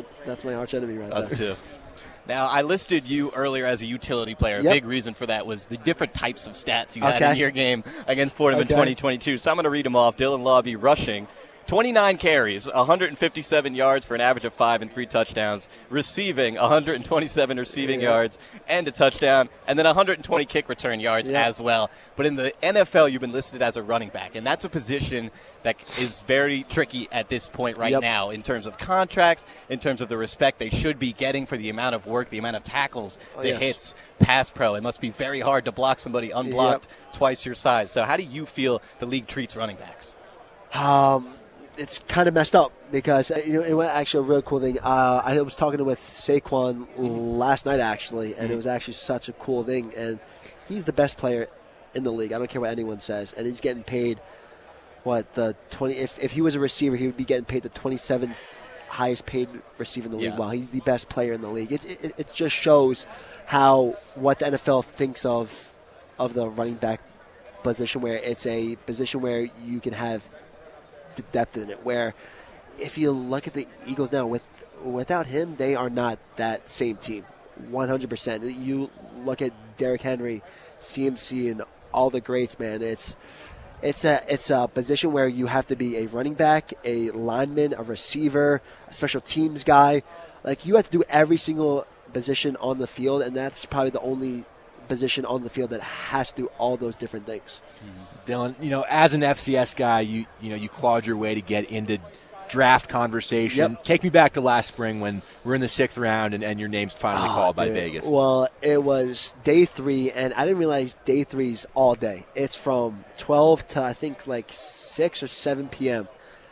enemy right there. Us, too. Now, I listed you earlier as a utility player. A big reason for that was the different types of stats you had in your game against Fordham in 2022. So I'm going to read them off. Dylan Lobby rushing. 29 carries, 157 yards for an average of 5 and 3 touchdowns. Receiving, 127 receiving yards and a touchdown. And then 120 kick return yards as well. But in the NFL, you've been listed as a running back. And that's a position that is very tricky at this point right now in terms of contracts, in terms of the respect they should be getting for the amount of work, the amount of tackles, the hits, pass pro. It must be very hard to block somebody unblocked twice your size. So how do you feel the league treats running backs? It's kind of messed up because, it was actually a real cool thing. I was talking with Saquon last night, actually, and it was actually such a cool thing. And he's the best player in the league. I don't care what anyone says. And he's getting paid, if he was a receiver, he would be getting paid the 27th highest paid receiver in the league. Wow, he's the best player in the league. It just shows what the NFL thinks of the running back position, where it's a position where you can have the depth in it, where if you look at the Eagles now, without him, they are not that same team. 100%. You look at Derrick Henry, CMC, and all the greats, man. It's It's a position where you have to be a running back, a lineman, a receiver, a special teams guy. Like, you have to do every single position on the field, and that's probably the only position on the field that has to do all those different things. Dylan, as an FCS guy, you clawed your way to get into draft conversation. Yep. Take me back to last spring when we're in the 6th round and your name's finally called by Vegas. Well, it was day 3, and I didn't realize day 3's all day. It's from 12 to I think like 6 or 7 p.m.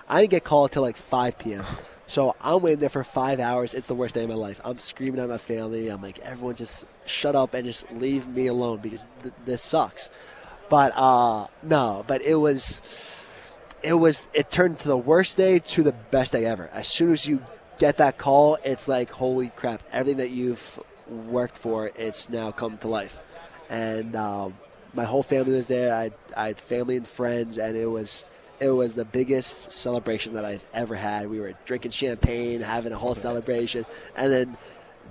I didn't get called till like 5 p.m. So I'm waiting there for 5 hours. It's the worst day of my life. I'm screaming at my family. I'm like, everyone just shut up and just leave me alone because this sucks. But no, but it turned to the worst day to the best day ever. As soon as you get that call, it's like, holy crap, everything that you've worked for, it's now come to life. And my whole family was there. I had family and friends, and it was the biggest celebration that I've ever had. We were drinking champagne, having a whole celebration, and then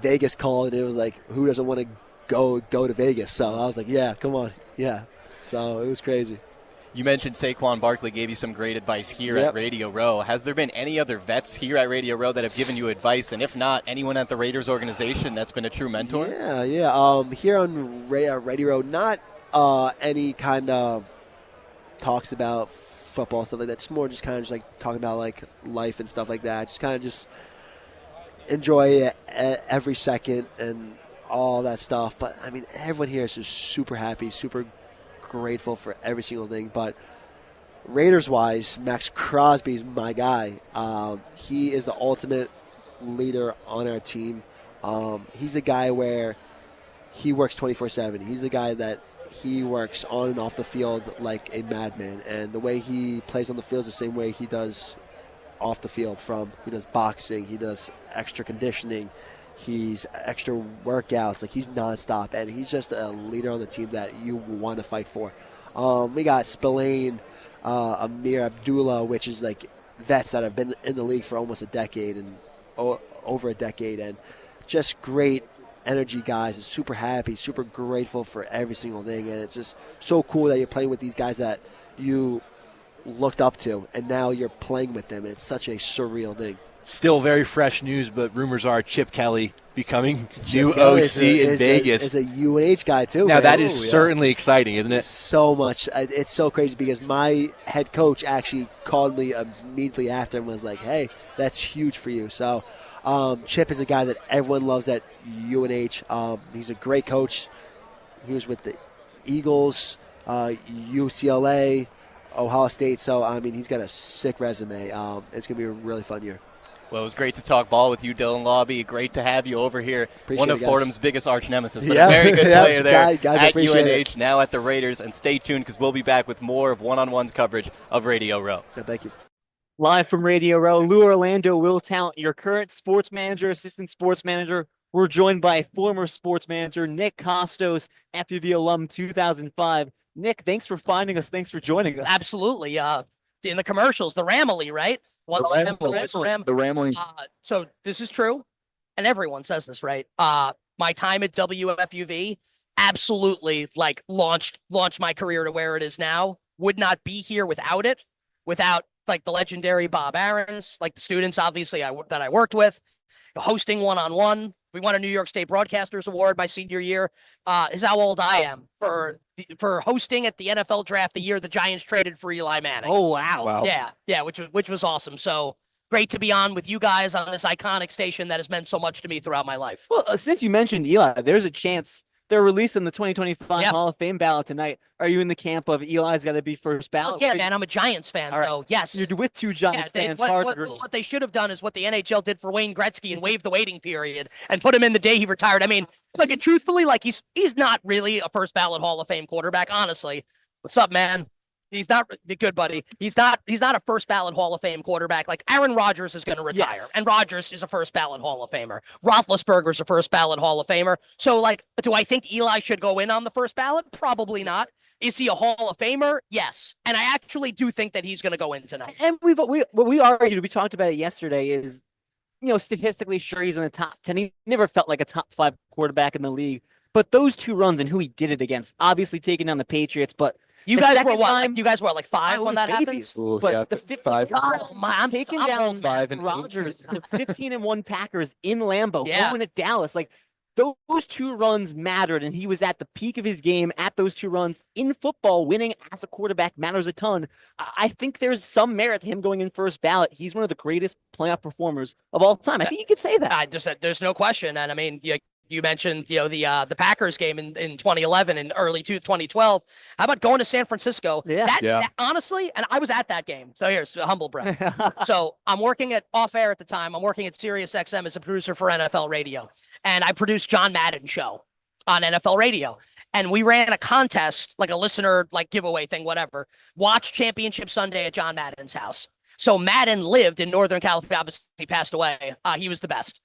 Vegas called, and it was like, who doesn't want to go to Vegas? So I was like, yeah, come on, yeah. So it was crazy. You mentioned Saquon Barkley gave you some great advice here at Radio Row. Has there been any other vets here at Radio Row that have given you advice? And if not, anyone at the Raiders organization that's been a true mentor? Yeah. Here on Radio Row, not any kind of talks about football and stuff like that. It's more just kind of just like talking about like life and stuff like that. Just kind of just enjoy every second and all that stuff. But, I mean, everyone here is just super happy, super grateful for every single thing. But Raiders-wise, Max Crosby's my guy. He is the ultimate leader on our team. He's the guy where he works 24/7. He's the guy that he works on and off the field like a madman. And the way he plays on the field is the same way he does off the field. He does boxing, he does extra conditioning, he's extra workouts. Like, he's nonstop, and he's just a leader on the team that you want to fight for. We got Spillane, Amir Abdullah, which is like vets that have been in the league for almost a decade and over a decade, and just great energy guys, and super happy, super grateful for every single thing. And it's just so cool that you're playing with these guys that you looked up to, and now you're playing with them, and it's such a surreal thing. Still very fresh news, but rumors are Chip Kelly becoming new OC in Vegas. Is a UNH guy, too. Now, man. that is certainly exciting, isn't it? So much. It's so crazy because my head coach actually called me immediately after and was like, hey, that's huge for you. So Chip is a guy that everyone loves at UNH. He's a great coach. He was with the Eagles, UCLA, Ohio State. So, I mean, he's got a sick resume. It's going to be a really fun year. Well, it was great to talk ball with you, Dylan Lobby. Great to have you over here. Appreciate One of it, Fordham's biggest arch nemesis, but a very good player there guys, at UNH, now at the Raiders. And stay tuned because we'll be back with more of one-on-ones coverage of Radio Row. Thank you. Live from Radio Row, Lou Orlando, Will Tallant, your current sports manager, assistant sports manager. We're joined by former sports manager Nick Costos, FUV alum 2005. Nick, thanks for finding us. Thanks for joining us. Absolutely. In the commercials, the Ramily, right? The Ramily. So this is true, and everyone says this, right? My time at WFUV absolutely launched my career to where it is now. Would not be here without it, without like the legendary Bob Aarons, like the students obviously that I worked with, hosting one-on-one. We won a New York State Broadcasters Award my senior year. Is how old I am for hosting at the NFL draft the year the Giants traded for Eli Manning. Oh, wow. Yeah, which was awesome. So great to be on with you guys on this iconic station that has meant so much to me throughout my life. Well, since you mentioned Eli, there's a chance they're releasing the 2025 Hall of Fame ballot tonight. Are you in the camp of Eli's got to be first ballot? Yeah, man, I'm a Giants fan, so yes. You're with two Giants fans. What they should have done is what the NHL did for Wayne Gretzky and waived the waiting period and put him in the day he retired. I mean, truthfully, he's not really a first ballot Hall of Fame quarterback, honestly. What's up, man? He's not good, buddy. He's not a first ballot Hall of Fame quarterback. Like Aaron Rodgers is going to retire, and Rodgers is a first ballot Hall of Famer. Roethlisberger's a first ballot Hall of Famer. So, do I think Eli should go in on the first ballot? Probably not. Is he a Hall of Famer? Yes, and I actually do think that he's going to go in tonight. And we argued. We talked about it yesterday. Is statistically, sure, he's in the top 10. He never felt like a top 5 quarterback in the league. But those two runs and who he did it against, obviously taking down the Patriots, but You The guys second were what? time- You guys were like 5 I when was that babies. happens. Ooh, But yeah, the 50 5. I'm taking old, down man. 5 and 8. Rodgers, the 15-1 Packers in Lambeau, Yeah. going at Dallas. Like those 2 runs mattered, and he was at the peak of his game at those 2 runs. In football, winning as a quarterback matters a ton. I think there's some merit to him going in first ballot. He's one of the greatest playoff performers of all time. I think you could say that. There's no question. And I mean, you mentioned, the Packers game in 2011 and early 2012. How about going to San Francisco? Yeah. That honestly, and I was at that game. So here's a humble brag. So I'm working at off air at the time. I'm working at Sirius XM as a producer for NFL Radio. And I produced John Madden show on NFL Radio. And we ran a contest, like a listener, like giveaway thing, whatever. Watch Championship Sunday at John Madden's house. So Madden lived in Northern California. Obviously, he passed away. He was the best.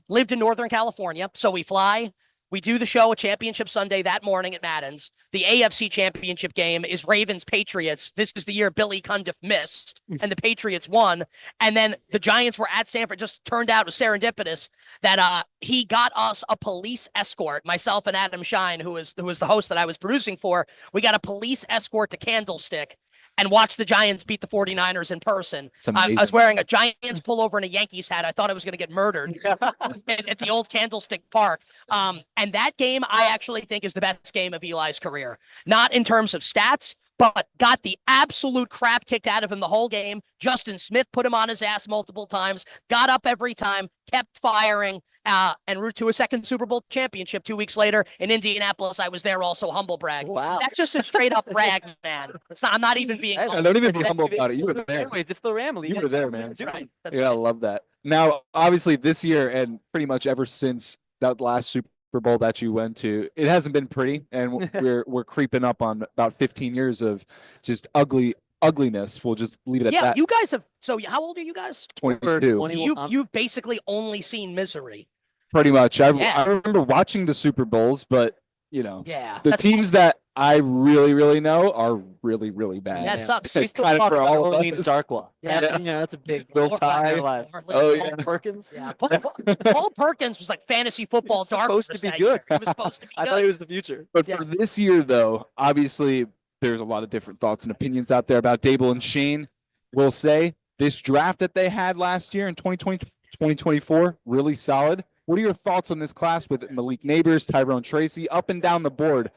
Lived in Northern California. So we fly. We do the show at Championship Sunday that morning at Madden's. The AFC Championship game is Ravens-Patriots. This is the year Billy Cundiff missed, and the Patriots won. And then the Giants were at Sanford. Just turned out it was serendipitous that he got us a police escort, myself and Adam Shine, who was the host that I was producing for. We got a police escort to Candlestick and watch the Giants beat the 49ers in person. I was wearing a Giants pullover and a Yankees hat. I thought I was going to get murdered at the old Candlestick Park. And that game, I actually think, is the best game of Eli's career. Not in terms of stats, but got the absolute crap kicked out of him the whole game. Justin Smith put him on his ass multiple times, got up every time, kept firing, and route to a second Super Bowl championship 2 weeks later in Indianapolis. I was there also, humble brag. Wow. That's just a straight up brag, man. I'm not even being humble. Don't even be humble about it. You were there. Anyways, it's the Ramley. You were there, man. That's right. Yeah, I love that. Now, obviously, this year and pretty much ever since that last Super Bowl that you went to, it hasn't been pretty, and we're creeping up on about 15 years of just ugliness. We'll just leave it at that. Yeah, you guys have. So, how old are you guys? 22. You've basically only seen misery. Pretty much. I Yeah. remember watching the Super Bowls, but Yeah, the teams that I really, really know are really, really bad. That sucks. We still Kind of talk for about all of Orleans us. Darkwa. Yeah. That's a big Bill part of Tye. their lives. Oh, Paul yeah. Perkins. Yeah, Paul Perkins was like fantasy football dark. Supposed to be good. He was supposed to be I good. thought he was the future. But for this year, though, obviously, there's a lot of different thoughts and opinions out there about Dable and Shane. Will say this draft that they had last year in 2020, 2024, really solid. What are your thoughts on this class with Malik Neighbors, Tyrone Tracy, up and down the board?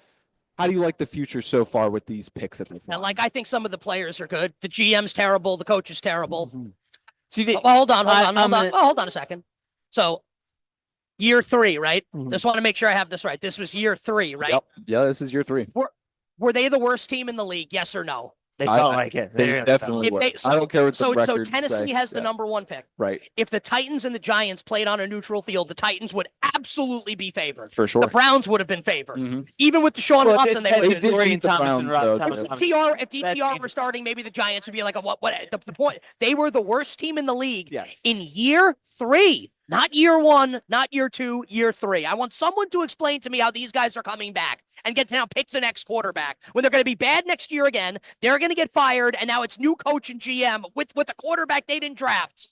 How do you like the future so far with these picks? And I think some of the players are good. The GM's terrible. The coach is terrible. See, hold on a second. So, year 3, right? Mm-hmm. Just want to make sure I have this right. This was year 3, right? Yep. Yeah, this is year 3. Were they the worst team in the league? Yes or no? They felt like it. They definitely were. I don't care what the So records Tennessee say. has the Yeah. number 1 pick. Right. If the Titans and the Giants played on a neutral field, the Titans would absolutely be favored. For sure. The Browns would have been favored. Mhm. Even with Deshaun Well, Watson, they it's- would they have did been. beat the Browns, though. If DTR were starting, maybe the Giants would be like, what? The point, they were the worst team in the league in year 3. Not year 1, not year 2, year 3. I want someone to explain to me how these guys are coming back and get to now pick the next quarterback when they're going to be bad next year again. They're going to get fired, and now it's new coach and GM with a quarterback they didn't draft.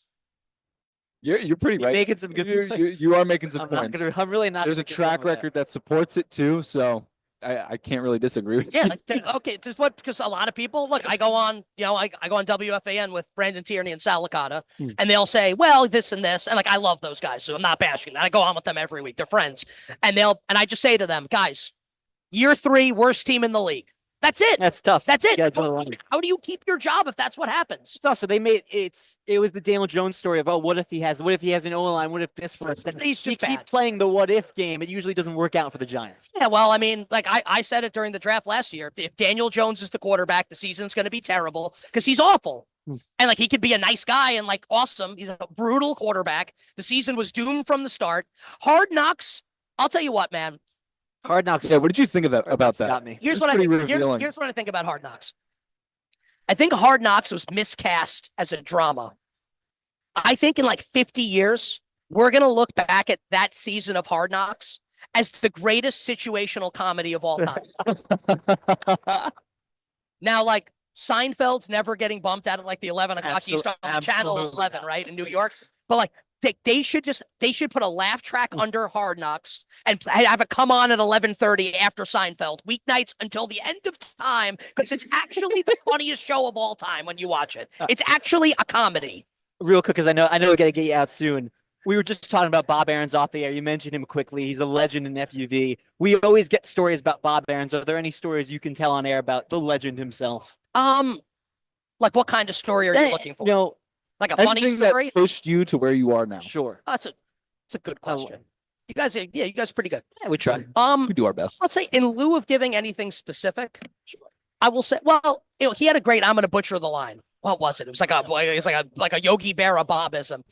You're pretty right. Making some good points. You are making some I'm not points. I'm really not. There's a track record that supports it too, so I can't really disagree with Yeah, you. okay. Just what? Because a lot of people look. I go on, I go on WFAN with Brandon Tierney and Sal Licata, and they'll say, "Well, this and this," and I love those guys, so I'm not bashing that. I go on with them every week. They're friends, and I just say to them, guys, year 3, worst team in the league. That's it. That's tough. That's it. You gotta draw the line. How do you keep your job if that's what happens? It's also it was the Daniel Jones story of what if he has an O-line, what if this works? And He's just you keep bad. playing the what if game, it usually doesn't work out for the Giants. Yeah, well, I mean, like I said it during the draft last year. If Daniel Jones is the quarterback, the season's going to be terrible because he's awful. And he could be a nice guy and awesome, brutal quarterback. The season was doomed from the start. Hard Knocks. I'll tell you what, man. Hard Knocks. Yeah, what did you think about that? Got me. Here's It's what I pretty think. revealing. Here's what I think about Hard Knocks. I think Hard Knocks was miscast as a drama. I think in 50 years, we're going to look back at that season of Hard Knocks as the greatest situational comedy of all time. Now, Seinfeld's never getting bumped out at the 11 o'clock Eastern on Channel 11, right, in New York. But They should put a laugh track under Hard Knocks and have it come on at 11:30 after Seinfeld weeknights until the end of time, because it's actually the funniest show of all time when you watch it. It's actually a comedy. Real quick, because I know we got to get you out soon. We were just talking about Bob Aarons off the air. You mentioned him quickly. He's a legend in FUV. We always get stories about Bob Aarons. Are there any stories you can tell on air about the legend himself? Like what kind of story are you looking for? You know, like a funny story? That pushed you to where you are now. Sure. That's a good question. You guys are pretty good. Yeah, we try. We do our best. Let's say in lieu of giving anything specific, I will say, well, he had a great, I'm going to butcher the line. What was it? It was like a Yogi Berra Bobism.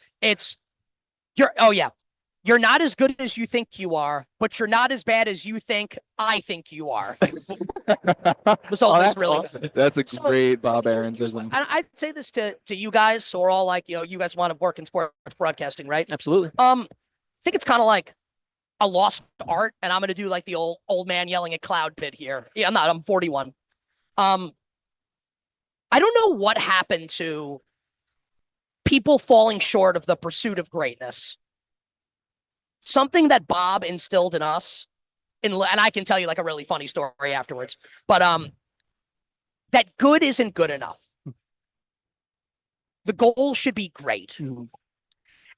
You're not as good as you think you are, but you're not as bad as you think I think you are. That's really awesome. That's a great Bob Aaronsism. And I'd say this to you guys who are all like, you guys want to work in sports broadcasting, right? Absolutely. I think it's kind of like a lost art, and I'm going to do like the old man yelling at cloud bit here. Yeah, I'm 41. I don't know what happened to people falling short of the pursuit of greatness. Something that Bob instilled in us, and I can tell you like a really funny story afterwards, but that good isn't good enough. The goal should be great. Mm-hmm.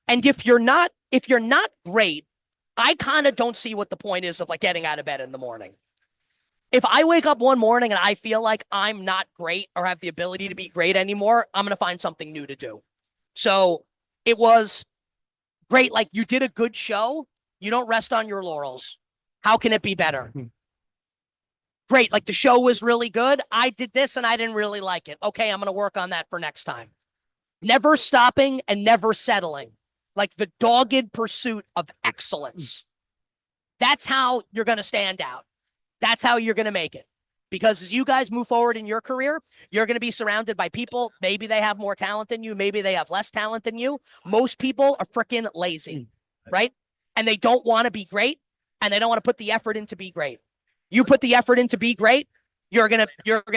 And if you're not great, I kind of don't see what the point is of like getting out of bed in the morning. If I wake up one morning and I feel like I'm not great or have the ability to be great anymore, I'm going to find something new to do. So it was great. Like, you did a good show. You don't rest on your laurels. How can it be better? Great. Like, the show was really good. I did this and I didn't really like it. Okay, I'm going to work on that for next time. Never stopping and never settling. Like the dogged pursuit of excellence. That's how you're going to stand out. That's how you're going to make it. Because as you guys move forward in your career, you're going to be surrounded by people. Maybe they have more talent than you. Maybe they have less talent than you. Most people are freaking lazy, right? And they don't want to be great, and they don't want to put the effort in to be great. You put the effort in to be great, you're gonna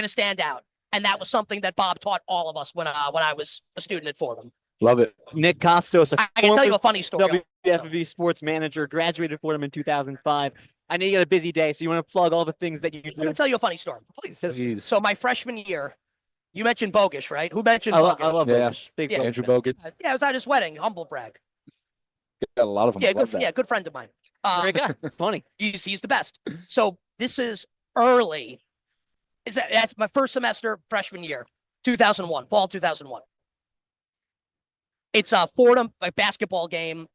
stand out. And that was something that Bob taught all of us when I was a student at Fordham. Love it. Nick Costos, I can tell you a funny story. WFUV Sports manager, graduated Fordham in 2005. I know you got a busy day, so you want to plug all the things that you do. Let me tell you a funny story. Please. So my freshman year, you mentioned Bogish, right? Who mentioned Bogish? I love Bogish. Big yeah. Andrew Bogish. Yeah, I was at his wedding. Humble brag. Got a lot of them. Yeah, good friend of mine. Great guy. Funny. He's the best. So this is early. That's my first semester, freshman year, 2001, fall 2001. It's a Fordham basketball game.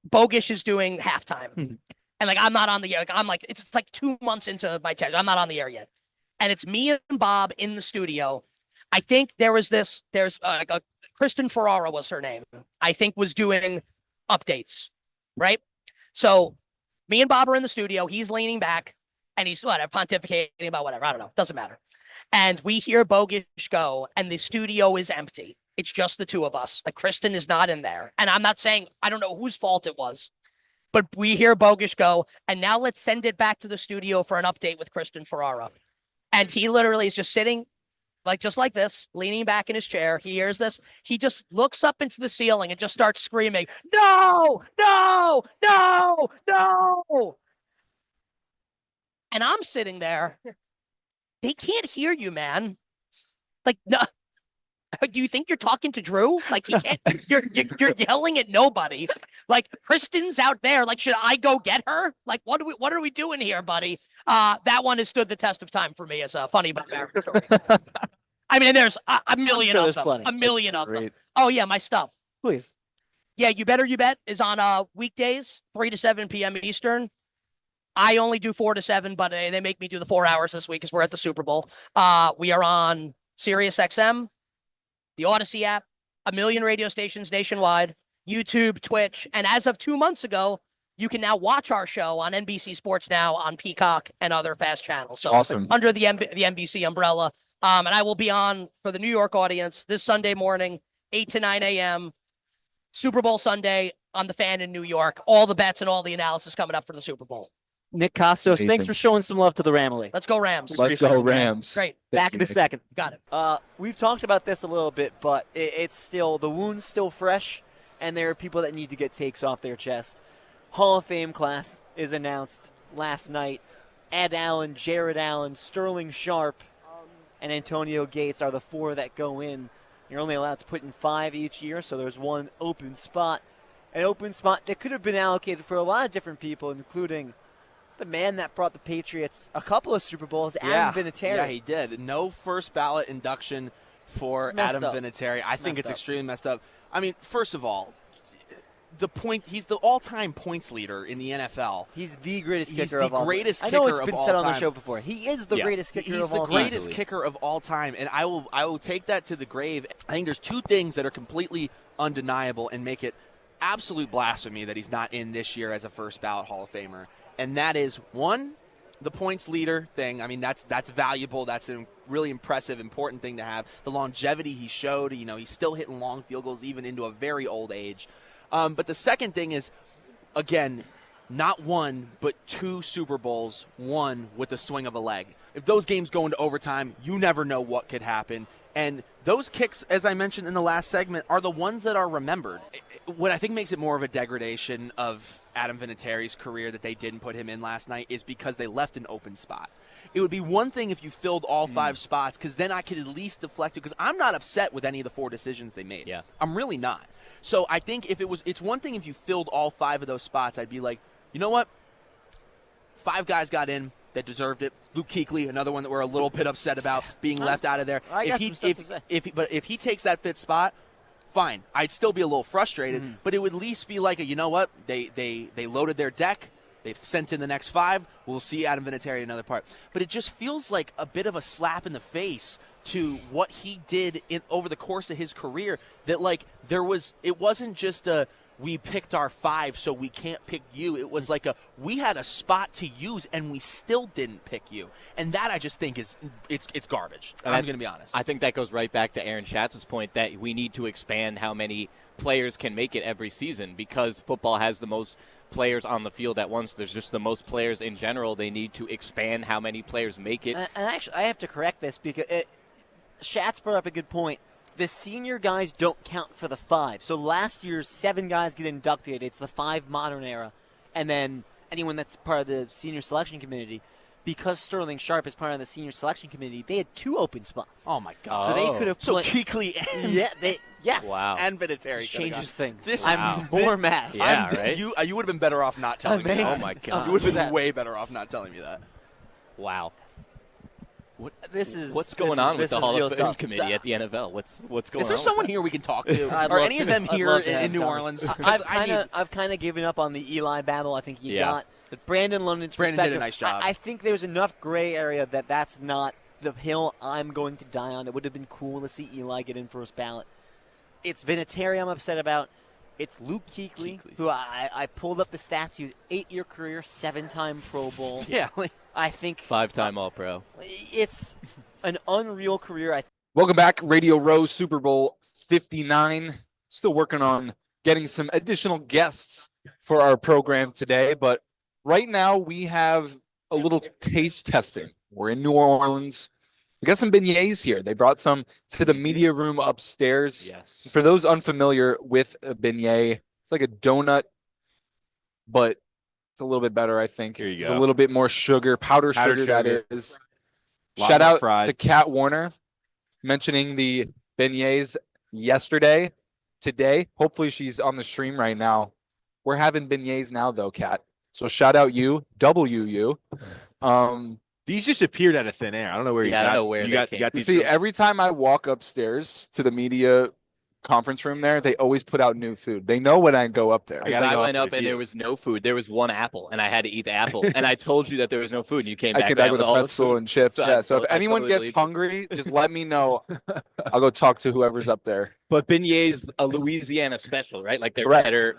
Bogish is doing halftime. And like, I'm not on the air. Like, I'm like, it's like 2 months into my test. I'm not on the air yet. And it's me and Bob in the studio. I think there's Kristen Ferrara was her name. I think was doing updates, right? So me and Bob are in the studio. He's leaning back and he's pontificating about whatever. I don't know. Doesn't matter. And we hear Bogish go and the studio is empty. It's just the two of us. Like, Kristen is not in there. And I'm not saying, I don't know whose fault it was. But we hear Bogish go, and now let's send it back to the studio for an update with Kristen Ferrara. And he literally is just sitting, just like this, leaning back in his chair. He hears this. He just looks up into the ceiling and just starts screaming, "No, no, no, no." And I'm sitting there. They can't hear you, man. Like, no. Do you think you're talking to Drew? Like, he can't, you're yelling at nobody. Like, Kristen's out there. Like, should I go get her? Like, what are we doing here, buddy? That one has stood the test of time for me as a funny but embarrassing story. I mean, there's a million of them. Plenty. A million of them. Oh yeah, my stuff. Please. Yeah, You Better You Bet is on weekdays, 3 to 7 p.m. Eastern. I only do 4 to 7, but they make me do the 4 hours this week because we're at the Super Bowl. We are on Sirius XM, the Odyssey app, a million radio stations nationwide, YouTube, Twitch, and as of 2 months ago, you can now watch our show on NBC Sports Now, on Peacock, and other fast channels. So awesome. Under the NBC umbrella. And I will be on for the New York audience this Sunday morning, 8 to 9 a.m., Super Bowl Sunday on The Fan in New York. All the bets and all the analysis coming up for the Super Bowl. Nick Costos, thanks for showing some love to the Ramily. Let's go Rams. Let's go Rams. Great. Back in a second. Got it. We've talked about this a little bit, but it's still, the wound's still fresh. and there are people that need to get takes off their chest. Hall of Fame class is announced last night. Ed Allen, Jared Allen, Sterling Sharp, and Antonio Gates are the 4 that go in. You're only allowed to put in 5 each year, so there's one open spot. An open spot that could have been allocated for a lot of different people, including the man that brought the Patriots a couple of Super Bowls, Adam Vinatieri. Yeah, he did. No first ballot induction for Adam Vinatieri. I think it's extremely messed up. I mean, first of all, he's the all-time points leader in the NFL. He's the greatest kicker of all time. He's the greatest kicker of all time. I know it's been said on the time. show before. He is the greatest kicker of all time. He's the greatest kicker of all time, and I will take that to the grave. I think there's 2 things that are completely undeniable and make it absolute blasphemy that he's not in this year as a first ballot Hall of Famer. And that is, 1, the points leader thing. I mean, that's valuable. That's a really impressive, important thing to have. The longevity he showed, he's still hitting long field goals even into a very old age. But the second thing is, again, not 1, but 2 Super Bowls won with the swing of a leg. If those games go into overtime, you never know what could happen. And those kicks, as I mentioned in the last segment, are the ones that are remembered. What I think makes it more of a degradation of Adam Vinatieri's career that they didn't put him in last night is because they left an open spot. It would be one thing if you filled all 5 spots, because then I could at least deflect it, because I'm not upset with any of the 4 decisions they made. Yeah. I'm really not. So I think it's one thing if you filled all 5 of those spots, I'd be like, you know what? 5 guys got in that deserved it. Luke Kuechly, another one that we're a little bit upset about being left out of there. If he takes that 5th spot, fine. I'd still be a little frustrated, but it would at least be like, you know what? They loaded their deck. They've sent in the next 5. We'll see Adam Vinatieri in another part. But it just feels like a bit of a slap in the face to what he did over the course of his career, that it wasn't just we picked our 5 so we can't pick you. It was like we had a spot to use and we still didn't pick you. And that I just think it's garbage. And I'm going to be honest. I think that goes right back to Aaron Schatz's point that we need to expand how many players can make it every season, because football has the most players on the field at once. There's just the most players in general. They need to expand how many players make it. And actually, I have to correct this because Schatz brought up a good point. The senior guys don't count for the 5. So last year, 7 guys get inducted. It's the 5 modern era. And then anyone that's part of the senior selection committee, because Sterling Sharp is part of the senior selection committee, they had 2 open spops. Oh, my God. So they could have put... So Kuechly and... Yes. Wow. And Vinatieri changes things. I'm more mad. Yeah, right? You would have been better off not telling me that. Oh, my God. You would have been way better off not telling me that. Wow. What's going on with the Hall of Fame committee at the NFL? What's going on? Is there someone here we can talk to? Or any of them here in New Orleans? I've kind of given up on the Eli battle. I think he got Brandon London's perspective. Brandon did a nice job. I think there's enough gray area that's not the hill I'm going to die on. It would have been cool to see Eli get in first ballot. It's Vinatieri I'm upset about. It's Luke Kuechly, who I pulled up the stats. He was 8-year career, 7-time Pro Bowl. Yeah. I think 5-time All-Pro. It's an unreal career. Welcome back, Radio Row Super Bowl 59. Still working on getting some additional guests for our program today, but right now we have a little taste testing. We're in New Orleans. We got some beignets here. They brought some to the media room upstairs. Yes. For those unfamiliar with a beignet, it's like a donut, but it's a little bit better, I think. Here you go. It's a little bit more sugar, powdered sugar. That is. Shout out to Kat Warner mentioning the beignets yesterday. Today, hopefully she's on the stream right now. We're having beignets now, though, Kat. So shout out you, WU. These just appeared out of thin air. I don't know where you got. I don't know where you they got these. See, every time I walk upstairs to the media conference room there, they always put out new food. They know when I go up there. I went up and there was no food. There was 1 apple, and I had to eat the apple. And I told you that there was no food, and you came back. I came back with a pretzel and chips. So if anyone totally gets hungry, just let me know. I'll go talk to whoever's up there. But beignets, a Louisiana special, right? Like they're better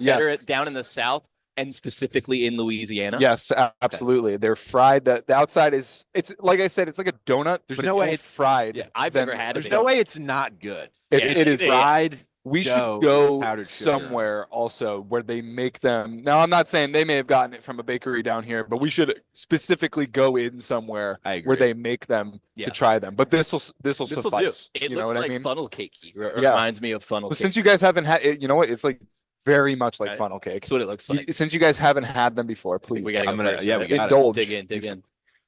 down in the South. And specifically in Louisiana? Yes, absolutely. They're fried. The outside it's like I said, it's like a donut. There's no way it's fried. Yeah, I've never had it. There's no way it's not good. It is fried. We should go somewhere also where they make them. Now, I'm not saying they may have gotten it from a bakery down here, but we should specifically go in somewhere where they make them to try them. But this will suffice. It you know looks what like I mean? funnel cakey. Reminds me of funnel cake. Since you guys haven't had it, you know what? It's like very much like funnel cake. That's what it looks like. Since you guys haven't had them before, please. We gotta go first. Yeah, we gotta indulge. dig in.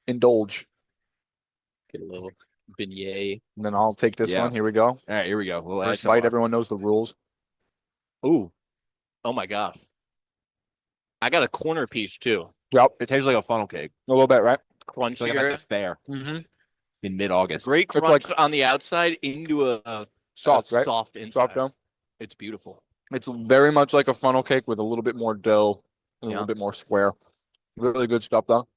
Indulge. Get a little beignet. And then I'll take this one. Here we go. All right, here we go. We'll First bite. Everyone knows the rules. Ooh. Oh my gosh. I got a corner piece too. Yep. It tastes like a funnel cake. A little bit, right? It's like I'm at the Crunchier. fair Mm-hmm. in mid-August. Great It's crunch on the outside into a Soft, right? soft inside. Soft dough. It's beautiful. It's very much like a funnel cake with a little bit more dough, and a Yeah. little bit more square. Really good stuff, though.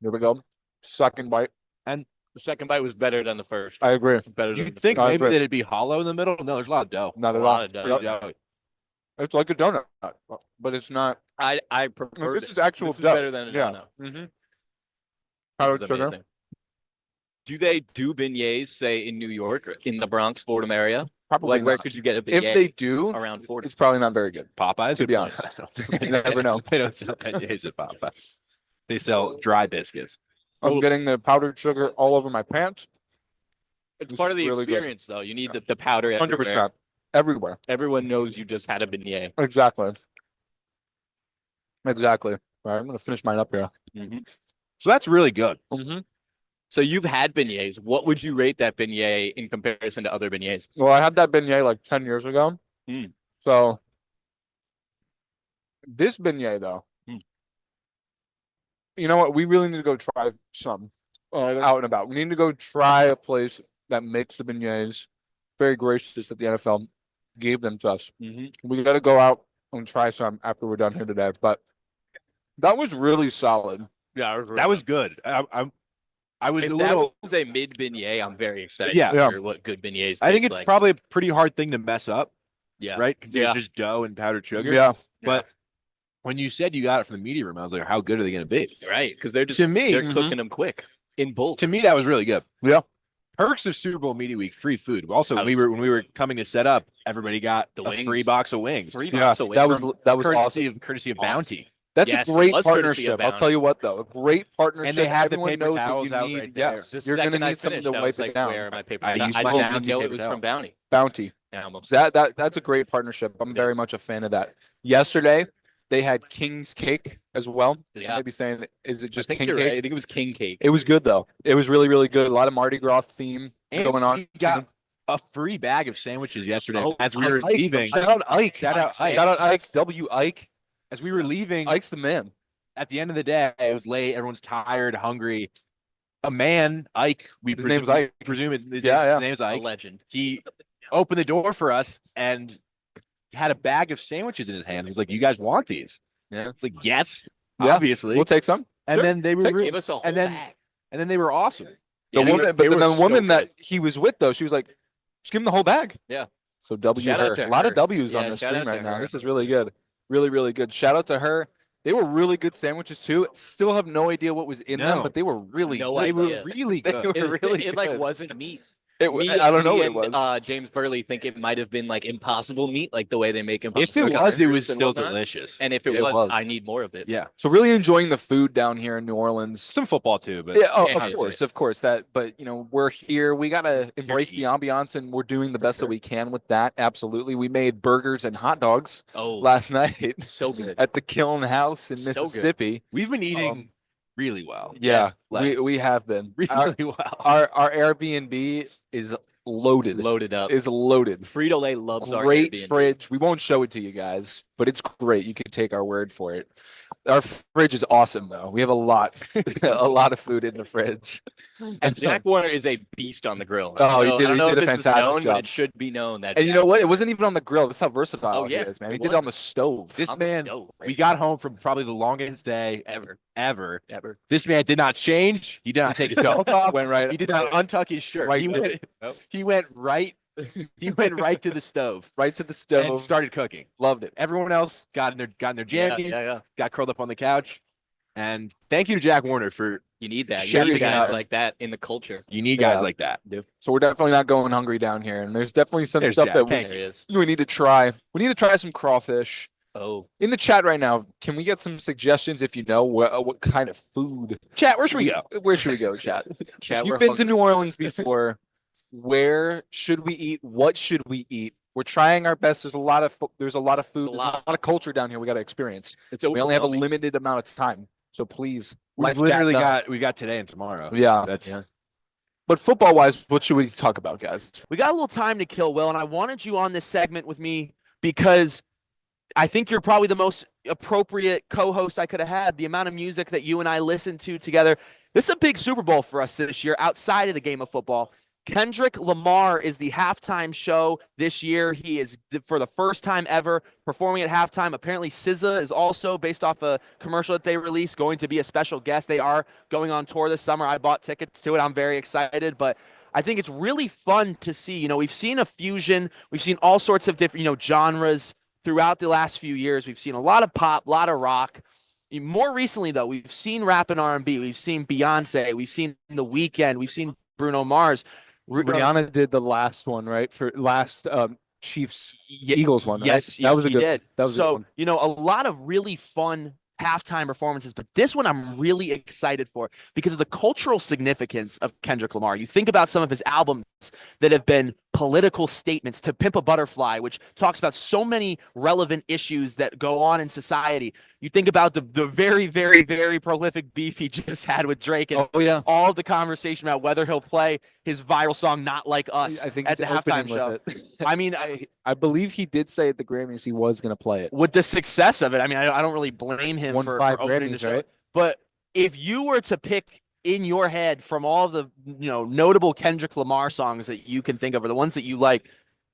Here we go. Second bite. And the second bite was better than the first. I agree. Better than You'd the think I maybe agree. that it'd be hollow in the middle. No, there's a lot of dough. Not a at lot all. of dough. Yep. Dough. It's like a donut, but it's not. I prefer This is actual This is dough. better than a Yeah. donut. Mm-hmm. This Powdered is sugar. amazing. Do they do beignets, say, in New York, or in the Bronx, Fordham area? Probably Like, where not. could you get a If beignet they do, around Fordham? it's probably not very good. Popeyes, To be honest. You never know. They don't sell beignets at Popeyes. They sell dry biscuits. I'm getting the powdered sugar all over my pants. It's This part is of the really good. experience, though. You need the powder 100%. Everywhere. Everyone knows you just had a beignet. Exactly. Exactly. All right, I'm going to finish mine up here. Mm-hmm. So that's really good. Mm-hmm. So you've had beignets. What would you rate that beignet in comparison to other beignets? Well, I had that beignet like 10 years ago. Mm. So this beignet, though, you know what? We really need to go try some out and about. We need to go try a place that makes the beignets. Very gracious that the NFL gave them to us. Mm-hmm. We got to go out and try some after we're done here today. But that was really solid. Yeah, That was good. I was if a that little. was a mid beignet, I'm very excited. Yeah. to hear what good beignets. I think taste it's like. probably a pretty hard thing to mess up. Yeah. Right? Because Yeah. it's just dough and powdered sugar. Yeah. But when you said you got it from the media room, I was like, how good are they going to be? Right, because they're just To me, they're cooking them quick in bulk. To me, that was really good. Yeah. Perks of Super Bowl Media Week, free food. Also, when we were coming to set up, everybody got The a wings. free box of wings. Three Yeah, box of that wings. was Courtesy of Bounty. That's Yes, a it great was courtesy of partnership. I'll Bounty. tell you what, though, a great partnership. And they had the Everyone paper knows what towels you out need. right there. Yes, The you're going to second I need something finished, to I wipe was it like, down. Where are my paper I towels? used I my didn't Bounty even know it paper was towel. from Bounty. Bounty. Yeah, I'm upset. That's a great partnership. I'm very much a fan of that. Yesterday, they had King's Cake as well. Yeah. Maybe saying, is it I just think King you're Cake? right. I think it was king cake. It was good though. It was really, really good. A lot of Mardi Gras theme And going on. we got a free bag of sandwiches yesterday Oh, as we were Ike. leaving. Shout out Ike. Shout out Ike. Shout out Ike. W. Ike. As we were leaving, Ike's the man. at the end of the day, it was late. Everyone's tired, hungry. A man, Ike. His name's Ike. Presume his Yeah. name's A Ike. legend. He opened the door for us and had a bag of sandwiches in his hand. He was like, "You guys want these?" Yeah. It's like, "Yes, Yeah. obviously." We'll take some. and Sure. then they were Give us a whole and then bag. and then they were awesome. The Yeah, woman, they but were the so woman good. that he was with though, she was like, "Just give him the whole bag." Yeah. So W Shout out her. to A lot of her. W's on Yeah, the shout stream out right to now. her. This is really good. Really, really good. Shout out to her. They were really good sandwiches too. Still have no idea what was in them, No. but they were really No good. They were idea. really They good. were really it like good. wasn't meat. I don't know what it and, was. James Birle think it might have been like impossible meat, like the way they make impossible. If it was, it was and still whatnot. delicious. And if it, It was, was. I need more of it. Yeah, So really enjoying the food down here in New Orleans. some football too, but Yeah, Yeah. of course. That, but we're here. We gotta embrace the ambiance, and we're doing the best that we can with that. Absolutely. We made burgers and hot dogs Oh, last night so good. at the Kiln House in So good. Mississippi. we've been eating really well. Yeah, like, we have been. really well. Our Airbnb is loaded. Loaded up. Is loaded. Frito-Lay loves our Great Airbnb. fridge. We won't show it to you guys, but it's great. You can take our word for it. Our fridge is awesome, though. We have a lot, a lot of food in the fridge. And Jack Warner is a beast on the grill. Oh, I he don't did- know he if did a this is fantastic known, job. But it should be known that. And you know what? It wasn't even on the grill. That's how versatile Oh, yeah. he is, man. He It did it on the stove. This On the man, stove, right? we got home from probably the longest day Ever. ever. Ever. This man did not change. He did not take his belt off. Went right. He did not untuck his shirt. Right. He went right. He went right to the stove right to the and stove. started cooking. Loved it. Everyone else got in their Yeah, jammies, yeah. got curled up on the couch. And thank you to Jack Warner for You need that. You Seriously. need guys like that in the culture. you need guys Yeah. like that. So we're definitely not going hungry down here, and there's definitely some There's stuff Jack. that Thank There he is. we need to try. We need to try some crawfish. Oh, In the chat right now, can we get some suggestions if you know what kind of food? Chat, where should we go? Where should we go, chat? Chad, You've we're been to hungry. New Orleans before. Where should we eat? What should we eat? We're trying our best. There's a lot of food. There's a lot of culture down here. We got to experience. We only have a limited amount of time, so please. We got today and tomorrow. Yeah, But football wise, what should we talk about, guys? We got a little time to kill, Will, and I wanted you on this segment with me because I think you're probably the most appropriate co-host I could have had. The amount of music that you and I listened to together. This is a big Super Bowl for us this year outside of the game of football. Kendrick Lamar is the halftime show this year. He is, for the first time ever, performing at halftime. Apparently, SZA is also, based off a commercial that they released, going to be a special guest. They are going on tour this summer. I bought tickets to it. I'm very excited, but I think it's really fun to see. You know, we've seen a fusion. We've seen all sorts of different, genres throughout the last few years. We've seen a lot of pop, a lot of rock. More recently, though, we've seen rap and R&B. We've seen Beyonce. We've seen The Weeknd. We've seen Bruno Mars. Rihanna did the last one, right? For last Chiefs Eagles one, right? Yes, that was a good. did. That was so a good one. A lot of really fun halftime performances, but this one I'm really excited for because of the cultural significance of Kendrick Lamar. You think about some of his albums that have been political statements, To Pimp a Butterfly, which talks about so many relevant issues that go on in society. You think about the very, very, very prolific beef he just had with Drake and all of the conversation about whether he'll play his viral song Not Like Us I think at the halftime show. I mean, I believe he did say at the Grammys he was going to play it. With the success of it, I mean, I don't really blame him for opening the show. Right? But if you were to pick in your head from all the notable Kendrick Lamar songs that you can think of, or the ones that you like,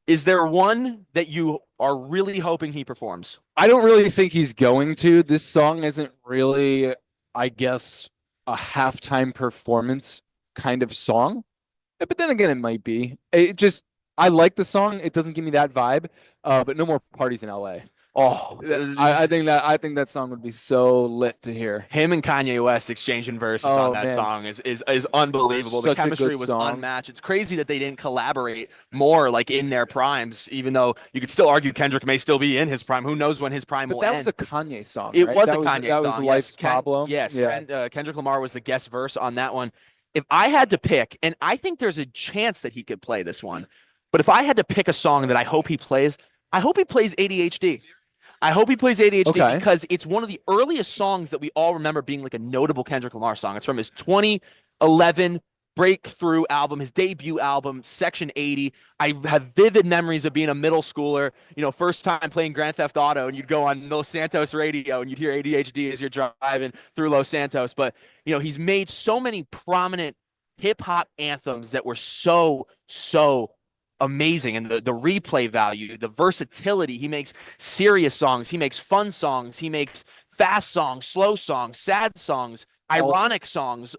is there one that you are really hoping he performs? I don't really think he's going to. This song isn't really, I guess, a halftime performance kind of song. But then again, it might be. I like the song. It doesn't give me that vibe. But no more parties in LA. Oh, I think that song would be so lit to hear. Him and Kanye West exchanging verses on that song is unbelievable. The chemistry was unmatched. It's crazy that they didn't collaborate more, like in their primes. Even though you could still argue Kendrick may still be in his prime. Who knows when his prime will end? That was a Kanye song. It right? was a Kanye song. That was Life's Problem. Yes, Kendrick Lamar was the guest verse on that one. If I had to pick, and I think there's a chance that he could play this one, but if I had to pick a song that I hope he plays ADHD. I hope he plays ADHD because it's one of the earliest songs that we all remember being like a notable Kendrick Lamar song. It's from his 2011 breakthrough album, his debut album, Section 80. I have vivid memories of being a middle schooler, first time playing Grand Theft Auto, and you'd go on Los Santos radio and you'd hear ADHD as you're driving through Los Santos. But, he's made so many prominent hip hop anthems that were so amazing, and the replay value, the versatility. He makes serious songs, he makes fun songs, he makes fast songs, slow songs, sad songs, ironic songs,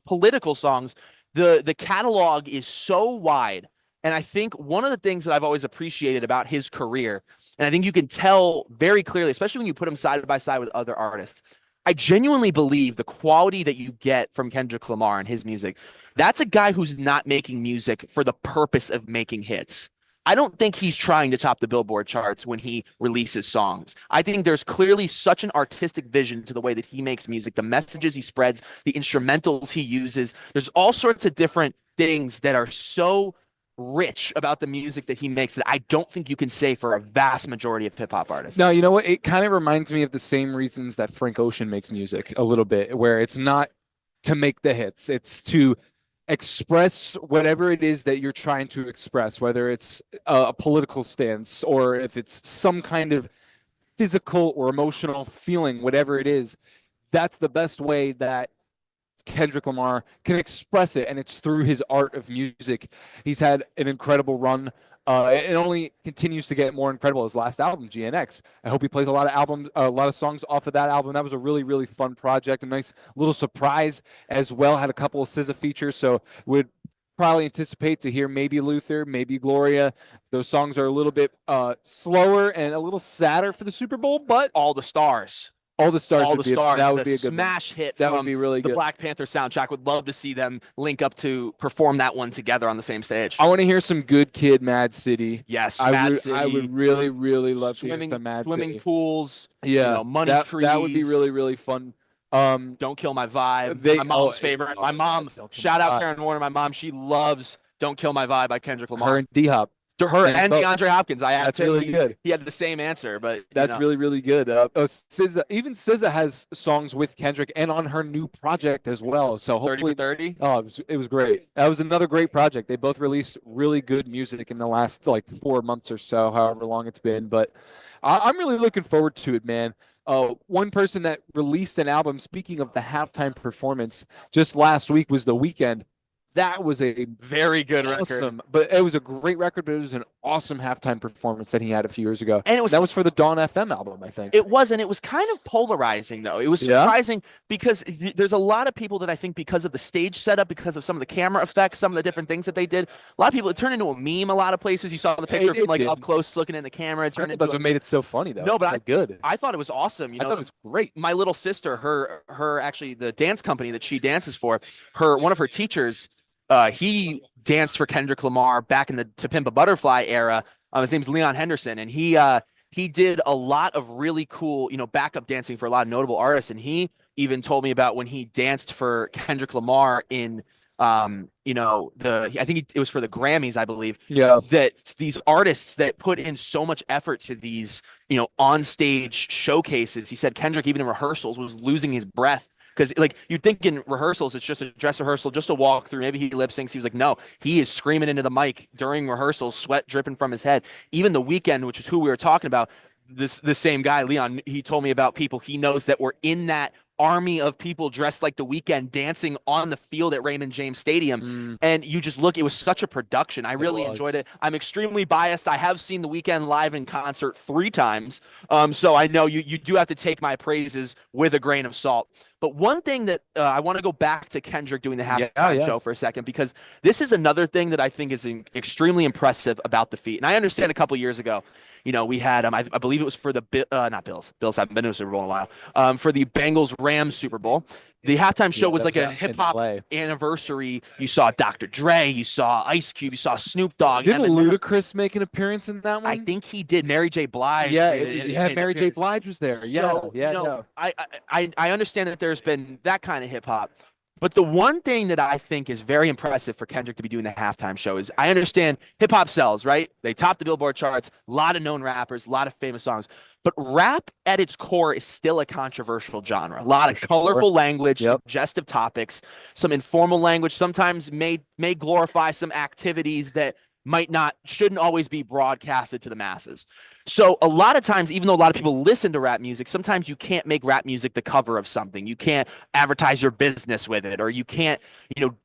political songs. The catalog is so wide, and I think one of the things that I've always appreciated about his career, and I think you can tell very clearly, especially when you put him side by side with other artists, I genuinely believe the quality that you get from Kendrick Lamar and his music, that's a guy who's not making music for the purpose of making hits. I don't think he's trying to top the Billboard charts when he releases songs. I think there's clearly such an artistic vision to the way that he makes music, the messages he spreads, the instrumentals he uses. There's all sorts of different things that are so rich about the music that he makes that I don't think you can say for a vast majority of hip hop artists. No, you know what? It kind of reminds me of the same reasons that Frank Ocean makes music a little bit, where it's not to make the hits. It's to express whatever it is that you're trying to express, whether it's a political stance or if it's some kind of physical or emotional feeling, whatever it is. That's the best way that Kendrick Lamar can express it, and it's through his art of music. He's had an incredible run. It only continues to get more incredible. His last album, GNX. I hope he plays a lot of songs off of that album. That was a really, really fun project. A nice little surprise as well. Had a couple of SZA features, so would probably anticipate to hear maybe Luther, maybe Gloria. Those songs are a little bit slower and a little sadder for the Super Bowl, but All the Stars. All the Stars. That would be a good smash hit. That would be really good. The Black Panther soundtrack. Would love to see them link up to perform that one together on the same stage. I want to hear some Good Kid, Mad City. Yes, Mad City. I would really, really love to hear some Mad City. Swimming pools. Yeah, money trees. That would be really, really fun. Don't Kill My Vibe. My mom's favorite. My mom. Shout out Karen Warner. My mom. She loves Don't Kill My Vibe by Kendrick Lamar. Her and D-Hop. Her and DeAndre Hopkins. That's really good. He had the same answer, but that's really, really good. SZA has songs with Kendrick and on her new project as well. So hopefully 30. Oh, it was great. That was another great project. They both released really good music in the last 4 months or so, however long it's been. But I'm really looking forward to it, man. One person that released an album, speaking of the halftime performance, just last week was The Weeknd. That was a very good record. But it was a great record, but it was an awesome halftime performance that he had a few years ago. And that was for the Dawn FM album, I think. It was, and it was kind of polarizing, though. It was surprising because there's a lot of people that I think because of the stage setup, because of some of the camera effects, some of the different things that they did, a lot of people, it turned into a meme a lot of places. You saw the picture from up close looking in the camera. It turned into that's what made it so funny, though. No, but good. I thought it was awesome. I thought it was great. My little sister, her actually the dance company that she dances for, one of her teachers, he danced for Kendrick Lamar back in the To Pimp a Butterfly era. His name's Leon Henderson, and he did a lot of really cool, backup dancing for a lot of notable artists. And he even told me about when he danced for Kendrick Lamar in, I think it was for the Grammys, I believe. Yeah. That these artists that put in so much effort to these, on stage showcases. He said Kendrick, even in rehearsals, was losing his breath. Because you'd think in rehearsals, it's just a dress rehearsal, just a walk through. Maybe he lip syncs. He was like, no, he is screaming into the mic during rehearsals, sweat dripping from his head. Even The Weeknd, which is who we were talking about, the same guy, Leon, he told me about people he knows that were in that army of people dressed like The Weeknd dancing on the field at Raymond James Stadium. And you just look, it was such a production. I really enjoyed it. I'm extremely biased. I have seen The Weeknd live in concert 3 times. So I know you do have to take my praises with a grain of salt. But one thing that I want to go back to Kendrick doing the halftime show for a second, because this is another thing that I think is extremely impressive about the feat. And I understand a couple years ago, we had, I believe it was for the, not Bills. Bills haven't been to a Super Bowl in a while. For the Bengals-Rams Super Bowl. The halftime show was like a hip-hop anniversary. You saw Dr. Dre, you saw Ice Cube, you saw Snoop Dogg. Didn't Ludacris make an appearance in that one? I think he did. Mary J. Blige. Mary J. Blige was there. I understand that there's been that kind of hip-hop. But the one thing that I think is very impressive for Kendrick to be doing the halftime show is, I understand hip-hop sells, right? They top the Billboard charts, a lot of known rappers, a lot of famous songs. But rap at its core is still a controversial genre. A lot of colorful language, suggestive topics, some informal language, sometimes may glorify some activities that shouldn't always be broadcasted to the masses. So a lot of times, even though a lot of people listen to rap music, sometimes you can't make rap music the cover of something. You can't advertise your business with it, or you can't,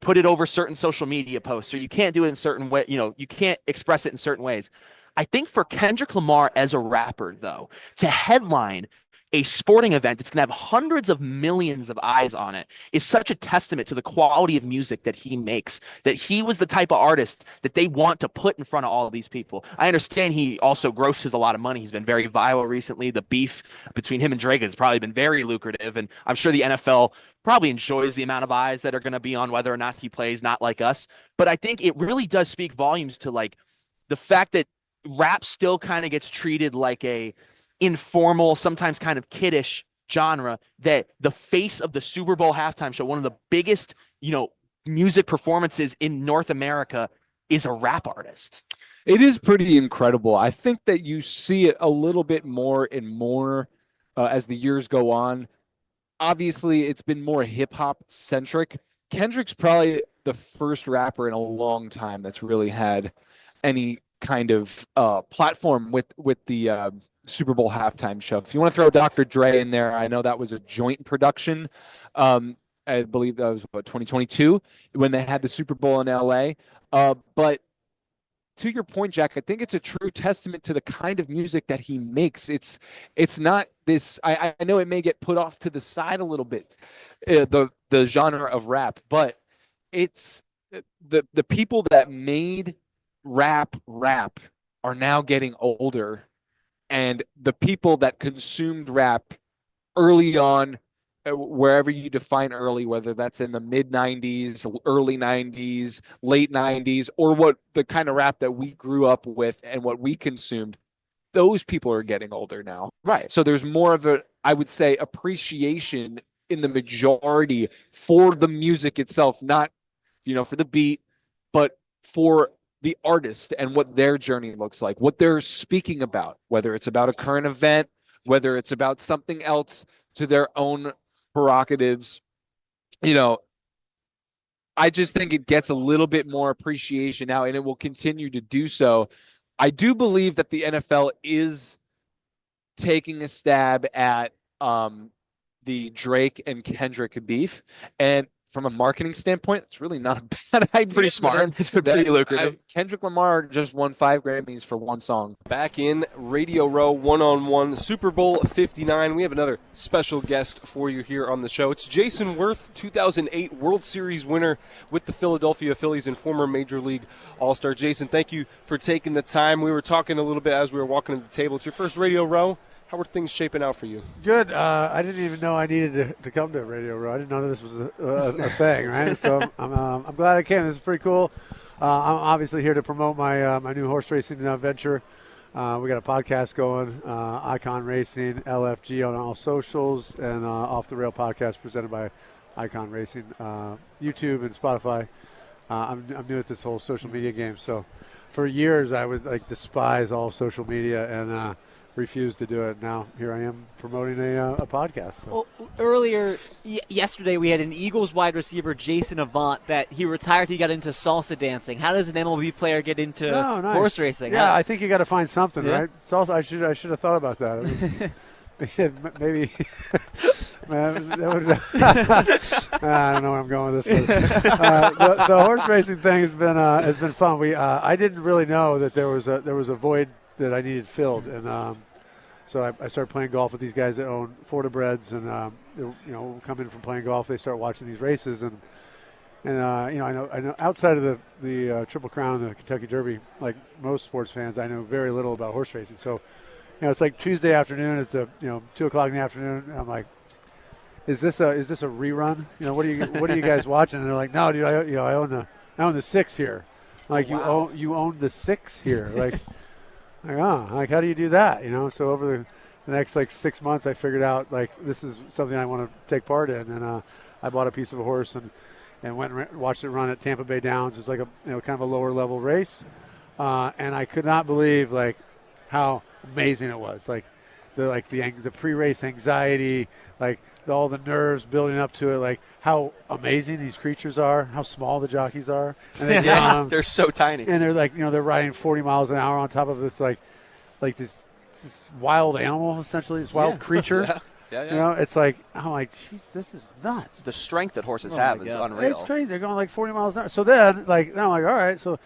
put it over certain social media posts, or you can't do it in certain way. You can't express it in certain ways. I think for Kendrick Lamar as a rapper, though, to headline a sporting event that's going to have hundreds of millions of eyes on it is such a testament to the quality of music that he makes, that he was the type of artist that they want to put in front of all of these people. I understand he also grosses a lot of money. He's been very viral recently. The beef between him and Drake has probably been very lucrative, and I'm sure the NFL probably enjoys the amount of eyes that are going to be on whether or not he plays Not Like Us. But I think it really does speak volumes to the fact that rap still kind of gets treated like a informal, sometimes kind of kiddish genre, that the face of the Super Bowl halftime show, one of the biggest, music performances in North America, is a rap artist. It is pretty incredible. I think that you see it a little bit more and more as the years go on. Obviously, it's been more hip-hop centric. Kendrick's probably the first rapper in a long time that's really had any kind of platform with the Super Bowl halftime show. If you want to throw Dr. Dre in there, I know that was a joint production. I believe that was 2022 when they had the Super Bowl in LA. But to your point, Jack, I think it's a true testament to the kind of music that he makes. It's not this. I know it may get put off to the side a little bit, the genre of rap, but it's the people that made rap are now getting older. And the people that consumed rap early on, wherever you define early, whether that's in the mid-90s, early 90s, late 90s, or what the kind of rap that we grew up with and what we consumed, those people are getting older now. Right. So there's more of I would say, appreciation in the majority for the music itself, not, for the beat, but for the artist and what their journey looks like, what they're speaking about, whether it's about a current event, whether it's about something else to their own prerogatives. I just think it gets a little bit more appreciation now, and it will continue to do so. I do believe that the NFL is taking a stab at the Drake and Kendrick beef, and from a marketing standpoint, it's really not a bad idea. Pretty smart. It's been pretty lucrative. Kendrick Lamar just won 5 Grammys for one song. Back in Radio Row, one-on-one, Super Bowl 59. We have another special guest for you here on the show. It's Jayson Werth, 2008 World Series winner with the Philadelphia Phillies and former Major League All-Star. Jason, thank you for taking the time. We were talking a little bit as we were walking to the table. It's your first Radio Row. How are things shaping out for you? Good. I didn't even know I needed to come to Radio Row. I didn't know this was a thing, right? So I'm glad I came. This is pretty cool. I'm obviously here to promote my my new horse racing venture. We got a podcast going, Icon Racing, LFG on all socials, and Off the Rail podcast presented by Icon Racing, YouTube and Spotify. I'm new at this whole social media game. So for years I would despise all social media and refused to do it. Now here I am promoting a podcast. So. Well, earlier yesterday we had an Eagles wide receiver, Jason Avant, that he retired. He got into salsa dancing. How does an MLB player get into horse racing? Yeah, I think you got to find something, right? Salsa. I should have thought about that. Maybe. Man, I don't know where I'm going with this. But, the horse racing thing has been fun. I didn't really know that there was a void that I needed filled, and so I started playing golf with these guys that own Florida breds, and come in from playing golf, they start watching these races, and I know outside of the Triple Crown and the Kentucky Derby, like most sports fans, I know very little about horse racing. So, it's like Tuesday afternoon at 2:00 in the afternoon, and I'm like, is this a rerun? What are you guys watching? And they're like, no, dude, I own the 6 here. Like, wow. you own the 6 here, like. How do you do that? So over the next 6 months, I figured out this is something I want to take part in, and I bought a piece of a horse and went and watched it run at Tampa Bay Downs. It's like a kind of a lower level race, and I could not believe how amazing it was. The pre-race anxiety, all the nerves building up to it, how amazing these creatures are, how small the jockeys are. And they they're so tiny. And they're they're riding 40 miles an hour on top of this this wild animal, essentially, this wild creature. Yeah. It's I'm like, geez, this is nuts. The strength that horses have is unreal. It's crazy. They're going 40 miles an hour. So then, I'm like, all right, so.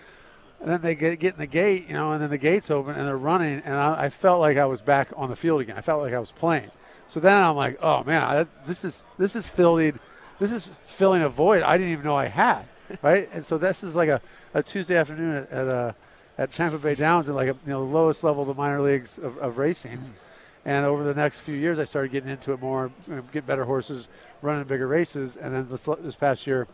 And then they get in the gate, and then the gate's open, and they're running, and I felt like I was back on the field again. I felt like I was playing. So then I'm like, oh man, this is filling a void I didn't even know I had, right? And so this is like a Tuesday afternoon at Tampa Bay Downs at the lowest level of the minor leagues of racing. And over the next few years, I started getting into it more, get better horses, running bigger races, and then this past year.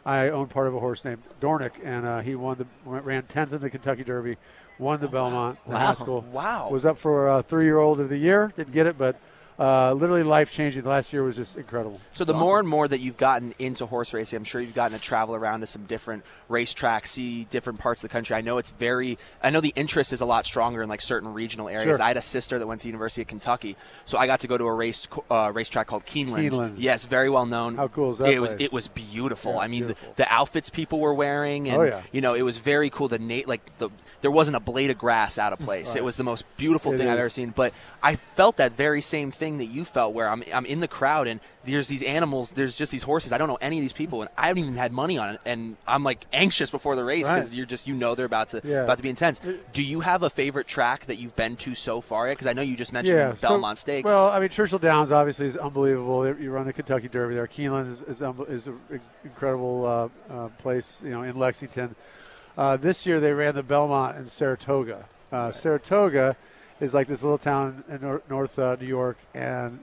I own part of a horse named Dornick, and he ran 10th in the Kentucky Derby, won the Belmont in high school. Wow. Was up for 3-year-old of the year. Didn't get it, but literally life-changing. Last year was just incredible. So the more and more that you've gotten into horse racing, I'm sure you've gotten to travel around to some different racetracks, see different parts of the country. I know the interest is a lot stronger in certain regional areas. Sure. I had a sister that went to University of Kentucky, so I got to go to a racetrack called Keeneland. Yes, very well known. How cool is that? It was beautiful. Yeah, I mean, beautiful. The outfits people were wearing, and it was very cool. There wasn't a blade of grass out of place. Right. It was the most beautiful thing I've ever seen. But I felt that very same thing that you felt, where I'm in the crowd and there's these animals, there's just these horses. I don't know any of these people, and I haven't even had money on it, and I'm anxious before the race because you're they're about to be intense. Do you have a favorite track that you've been to so far? Because I know you just mentioned Belmont Stakes. Well, I mean, Churchill Downs obviously is unbelievable. You run the Kentucky Derby there. Keeneland is an incredible place, in Lexington. This year they ran the Belmont in Saratoga. Saratoga is this little town in North New York, and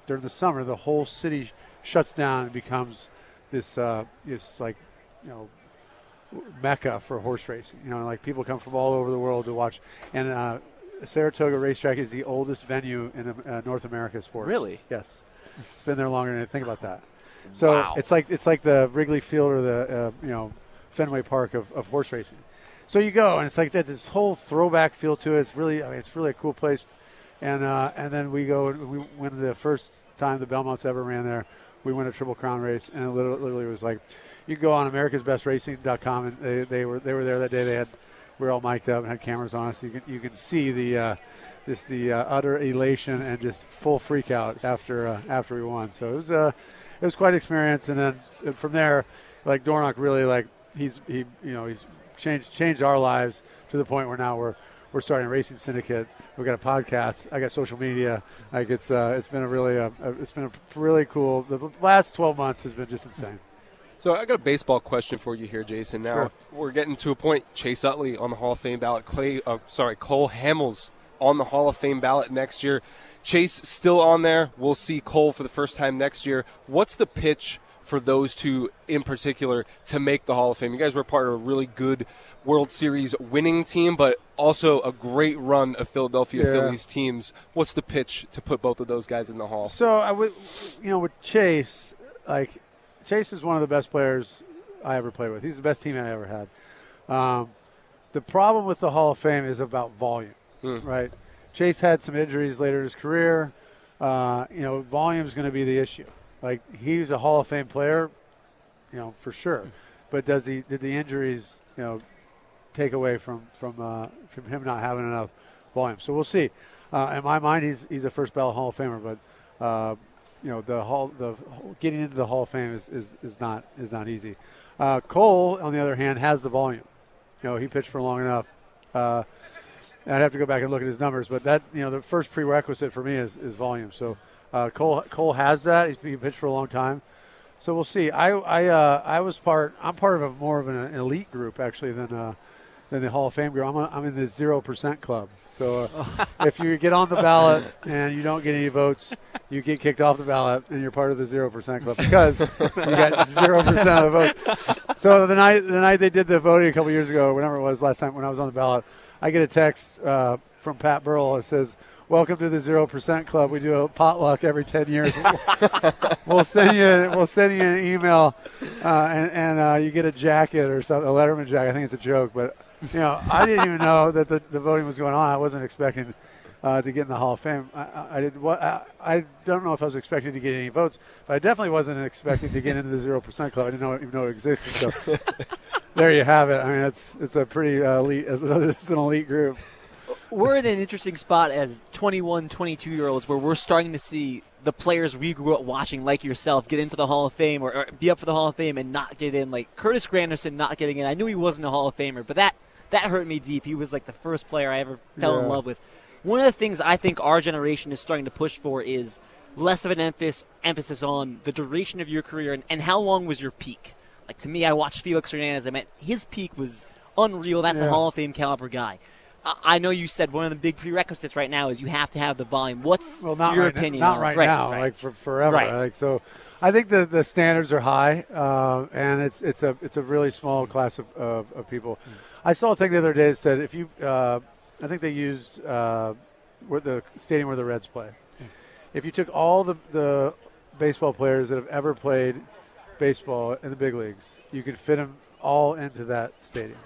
during the summer the whole city shuts down and becomes this mecca for horse racing. People come from all over the world to watch. And Saratoga Racetrack is the oldest venue in North America sports. Really? Yes, it's been there longer than I think about that. So it's like the Wrigley Field or the Fenway Park of horse racing. So you go, and it's like that. This whole throwback feel to it. It's really, it's really a cool place. And then we go. We went the first time the Belmonts ever ran there. We went a Triple Crown race, and it literally was like, you go on AmericasBestRacing.com, and they were there that day. We were all mic'd up and had cameras on us. You can see the utter elation and just full freak out after we won. So it was quite an experience. And then from there, like Dornock really he's changed our lives to the point where now we're starting a racing syndicate. We've got a podcast. I got social media. Like it's been a really cool. The last 12 months has been just insane. So I got a baseball question for you here, Jason. Now we're getting to a point. Chase Utley on the Hall of Fame ballot. Cole Hamels on the Hall of Fame ballot next year. Chase still on there. We'll see Cole for the first time next year. What's the pitch for those two in particular to make the Hall of Fame? You guys were part of a really good World Series winning team, but also a great run of Philadelphia Phillies teams. What's the pitch to put both of those guys in the Hall? So I would, with Chase, Chase is one of the best players I ever played with. He's the best teammate I ever had. The problem with the Hall of Fame is about volume, right? Chase had some injuries later in his career. Volume is going to be the issue. Like, he's a Hall of Fame player, for sure. But did the injuries, take away from him not having enough volume? So we'll see. In my mind, he's a first ballot Hall of Famer, but the getting into the Hall of Fame is not easy. Cole, on the other hand, has the volume. He pitched for long enough. I'd have to go back and look at his numbers, but that the first prerequisite for me is volume. So Cole has that. He pitched for a long time. So we'll see. I'm part of more of an elite group actually than the Hall of Fame group. I'm in the 0% club. So if you get on the ballot and you don't get any votes, you get kicked off the ballot and you're part of the 0% club because you got 0% of the votes. So the night they did the voting a couple years ago, whenever it was last time when I was on the ballot, I get a text from Pat Birle that says, "Welcome to the 0% club. We do a potluck every 10 years. We'll send you an email, and you get a jacket or something, a Letterman jacket. I think it's a joke, but I didn't even know that the voting was going on. I wasn't expecting to get in the Hall of Fame. I don't know if I was expecting to get any votes, but I definitely wasn't expecting to get into the 0% club. I didn't even know it existed. So there you have it. I mean, it's a pretty elite. It's an elite group. We're in an interesting spot as 21, 22-year-olds where we're starting to see the players we grew up watching, like yourself, get into the Hall of Fame or be up for the Hall of Fame and not get in. Like Curtis Granderson not getting in. I knew he wasn't a Hall of Famer, but that hurt me deep. He was like the first player I ever fell in love with. One of the things I think our generation is starting to push for is less of an emphasis on the duration of your career and how long was your peak. Like, to me, I watched Felix Hernandez. I mean, his peak was unreal. That's a Hall of Fame caliber guy. I know you said one of the big prerequisites right now is you have to have the volume. What's your opinion on it? Not right now, like for forever. Right. Like, so I think the standards are high, and it's a really small class of people. I saw a thing the other day that said if you I think they used where the stadium where the Reds play. If you took all the baseball players that have ever played baseball in the big leagues, you could fit them all into that stadium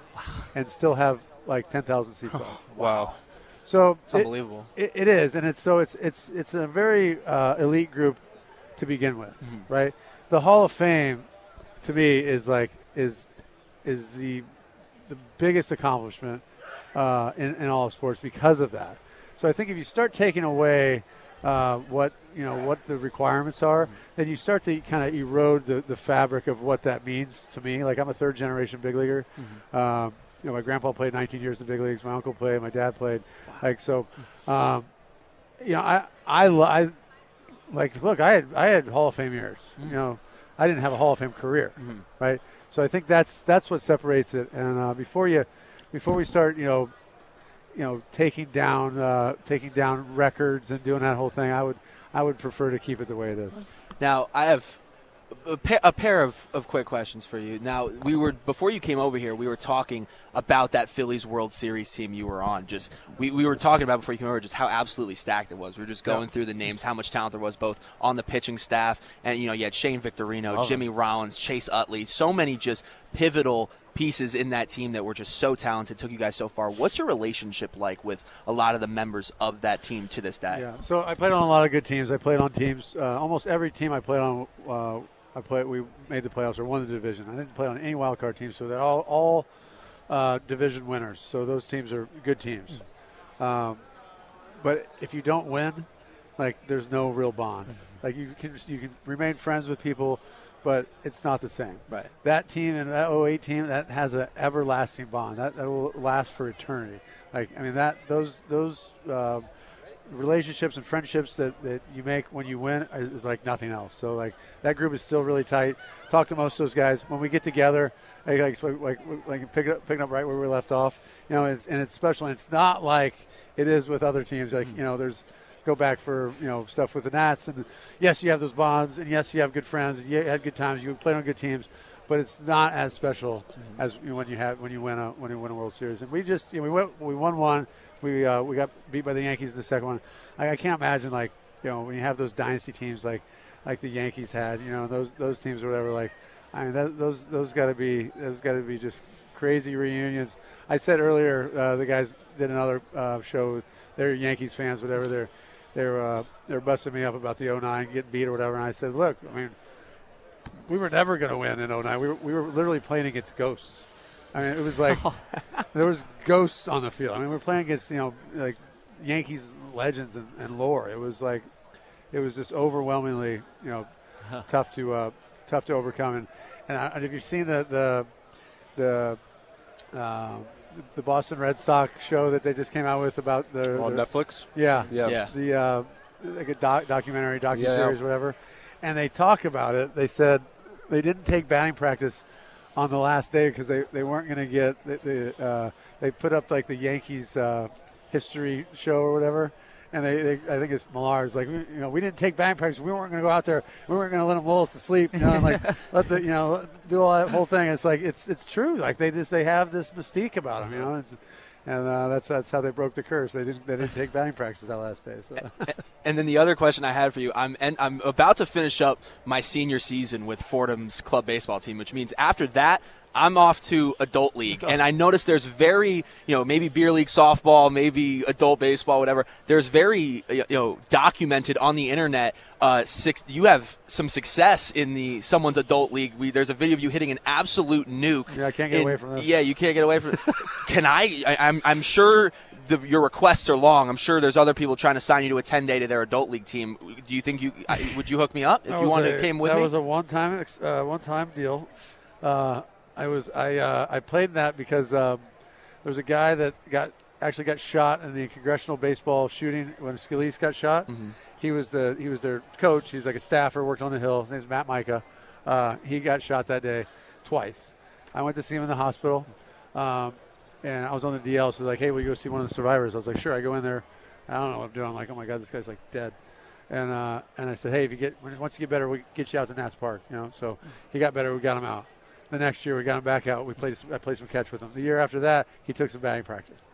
and still have like 10,000 seats left. Wow. So it's unbelievable. It is, and it's a very elite group to begin with, right? The Hall of Fame, to me, is the biggest accomplishment in all of sports because of that. So I think if you start taking away what the requirements are, then you start to kind of erode the fabric of what that means to me. Like, I'm a third generation big leaguer. My grandpa played 19 years in the big leagues. My uncle played. My dad played. Like, so, I had Hall of Fame years. I didn't have a Hall of Fame career, right? So I think that's what separates it. And before we start, taking down records and doing that whole thing, I would prefer to keep it the way it is. Now, I have a pair of quick questions for you. Now, before you came over here, we were talking about that Phillies World Series team you were on. Just we were talking about before you came over just how absolutely stacked it was. We were just going through the names, how much talent there was both on the pitching staff, and you had Shane Victorino, Jimmy Rollins, Chase Utley, so many just pivotal pieces in that team that were just so talented, took you guys so far. What's your relationship like with a lot of the members of that team to this day? Yeah, so I played on a lot of good teams. I played on teams, almost every team I played on, we made the playoffs or won the division. I didn't play on any wild card teams, so they're all division winners. So those teams are good teams. But if you don't win, like, there's no real bond. Like, you can remain friends with people, but it's not the same. Right. That team and that 08 team, that has an everlasting bond. That will last for eternity. Like, I mean, those relationships and friendships that you make when you win is like nothing else. So, like, that group is still really tight. Talk to most of those guys when we get together. Like picking up right where we left off. You know, it's special. And it's not like it is with other teams. Like, you know, go back for, you know, stuff with the Nats, and yes, you have those bonds, and yes, you have good friends, and you had good times. You played on good teams, but it's not as special as when you win a World Series. And we just, you know, we won one. We got beat by the Yankees in the second one. I can't imagine, like, you know, when you have those dynasty teams like the Yankees had, you know, those teams or whatever. Like, I mean, those got to be just crazy reunions. I said earlier, the guys did another show. They're Yankees fans, whatever. They're busting me up about the 09 getting beat or whatever. And I said, look, I mean, we were never going to win in 09. We were literally playing against ghosts. I mean, it was like there was ghosts on the field. I mean, we're playing against, you know, like Yankees legends and lore. It was just overwhelmingly, you know, tough to overcome. And if you've seen the Boston Red Sox show that they just came out with about on Netflix. Yeah. The like a documentary, docuseries, whatever. And they talk about it. They said they didn't take batting practice on the last day because they weren't going to get they put up like the Yankees history show or whatever. And I think it's Millar's like, you know, we didn't take batting practice. We weren't going to go out there. We weren't going to let them lull us to sleep. You know, and like do all that whole thing. It's like it's true. Like they have this mystique about them. You know, and that's how they broke the curse. They didn't take batting practice that last day. So. And then the other question I had for you, I'm about to finish up my senior season with Fordham's club baseball team, which means after that, I'm off to adult league, and I noticed there's very, you know, maybe beer league softball, maybe adult baseball, whatever. There's very, you know, documented on the internet. You have some success in someone's adult league. There's a video of you hitting an absolute nuke. Yeah, I can't get away from this. Yeah, you can't get away from it. Can I'm sure your requests are long. I'm sure there's other people trying to sign you to a 10-day to their adult league team. Do you think would you hook me up if you wanted to came with me? That was a one-time deal. I played that because there was a guy that actually got shot in the congressional baseball shooting when Scalise got shot. Mm-hmm. He was their coach. He's like a staffer, worked on the Hill. His name's Matt Micah. He got shot that day twice. I went to see him in the hospital, and I was on the DL. So like, hey, will you go see one of the survivors? I was like, sure. I go in there. I don't know what I'm doing. I'm like, oh my God, this guy's like dead. And I said, hey, once you get better, we get you out to Nats Park. You know. So he got better. We got him out. The next year, we got him back out. I played some catch with him. The year after that, he took some batting practice.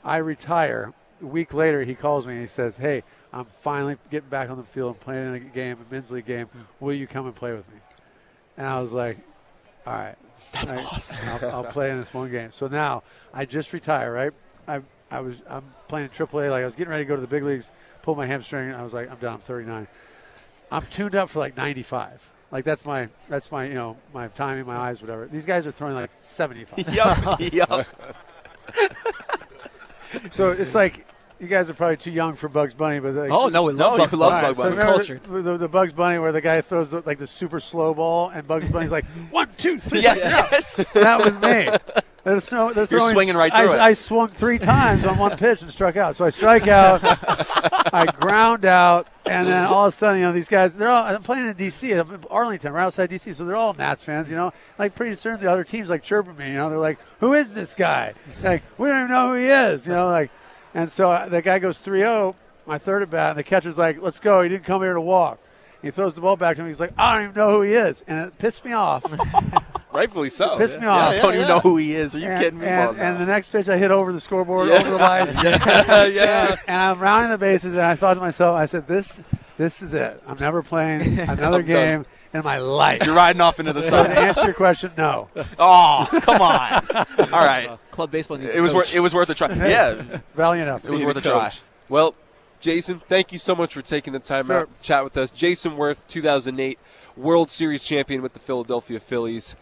I retire. A week later, he calls me and he says, hey, I'm finally getting back on the field and playing in a men's league game. Will you come and play with me? And I was like, all right. That's awesome. I'll play in this one game. So now I just retire, right? I'm playing in AAA. Like I was getting ready to go to the big leagues, pulled my hamstring, and I was like, I'm done. I'm 39. I'm tuned up for like 95. Like that's my you know, my timing, my eyes, whatever. These guys are throwing like 75. Yup. So it's like you guys are probably too young for Bugs Bunny, but like, we love Bugs Bunny. So Culture. The Bugs Bunny where the guy throws like the super slow ball, and Bugs Bunny's like 1, 2, 3. Yes. That was me. You're swinging right through it. I swung 3 times on one pitch and struck out. So I strike out, I ground out, and then all of a sudden, you know, these guys, I'm playing in D.C., Arlington, right outside D.C., so they're all Nats fans, you know. Like pretty soon the other team's like chirping me, you know. They're like, who is this guy? Like, we don't even know who he is, you know. Like, and so the guy goes 3-0, my third at bat, and the catcher's like, let's go. He didn't come here to walk. He throws the ball back to me. He's like, I don't even know who he is. And it pissed me off. Rightfully so. Pissed me off. I don't even know who he is. Are you kidding me? And the next pitch, I hit over the scoreboard, over the line. Yeah. And I'm rounding the bases, and I thought to myself, I said, this This is it. I'm never playing another game in my life. You're riding off into the sun. To answer your question, no. Oh, come on. All right. Club baseball needs It was worth a try. Yeah. Valiant effort. It was worth a try. Well, Jason, thank you so much for taking the time out to chat with us. Jayson Werth, 2008 World Series champion with the Philadelphia Phillies.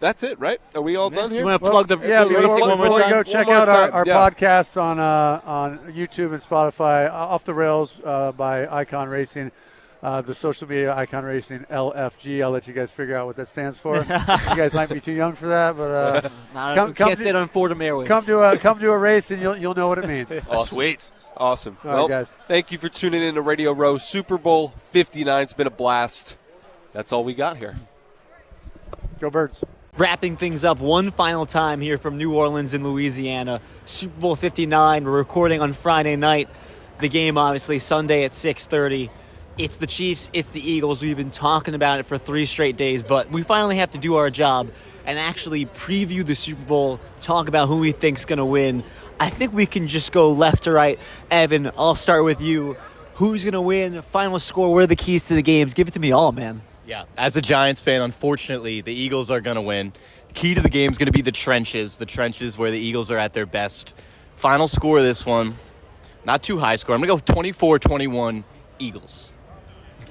That's it, right? Are we all done here? You want to plug the racing one more time? Go check out our podcasts on YouTube and Spotify. Off the Rails by Icon Racing. The social media Icon Racing LFG. I'll let you guys figure out what that stands for. You guys might be too young for that, but can't say it on Fordham Airways. Come to a race and you'll know what it means. Awesome. Sweet. Awesome. All well, right, guys. Thank you for tuning in to Radio Row Super Bowl 59. It's been a blast. That's all we got here. Go Birds. Wrapping things up one final time here from New Orleans in Louisiana. Super Bowl 59. We're recording on Friday night. The game, obviously, Sunday at 6:30. It's the Chiefs. It's the Eagles. We've been talking about it for 3 straight days, but we finally have to do our job and actually preview the Super Bowl, talk about who we think's going to win. I think we can just go left to right. Evan, I'll start with you. Who's going to win? Final score? What are the keys to the games? Give it to me all, man. Yeah, as a Giants fan, unfortunately, the Eagles are going to win. Key to the game is going to be the trenches where the Eagles are at their best. Final score of this one, not too high score. I'm going to go 24-21 Eagles.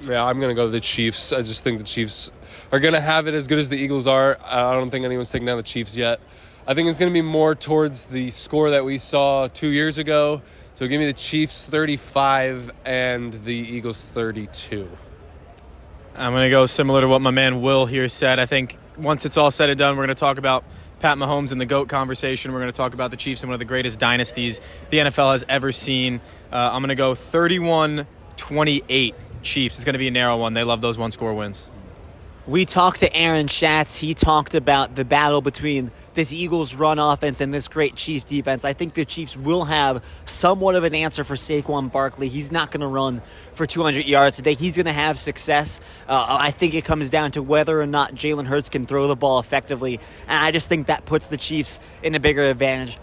Yeah, I'm going to go to the Chiefs. I just think the Chiefs are going to have it as good as the Eagles are. I don't think anyone's taking down the Chiefs yet. I think it's going to be more towards the score that we saw 2 years ago. So give me the Chiefs 35 and the Eagles 32. I'm going to go similar to what my man Will here said. I think once it's all said and done, we're going to talk about Pat Mahomes and the GOAT conversation. We're going to talk about the Chiefs and one of the greatest dynasties the NFL has ever seen. I'm going to go 31-28 Chiefs. It's going to be a narrow one. They love those one-score wins. We talked to Aaron Schatz. He talked about the battle between this Eagles run offense and this great Chiefs defense. I think the Chiefs will have somewhat of an answer for Saquon Barkley. He's not going to run for 200 yards today. He's going to have success. I think it comes down to whether or not Jalen Hurts can throw the ball effectively. And I just think that puts the Chiefs in a bigger advantage.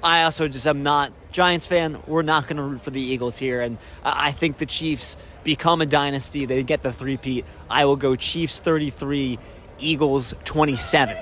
I also just am not Giants fan. We're not going to root for the Eagles here. And I think the Chiefs become a dynasty. They get the three-peat. I will go Chiefs 33, Eagles 27.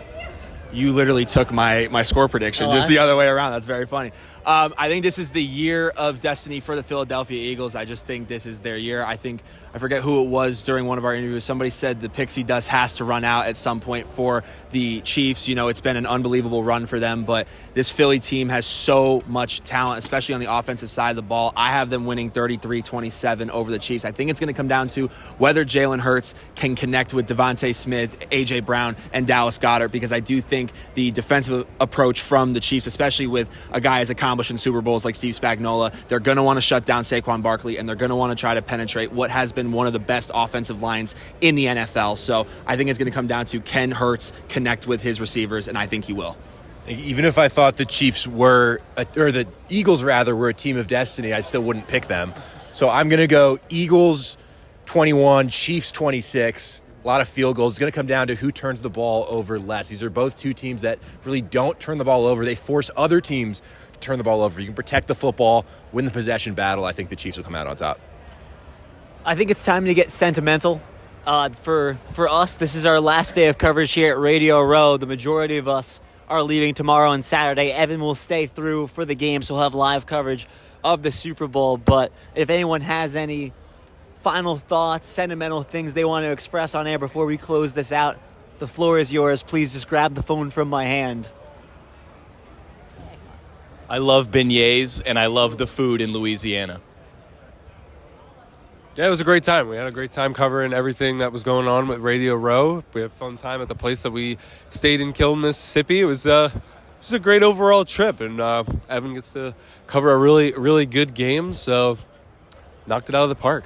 You literally took my score prediction just the other way around. That's very funny. I think this is the year of destiny for the Philadelphia Eagles. I just think this is their year. I forget who it was during one of our interviews. Somebody said the pixie dust has to run out at some point for the Chiefs. You know, it's been an unbelievable run for them, but this Philly team has so much talent, especially on the offensive side of the ball. I have them winning 33-27 over the Chiefs. I think it's going to come down to whether Jalen Hurts can connect with Devontae Smith, A.J. Brown, and Dallas Goedert, because I do think the defensive approach from the Chiefs, especially with a guy as accomplished in Super Bowls like Steve Spagnuolo, they're going to want to shut down Saquon Barkley, and they're going to want to try to penetrate what has been one of the best offensive lines in the NFL. So I think it's going to come down to, can Hurts connect with his receivers, and I think he will. Even if I thought the Chiefs or the Eagles rather were a team of destiny, I still wouldn't pick them. So I'm going to go Eagles 21, Chiefs 26. A lot of field goals. It's going to come down to who turns the ball over less. These are both two teams that really don't turn the ball over. They force other teams to turn the ball over. You can protect the football, win the possession battle. I think the Chiefs will come out on top. I think it's time to get sentimental. For us, this is our last day of coverage here at Radio Row. The majority of us are leaving tomorrow and Saturday. Evan will stay through for the game, so we'll have live coverage of the Super Bowl. But if anyone has any final thoughts, sentimental things they want to express on air before we close this out, the floor is yours. Please just grab the phone from my hand. I love beignets, and I love the food in Louisiana. Yeah, it was a great time. We had a great time covering everything that was going on with Radio Row. We had a fun time at the place that we stayed in Kiln, Mississippi. It was just a great overall trip, and Evan gets to cover a really, really good game, so knocked it out of the park.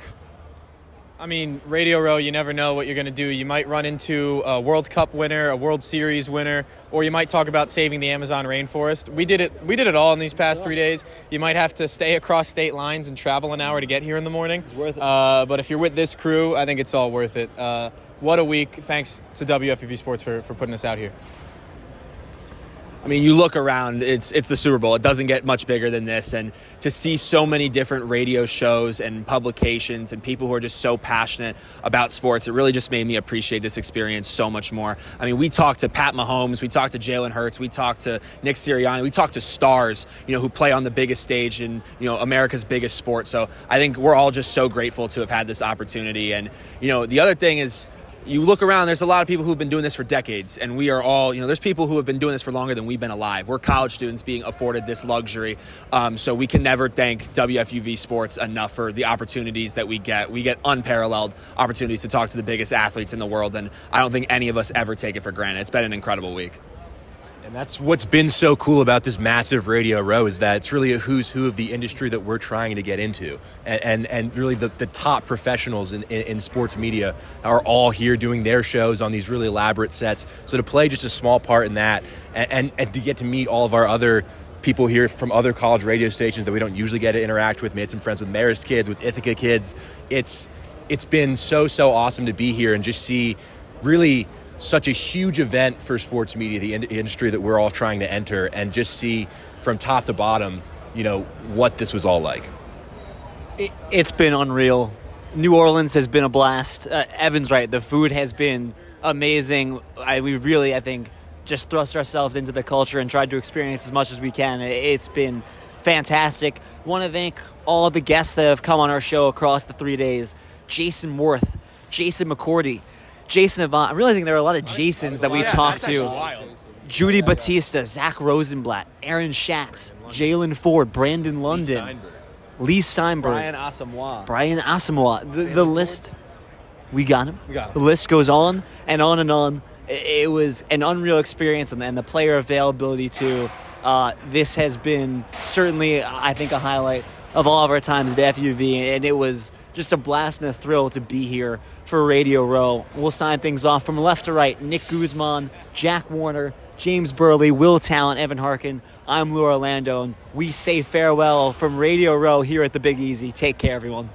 I mean, Radio Row, you never know what you're going to do. You might run into a World Cup winner, a World Series winner, or you might talk about saving the Amazon rainforest. We did it all in these past 3 days. You might have to stay across state lines and travel an hour to get here in the morning. It's worth it. But if you're with this crew, I think it's all worth it. What a week. Thanks to WFUV Sports for putting us out here. I mean, you look around, it's the Super Bowl. It doesn't get much bigger than this. And to see so many different radio shows and publications and people who are just so passionate about sports, it really just made me appreciate this experience so much more. I mean, we talked to Pat Mahomes, we talked to Jalen Hurts, we talked to Nick Sirianni, we talked to stars, who play on the biggest stage in, America's biggest sport. So I think we're all just so grateful to have had this opportunity. And, the other thing is, you look around, there's a lot of people who've been doing this for decades, and we are all, there's people who have been doing this for longer than we've been alive. We're college students being afforded this luxury. So we can never thank WFUV Sports enough for the opportunities that we get. We get unparalleled opportunities to talk to the biggest athletes in the world, and I don't think any of us ever take it for granted. It's been an incredible week. And that's what's been so cool about this massive Radio Row is that it's really a who's who of the industry that we're trying to get into. And really the top professionals in sports media are all here doing their shows on these really elaborate sets. So to play just a small part in that and to get to meet all of our other people here from other college radio stations that we don't usually get to interact with, made some friends with Marist kids, with Ithaca kids. It's been so awesome to be here and just see really such a huge event for sports media, the industry that we're all trying to enter, and just see from top to bottom, what this was all like. It's been unreal. New Orleans has been a blast. Evan's right. The food has been amazing. We really, I think, just thrust ourselves into the culture and tried to experience as much as we can. It's been fantastic. Want to thank all the guests that have come on our show across the 3 days. Jayson Werth, Jason McCourty, Jason Avant. I'm realizing there are a lot of Jasons that we talked to. Judy Batista, Zack Rosenblatt, Aaron Schatz, Jalen Ford, Brandon London, Lee Steinberg, Brian Asamoah. The list, we got him. The list goes on and on and on. It was an unreal experience, and the player availability too. This has been certainly, I think, a highlight of all of our times at FUV, and it was just a blast and a thrill to be here for Radio Row. We'll sign things off from left to right. Nick Guzman, Jack Warner, James Birle, Will Tallant, Evan Harkin. I'm Lou Orlando, and we say farewell from Radio Row here at the Big Easy. Take care, everyone.